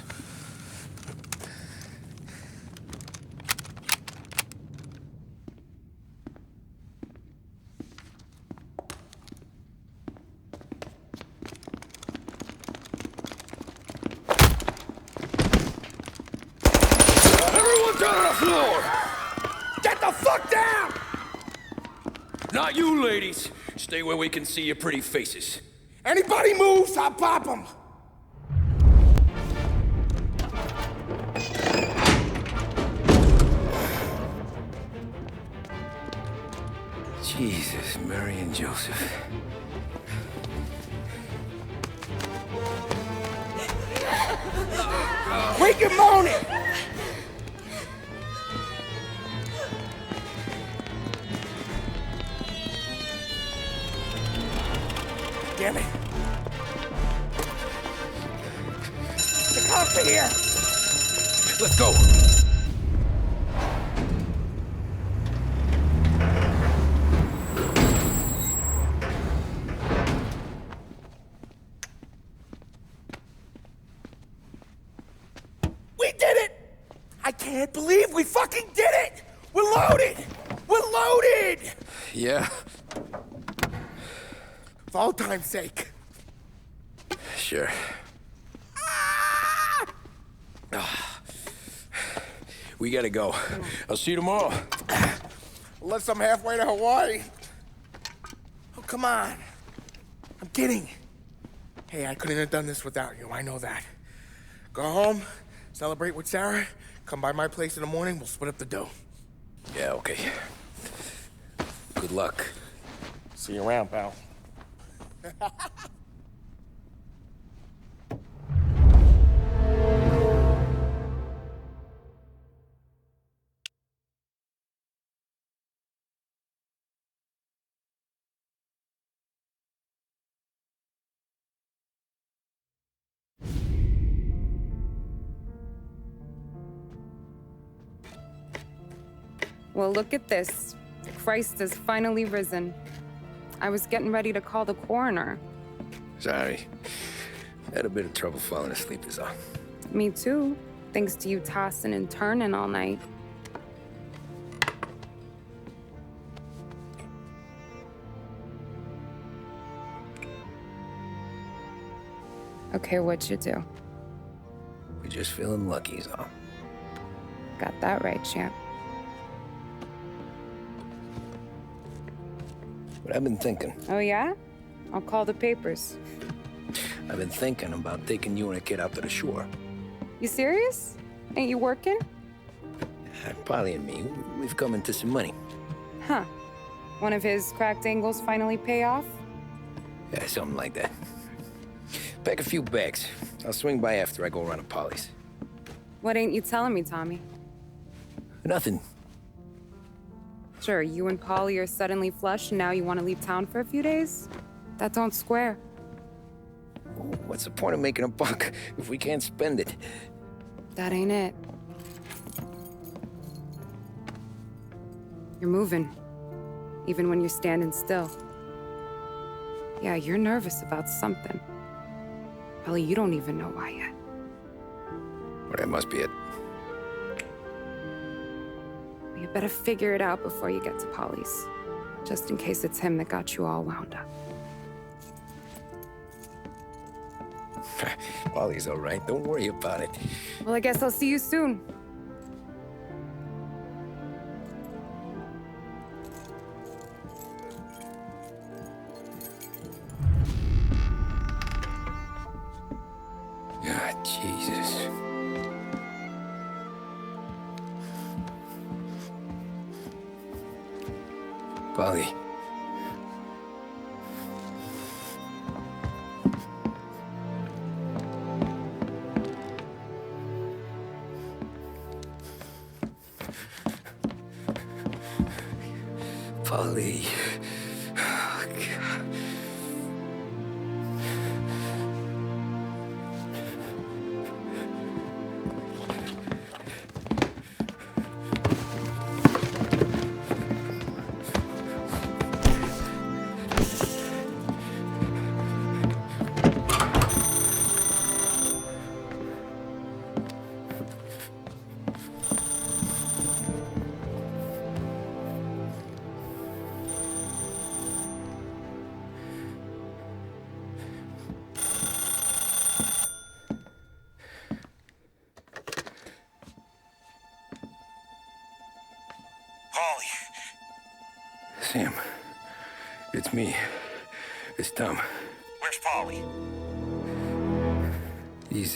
Get the fuck down! Not you, ladies. Stay where we can see your pretty faces. Anybody moves, I'll pop them! Jesus, Mary and Joseph. Wake him moaning! Damn it. The cops are here! Let's go! can't believe we fucking did it! We're loaded! We're loaded! Yeah. For all time's sake. Sure. We gotta go. I'll see you tomorrow. Unless I'm halfway to Hawaii. Oh, come on. I'm kidding. Hey, I couldn't have done this without you. I know that. Go home, celebrate with Sarah, come by my place in the morning, we'll split up the dough. Yeah, okay. Good luck. See you around, pal. Well, look at this. Christ has finally risen. I was getting ready to call the coroner. Sorry. Had a bit of trouble falling asleep is all. Me too, thanks to you tossing and turning all night. Okay, what'd you do? We're just feeling lucky is all. Got that right, champ. But I've been thinking. Oh, yeah? I'll call the papers. I've been thinking about taking you and a kid out to the shore. You serious? Ain't you working? Polly and me, we've come into some money. Huh. One of his cracked angles finally pay off? Yeah, something like that. Pack a few bags. I'll swing by after I go around to Polly's. What ain't you telling me, Tommy? Nothing. Sure, you and Polly are suddenly flush and now you want to leave town for a few days? That don't square. What's the point of making a buck if we can't spend it? That ain't it. You're moving, even when you're standing still. Yeah, you're nervous about something. Probably you don't even know why yet. Well, that must be it. You better figure it out before you get to Polly's. Just in case it's him that got you all wound up. Polly's all right. Don't worry about it. Well, I guess I'll see you soon. Ah, Jesus. Polly. Polly. Oh, God. Sam, it's me. It's Tom. Where's Polly? He's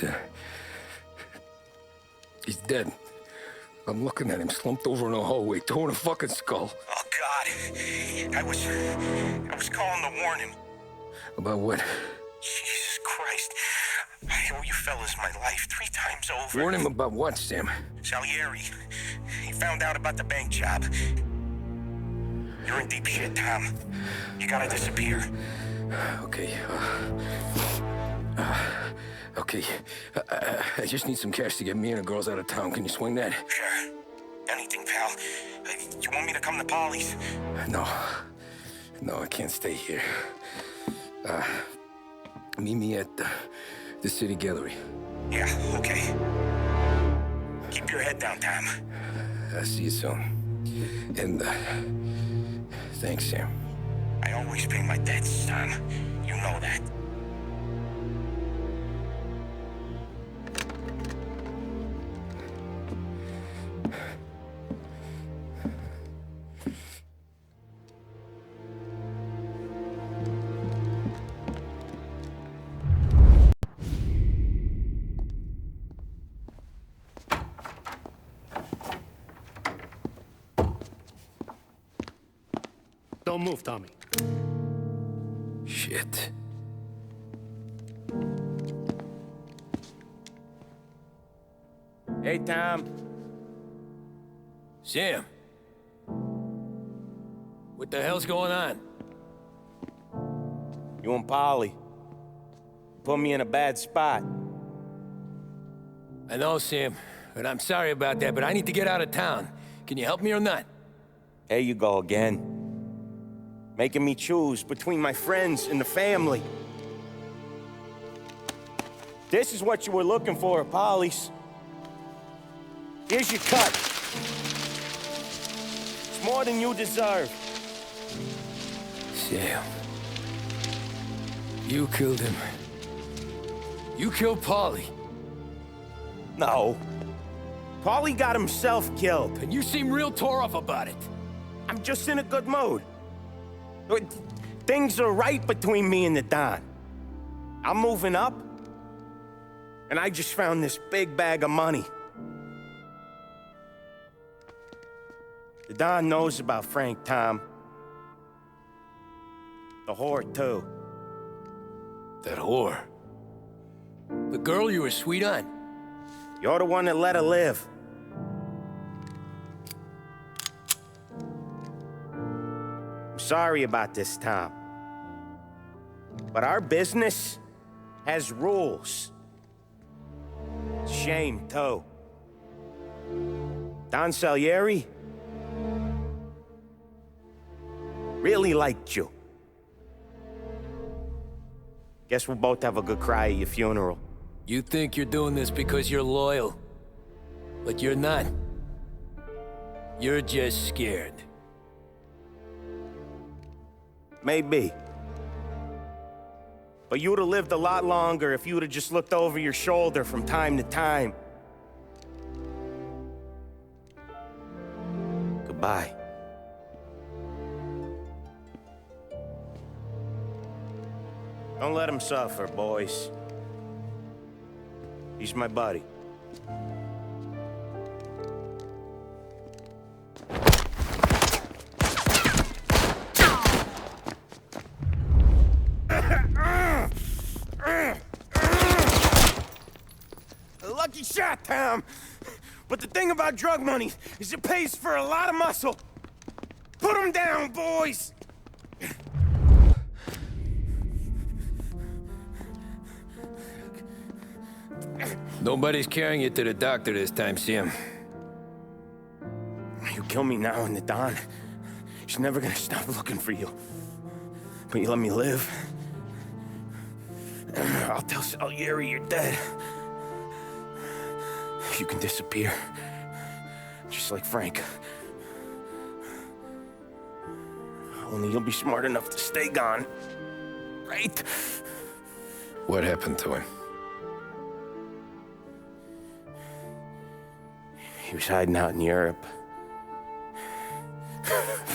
dead. I'm looking at him slumped over in the hallway, torn a fucking skull. Oh, God. I was calling to warn him. About what? Jesus Christ. I owe you fellas my life 3 times over. Warn him about what, Sam? Salieri. He found out about the bank job. You're in deep shit, Tom. You gotta disappear. Okay. Okay. I just need some cash to get me and the girls out of town. Can you swing that? Sure. Anything, pal. You want me to come to Polly's? No. No, I can't stay here. Meet me at the city gallery. Yeah, okay. Keep your head down, Tom. I'll see you soon. And, thanks, Sam. I always pay my debts, Tom. You know that. Don't move, Tommy. Shit. Hey, Tom. Sam. What the hell's going on? You and Polly put me in a bad spot. I know, Sam, and I'm sorry about that, but I need to get out of town. Can you help me or not? There you go again. Making me choose between my friends and the family. This is what you were looking for, Polly's. Here's your cut. It's more than you deserve. Sam. You killed him. You killed Paulie. No. Paulie got himself killed. And you seem real tore up about it. I'm just in a good mood. Things are right between me and the Don. I'm moving up, and I just found this big bag of money. The Don knows about Frank, Tom. The whore, too. That whore? The girl you were sweet on? You're the one that let her live. I'm sorry about this, Tom. But our business has rules. Shame, too. Don Salieri really liked you. Guess we'll both have a good cry at your funeral. You think you're doing this because you're loyal, but you're not. You're just scared. Maybe. But you'd have lived a lot longer if you'd have just looked over your shoulder from time to time. Goodbye. Don't let him suffer, boys. He's my buddy. Lucky shot, Tom. But the thing about drug money is it pays for a lot of muscle. Put him down, boys! Nobody's carrying you to the doctor this time, Sam. You kill me now and the Don. She's never gonna stop looking for you. But you let me live. I'll tell Salieri you're dead. You can disappear. Just like Frank. Only you'll be smart enough to stay gone. Right? What happened to him? He was hiding out in Europe.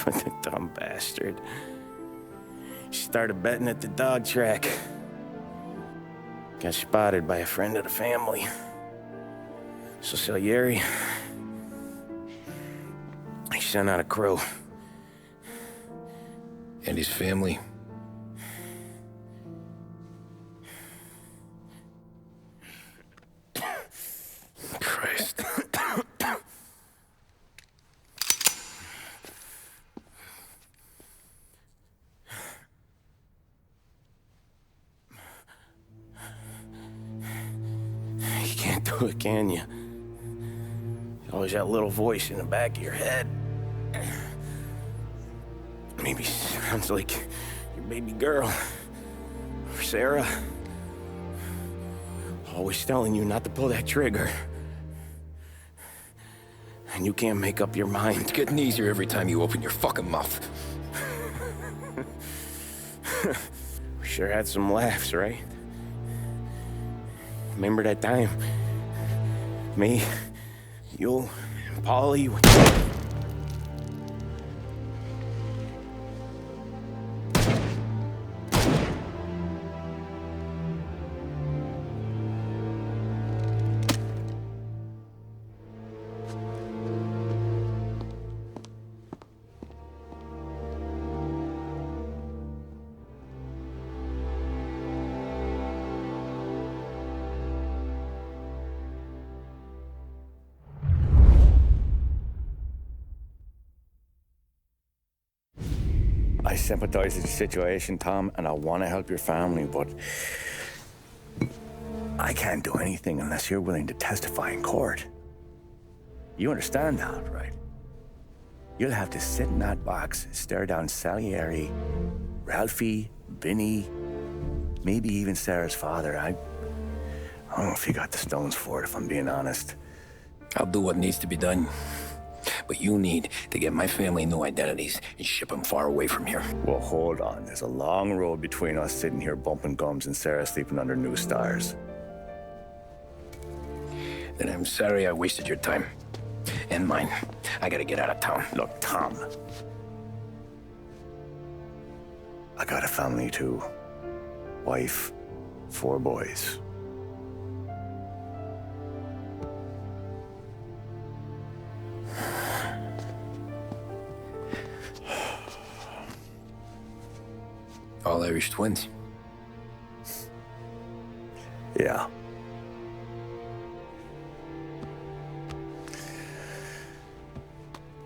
But the dumb bastard. He started betting at the dog track. Got spotted by a friend of the family. So Salieri, he sent out a crew. And his family? Christ. You can't do it, can you? Always that little voice in the back of your head. Maybe sounds like your baby girl. Or Sarah. Always telling you not to pull that trigger. And you can't make up your mind. It's getting easier every time you open your fucking mouth. We sure had some laughs, right? Remember that time? Me, you, and Paulie. I sympathize with the situation, Tom, and I want to help your family, but I can't do anything unless you're willing to testify in court. You understand that, right? You'll have to sit in that box, stare down Salieri, Ralphie, Vinny, maybe even Sarah's father. I don't know if you got the stones for it, if I'm being honest. I'll do what needs to be done. But you need to get my family new identities and ship them far away from here. Well, hold on. There's a long road between us sitting here bumping gums and Sarah sleeping under new stars. Then I'm sorry I wasted your time. And mine. I gotta get out of town. Look, Tom. I got a family too. Wife, 4 boys. All Irish twins. Yeah.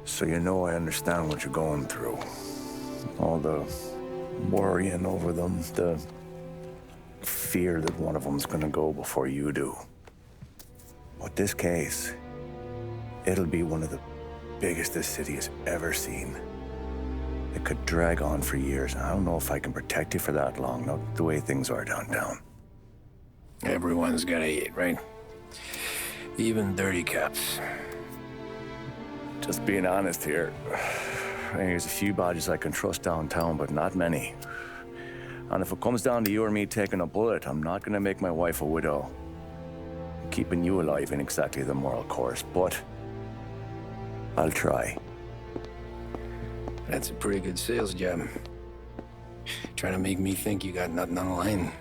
So you know I understand what you're going through. All the worrying over them, the fear that one of them's gonna go before you do. But this case, it'll be one of the biggest this city has ever seen. It could drag on for years. I don't know if I can protect you for that long, not the way things are downtown. Everyone's gotta eat, right? Even dirty cops. Just being honest here. There's a few badges I can trust downtown, but not many. And if it comes down to you or me taking a bullet, I'm not gonna make my wife a widow. Keeping you alive ain't exactly the moral course, but I'll try. That's a pretty good sales job. Trying to make me think you got nothing on the line.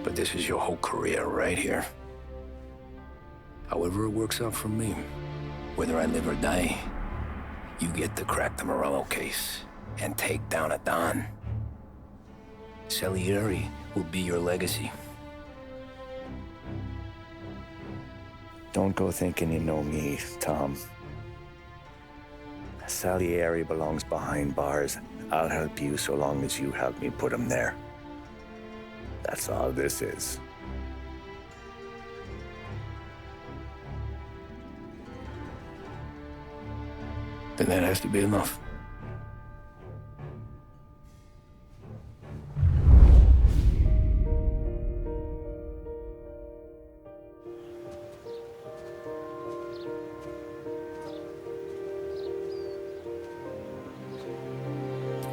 But this is your whole career right here. However it works out for me, whether I live or die, you get to crack the Morello case and take down a Don. Salieri will be your legacy. Don't go thinking you know me, Tom. Salieri belongs behind bars. I'll help you so long as you help me put him there. That's all this is. Then that has to be enough.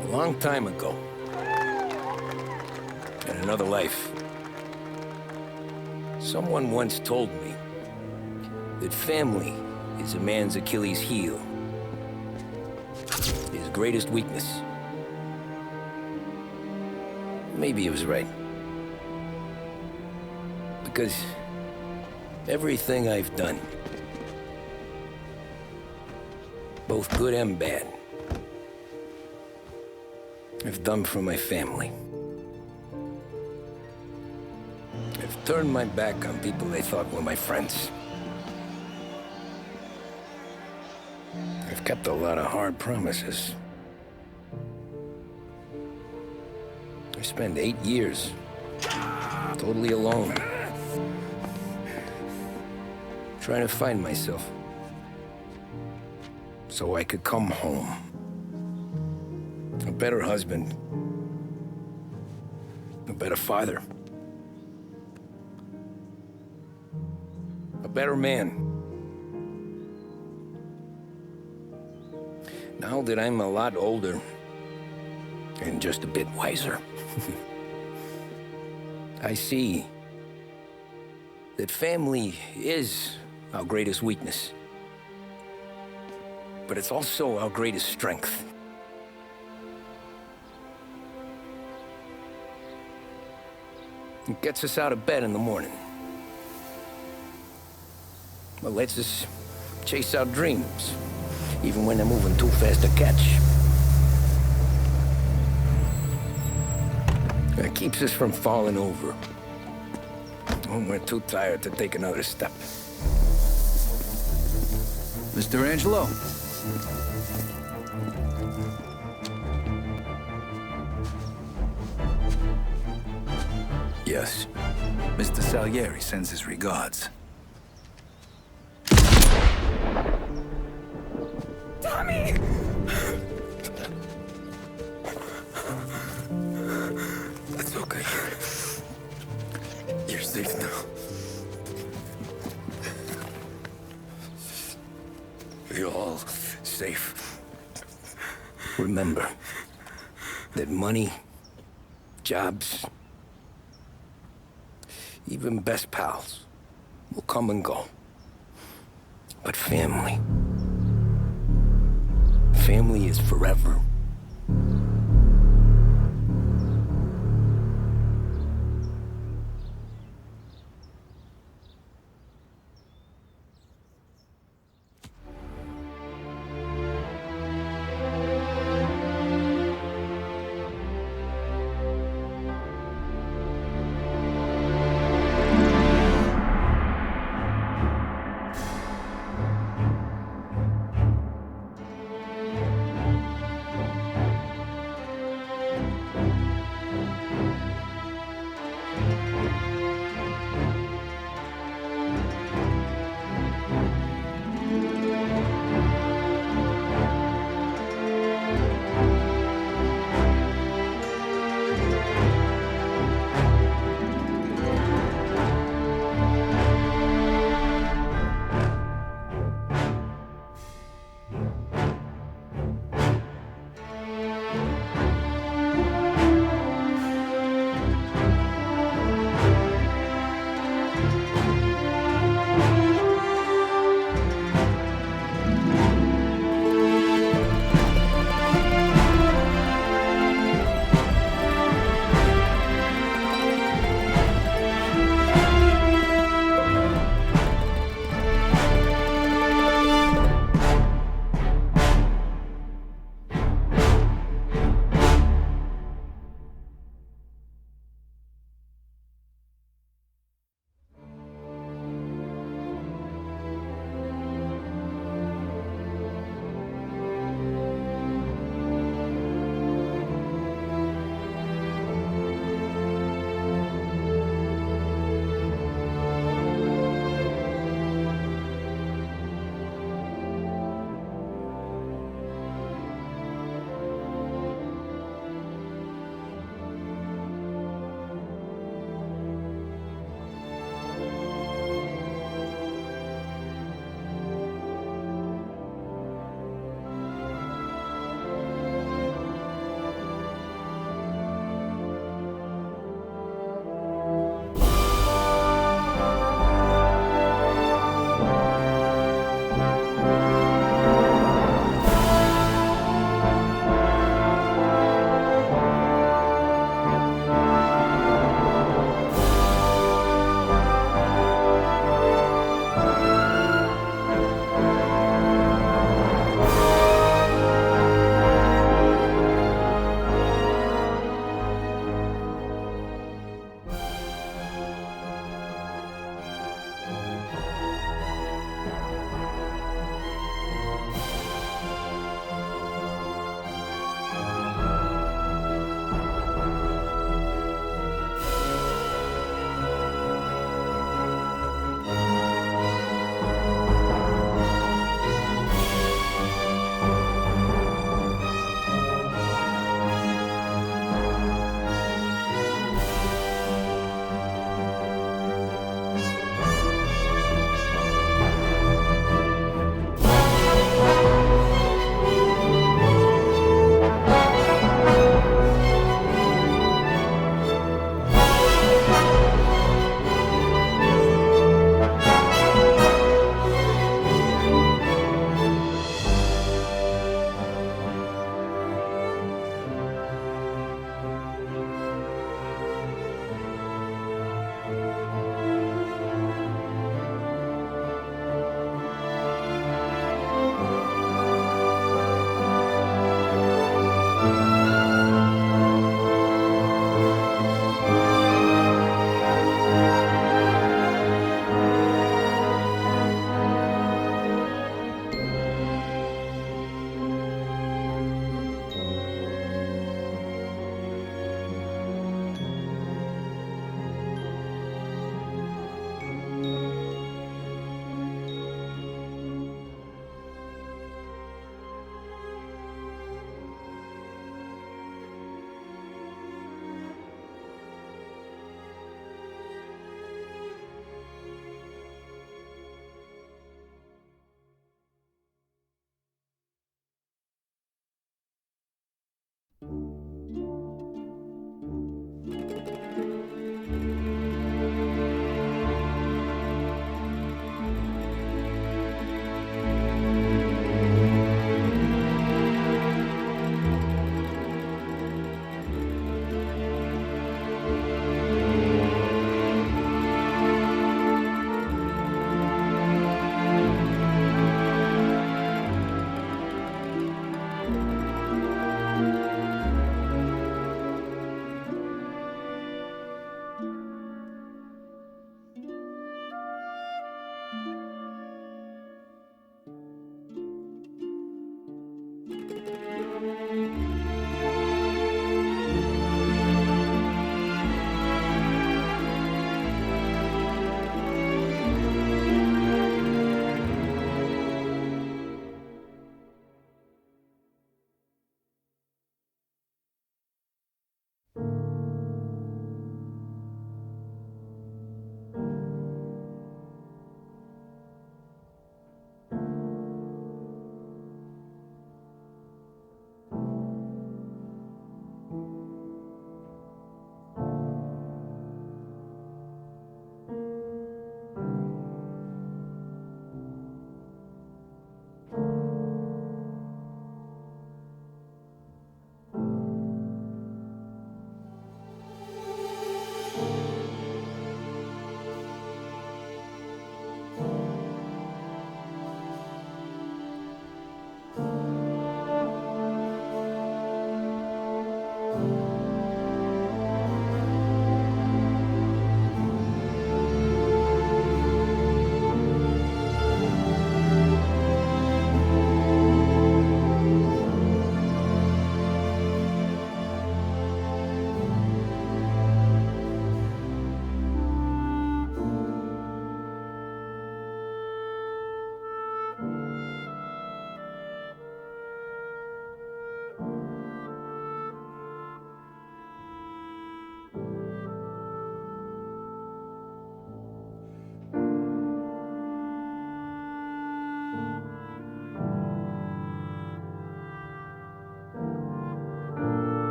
A long time ago, in another life, someone once told me that family is a man's Achilles heel, his greatest weakness. Maybe he was right. Because everything I've done, both good and bad, I've done for my family. I've turned my back on people they thought were my friends. I've kept a lot of hard promises. I spent 8 years totally alone, trying to find myself so I could come home. A better husband, a better father, a better man. Now that I'm a lot older and just a bit wiser, I see that family is our greatest weakness, but it's also our greatest strength. It gets us out of bed in the morning. It lets us chase our dreams, even when they're moving too fast to catch. It keeps us from falling over when we're too tired to take another step. Mr. Angelo. Yes. Mr. Salieri sends his regards. Tommy! That's okay. You're safe now. You're all safe. Remember that money, jobs, even best pals will come and go. But family is forever.